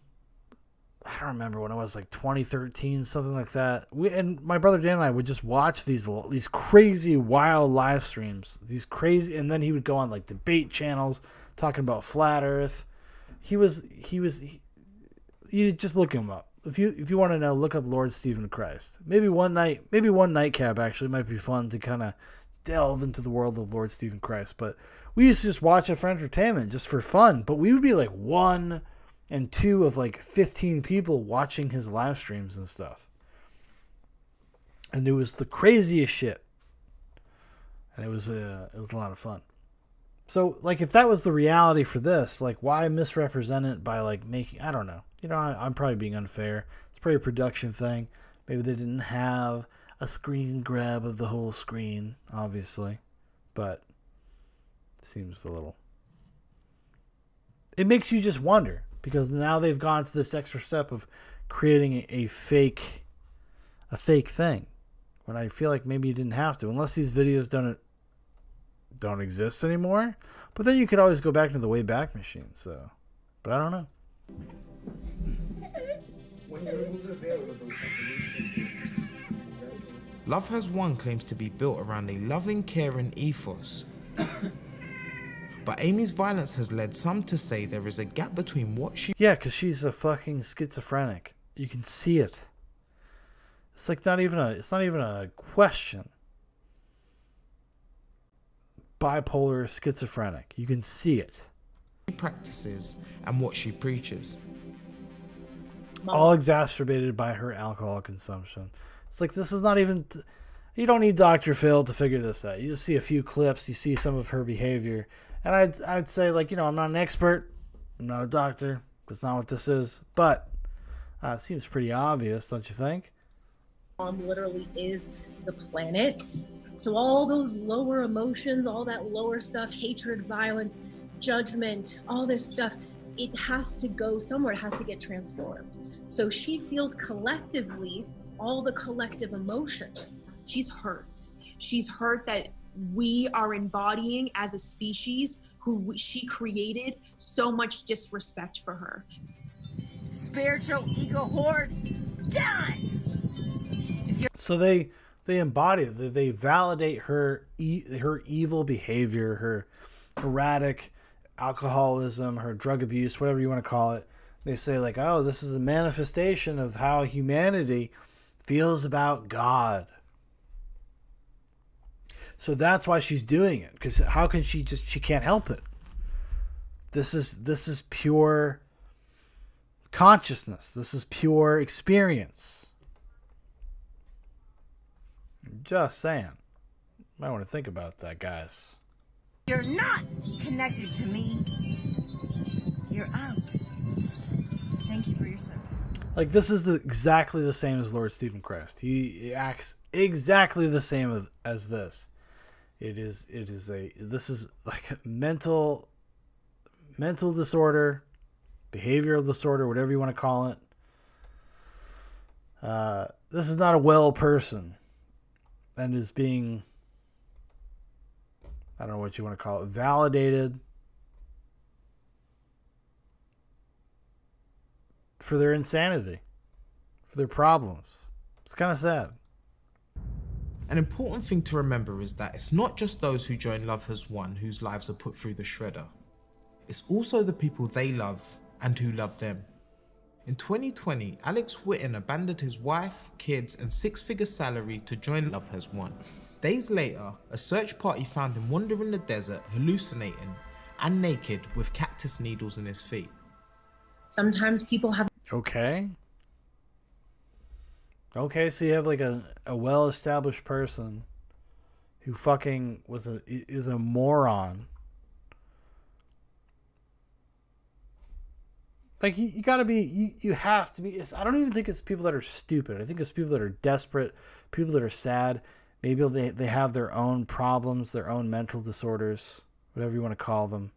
I don't remember when it was, like 2013, something like that. And my brother Dan and I would just watch these crazy, wild live streams. And then he would go on, like, debate channels talking about flat Earth. You just look him up. If you want to know, look up Lord Stephen Christ. Maybe one nightcap actually might be fun to kind of delve into the world of Lord Stephen Christ. But we used to just watch it for entertainment, just for fun. But we would be like 1 and 2 of like 15 people watching his live streams and stuff. And it was the craziest shit. And it was a lot of fun. So, like, if that was the reality for this, like, why misrepresent it by, like, making, I don't know. You know, I'm probably being unfair. It's probably a production thing. Maybe they didn't have a screen grab of the whole screen, obviously. But it seems a little... It makes you just wonder. Because now they've gone to this extra step of creating a fake thing. When I feel like maybe you didn't have to. Unless these videos don't exist anymore. But then you could always go back to the Wayback Machine. So, but I don't know. Love Has Won claims to be built around a loving, caring ethos. But Amy's violence has led some to say there is a gap between what she... Yeah, because she's a fucking schizophrenic. You can see it. It's like it's not even a question. Bipolar schizophrenic. You can see it. Practices and what she preaches. All exacerbated by her alcohol consumption. It's like, this is not even... You don't need Dr. Phil to figure this out. You just see a few clips. You see some of her behavior. And I'd say, like, you know, I'm not an expert. I'm not a doctor. That's not what this is. But it seems pretty obvious, don't you think? Mom literally is the planet. So all those lower emotions, all that lower stuff, hatred, violence, judgment, all this stuff, it has to go somewhere. It has to get transformed. So she feels collectively all the collective emotions. She's hurt. She's hurt that we are embodying as a species who she created so much disrespect for her. Spiritual ego horse, done! So they embody it. They validate her evil behavior, her erratic alcoholism, her drug abuse, whatever you want to call it. They say, like, oh, this is a manifestation of how humanity feels about God. So that's why she's doing it. Because how can she can't help it. This is pure consciousness. This is pure experience. Just saying. Might want to think about that, guys. You're not connected to me. You're out. Thank you for your service. Like, this is exactly the same as Lord Stephen Christ. He acts exactly the same as this. This is like a mental disorder, behavioral disorder, whatever you want to call it. This is not a well person and is being, I don't know what you want to call it, validated for their insanity, for their problems. It's kind of sad. An important thing to remember is that it's not just those who join Love Has Won whose lives are put through the shredder. It's also the people they love and who love them. In 2020, Alex Whitten abandoned his wife, kids, and 6-figure salary to join Love Has Won. Days later, a search party found him wandering the desert, hallucinating, and naked with cactus needles in his feet. Sometimes people have... Okay, so you have like a well-established person who fucking is a moron. Like, you gotta be, you have to be. I don't even think it's people that are stupid. I think it's people that are desperate, people that are sad. Maybe they have their own problems, their own mental disorders, whatever you want to call them.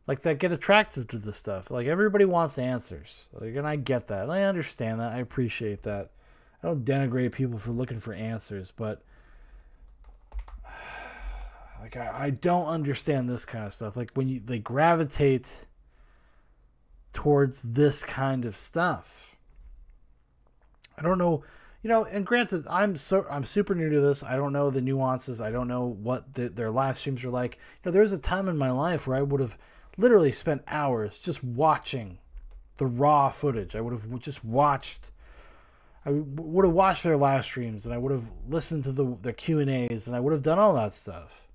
Like, that get attracted to this stuff. Like, everybody wants answers. Like, and I get that. And I understand that. I appreciate that. I don't denigrate people for looking for answers, but like, I don't understand this kind of stuff. Like, when they gravitate towards this kind of stuff. I don't know, and granted, I'm super new to this. I don't know the nuances. I don't know what their live streams are like. There was a time in my life where I would have literally spent hours just watching the raw footage. I would have just watched. I would have watched their live streams, and I would have listened to their Q&As, and I would have done all that stuff.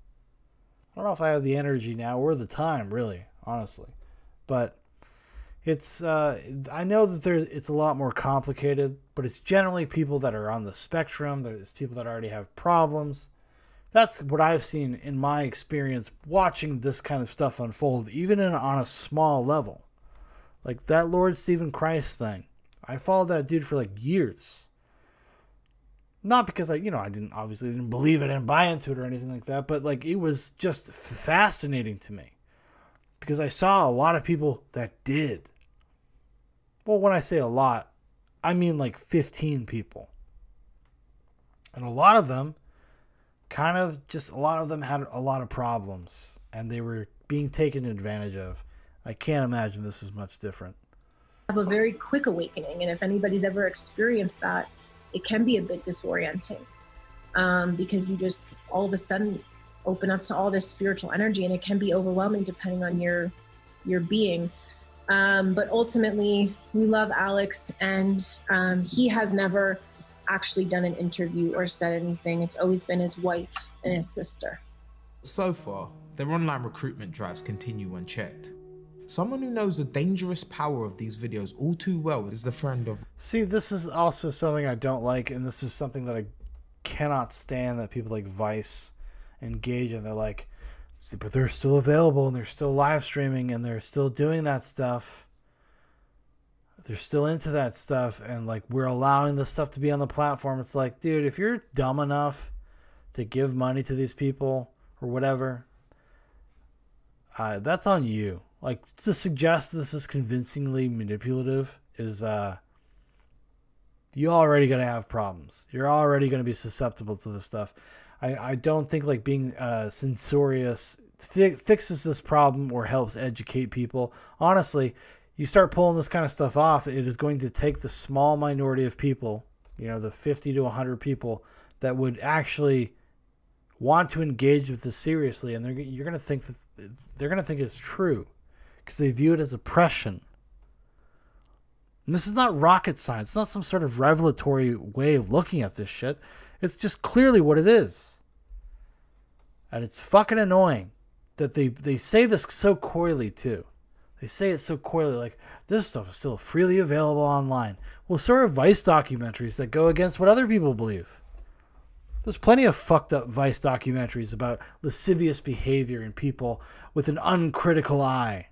I don't know if I have the energy now or the time, really, honestly. But it's I know that it's a lot more complicated, but it's generally people that are on the spectrum. There's people that already have problems. That's what I've seen in my experience watching this kind of stuff unfold, even on a small level. Like that Lord Stephen Christ thing. I followed that dude for like years. Not because I didn't believe it and buy into it or anything like that, but like it was just fascinating to me. Because I saw a lot of people that did. Well, when I say a lot, I mean like 15 people. And a lot of them had a lot of problems. And they were being taken advantage of. I can't imagine this is much different. Have a very quick awakening. And if anybody's ever experienced that, it can be a bit disorienting. Because you just all of a sudden open up to all this spiritual energy, and it can be overwhelming depending on your being. But ultimately, we love Alex, and he has never actually done an interview or said anything. It's always been his wife and his sister. So far, their online recruitment drives continue unchecked. Someone who knows the dangerous power of these videos all too well is the friend of... See, this is also something I don't like, and this is something that I cannot stand, that people like Vice engage in. They're like, but they're still available, and they're still live streaming, and they're still doing that stuff. They're still into that stuff, and like we're allowing this stuff to be on the platform. It's like, dude, if you're dumb enough to give money to these people or whatever, that's on you. Like, to suggest this is convincingly manipulative is, you're already going to have problems. You're already going to be susceptible to this stuff. I don't think, like, being censorious fixes this problem or helps educate people. Honestly, you start pulling this kind of stuff off, it is going to take the small minority of people, the 50 to 100 people that would actually want to engage with this seriously, and they're going to think that they're going to think it's true. Because they view it as oppression. And this is not rocket science. It's not some sort of revelatory way of looking at this shit. It's just clearly what it is. And it's fucking annoying that they say this so coyly too. They say it so coyly, like, this stuff is still freely available online. Well, so are Vice documentaries that go against what other people believe. There's plenty of fucked up Vice documentaries about lascivious behavior in people with an uncritical eye.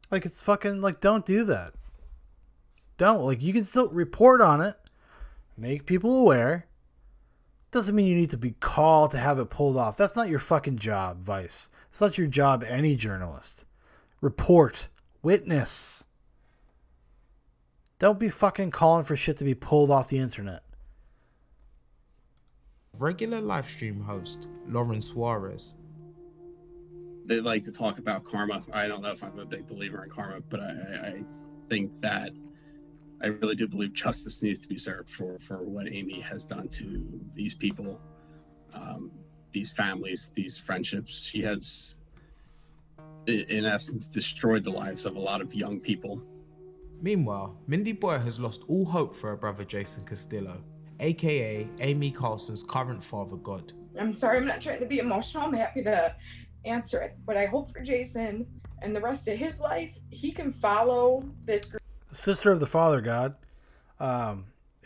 Like, it's fucking, like, don't do that. Don't. Like, you can still report on it. Make people aware. Doesn't mean you need to be called to have it pulled off. That's not your fucking job, Vice. It's not your job, any journalist. Report. Witness. Don't be fucking calling for shit to be pulled off the internet. Regular live stream host, Lauren Suarez. They like to talk about karma. I don't know if I'm a big believer in karma, but I think that I really do believe justice needs to be served for what Amy has done to these people, these families, these friendships. She has, in essence, destroyed the lives of a lot of young people. Meanwhile, Mindy Boy has lost all hope for her brother Jason Castillo, aka Amy Carlson's current father god. I'm sorry, I'm not trying to be emotional. I'm happy to answer it, but I hope for Jason and the rest of his life, he can follow this group. The sister of the father god,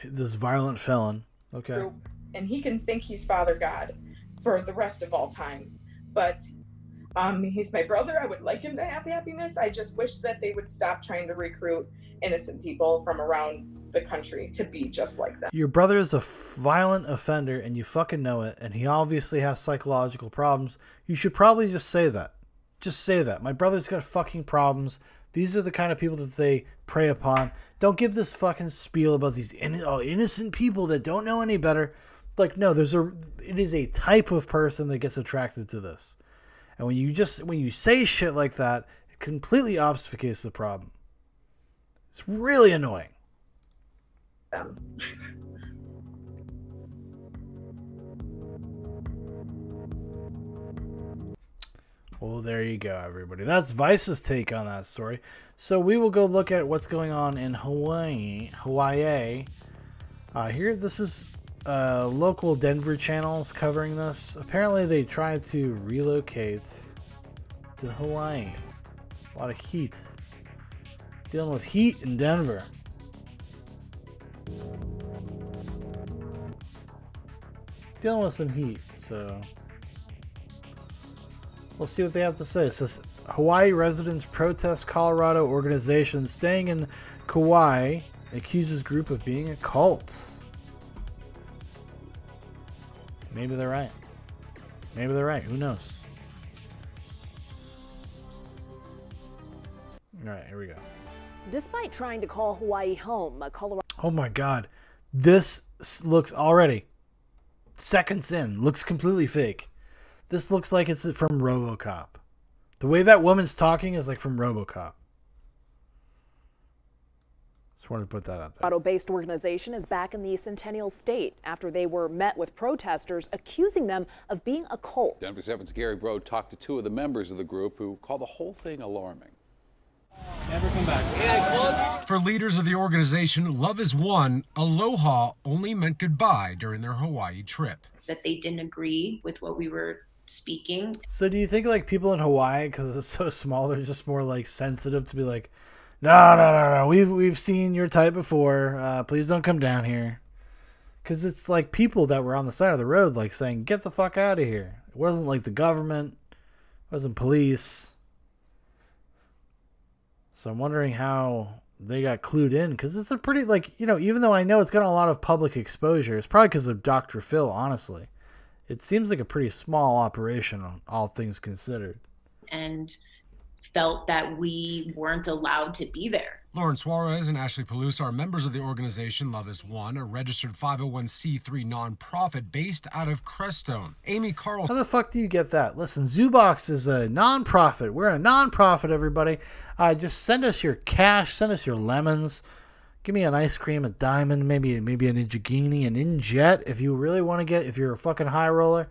this violent felon, Okay. And he can think he's Father God for the rest of all time. But he's my brother. I would like him to have happiness. I just wish that they would stop trying to recruit innocent people from around the country to be just like that. Your brother is a violent offender and you fucking know it, and he obviously has psychological problems. You should probably just say that. Just say that. My brother's got fucking problems. These are the kind of people that they prey upon. Don't give this fucking spiel about these innocent people that don't know any better. Like, no, it is a type of person that gets attracted to this. And when you say shit like that, it completely obfuscates the problem. It's really annoying. Well, there you go, everybody. That's Vice's take on that story. So we will go look at what's going on in Hawaii. Here, this is local Denver channels covering this. Apparently, they tried to relocate to Hawaii. A lot of heat. Dealing with heat in Denver. Dealing with some heat, so we'll see what they have to say. It says Hawaii residents protest Colorado organization staying in Kauai accuses group of being a cult. Maybe they're right. Maybe they're right. Who knows? All right, here we go. Despite trying to call Hawaii home, Colorado. Oh my God, this looks already seconds in looks completely fake. This looks like it's from RoboCop. The way that woman's talking is like from RoboCop. Just wanted to put that out there. Colorado-based organization is back in the Centennial State after they were met with protesters accusing them of being a cult. Denver 7's Gary Brode talked to two of the members of the group who call the whole thing alarming. Never come back. For leaders of the organization, Love is One, aloha only meant goodbye during their Hawaii trip. That they didn't agree with what we were speaking. So do you think like people in Hawaii, because it's so small, they're just more like sensitive to be like, no, we've seen your type before. Please don't come down here. Because it's like people that were on the side of the road like saying, get the fuck out of here. It wasn't like the government. It wasn't police. So I'm wondering how they got clued in, because it's a pretty, like, you know, even though I know it's got a lot of public exposure, it's probably because of Dr. Phil, honestly. It seems like a pretty small operation, all things considered. And felt that we weren't allowed to be there. Lauren Suarez and Ashley Pelusa are members of the organization Love is One, a registered 501c3 nonprofit based out of Crestone. Amy Carlson. How the fuck do you get that? Listen, Zoobox is a nonprofit. We're a nonprofit, everybody. Just send us your cash. Send us your lemons. Give me an ice cream, a diamond, maybe an Injigini, an Injet, if you really want to get, if you're a fucking high roller.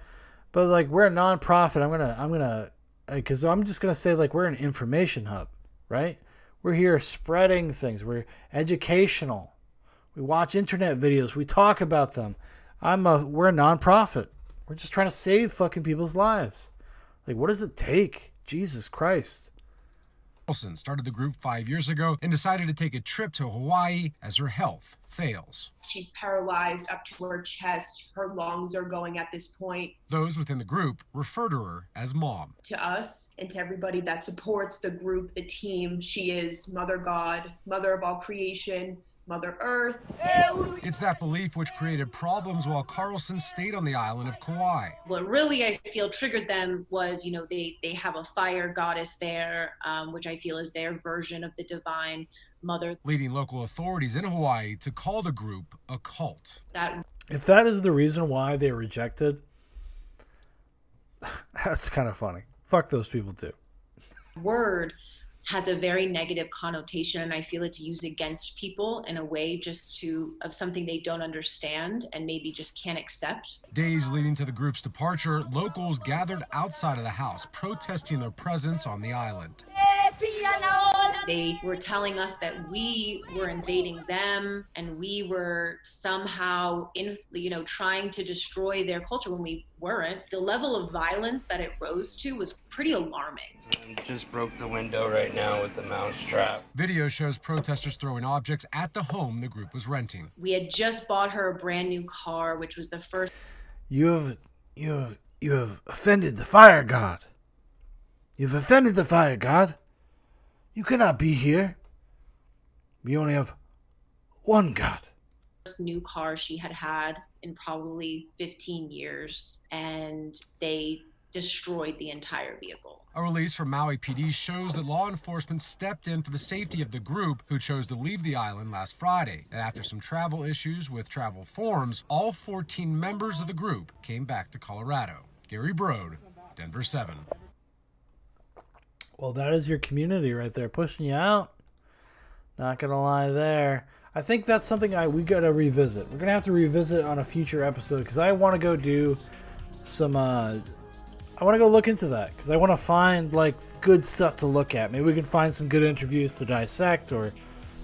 But like, we're a nonprofit. Because I'm just gonna say like we're an information hub, right? We're here spreading things. We're educational. We watch internet videos. We talk about them. We're a nonprofit. We're just trying to save fucking people's lives. Like, what does it take? Jesus Christ. Carlson started the group 5 years ago and decided to take a trip to Hawaii as her health fails. She's paralyzed up to her chest. Her lungs are going at this point. Those within the group refer to her as Mom. To us and to everybody that supports the group, the team, she is Mother God, Mother of all creation, Mother Earth. It's that belief which created problems while Carlson stayed on the island of Kauai. What really I feel triggered them was, you know, they have a fire goddess there, which I feel is their version of the divine mother. Leading local authorities in Hawaii to call the group a cult. If that is the reason why they rejected, that's kind of funny. Fuck those people too. Word has a very negative connotation, and I feel it's used against people in a way just of something they don't understand and maybe just can't accept. Days leading to the group's departure, locals gathered outside of the house, protesting their presence on the island. They were telling us that we were invading them and we were somehow trying to destroy their culture when we weren't. The level of violence that it rose to was pretty alarming. Just broke the window right now with the mouse trap. Video shows protesters throwing objects at the home the group was renting. We had just bought her a brand new car, which was the first. You have offended the fire god. You've offended the fire god. You cannot be here. We only have one god. New car she had had in probably 15 years, and they destroyed the entire vehicle. A release from Maui PD shows that law enforcement stepped in for the safety of the group who chose to leave the island last Friday. And after some travel issues with travel forms, all 14 members of the group came back to Colorado. Gary Brode, Denver 7. Well, that is your community right there, pushing you out. Not gonna lie there. I think that's something we gotta revisit. We're gonna have to revisit on a future episode because I want to go do some. I want to go look into that because I want to find like good stuff to look at. Maybe we can find some good interviews to dissect, or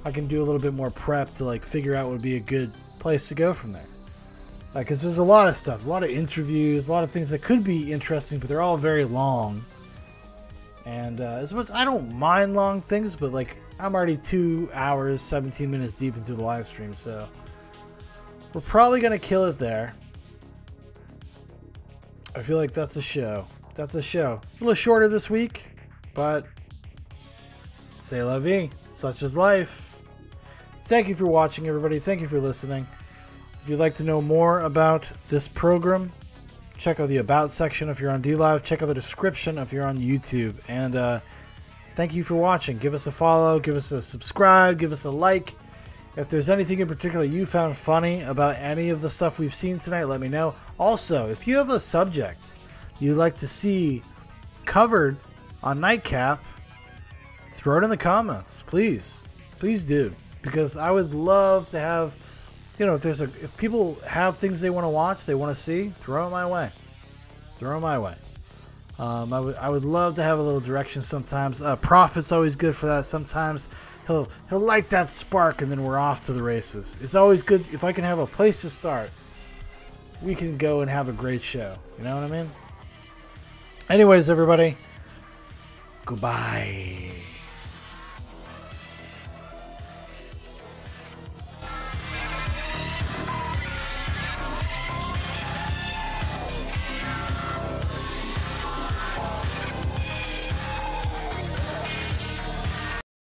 I can do a little bit more prep to like figure out what would be a good place to go from there. Because there's a lot of stuff, a lot of interviews, a lot of things that could be interesting, but they're all very long. And as much I don't mind long things, but like I'm already 2 hours, 17 minutes deep into the live stream, so we're probably gonna kill it there. I feel like that's a show. That's a show. A little shorter this week, but c'est la vie. Such is life. Thank you for watching, everybody. Thank you for listening. If you'd like to know more about this program, check out the About section if you're on DLive. Check out the description if you're on YouTube. And thank you for watching. Give us a follow. Give us a subscribe. Give us a like. If there's anything in particular you found funny about any of the stuff we've seen tonight, let me know. Also, if you have a subject you'd like to see covered on NIGHTCAP, throw it in the comments. Please. Please do. Because I would love to have, if people have things they want to watch, they want to see, throw it my way. Throw it my way. I would love to have a little direction sometimes. Prophet's always good for that. Sometimes he'll light that spark and then we're off to the races. It's always good if I can have a place to start. We can go and have a great show. You know what I mean? Anyways, everybody, goodbye.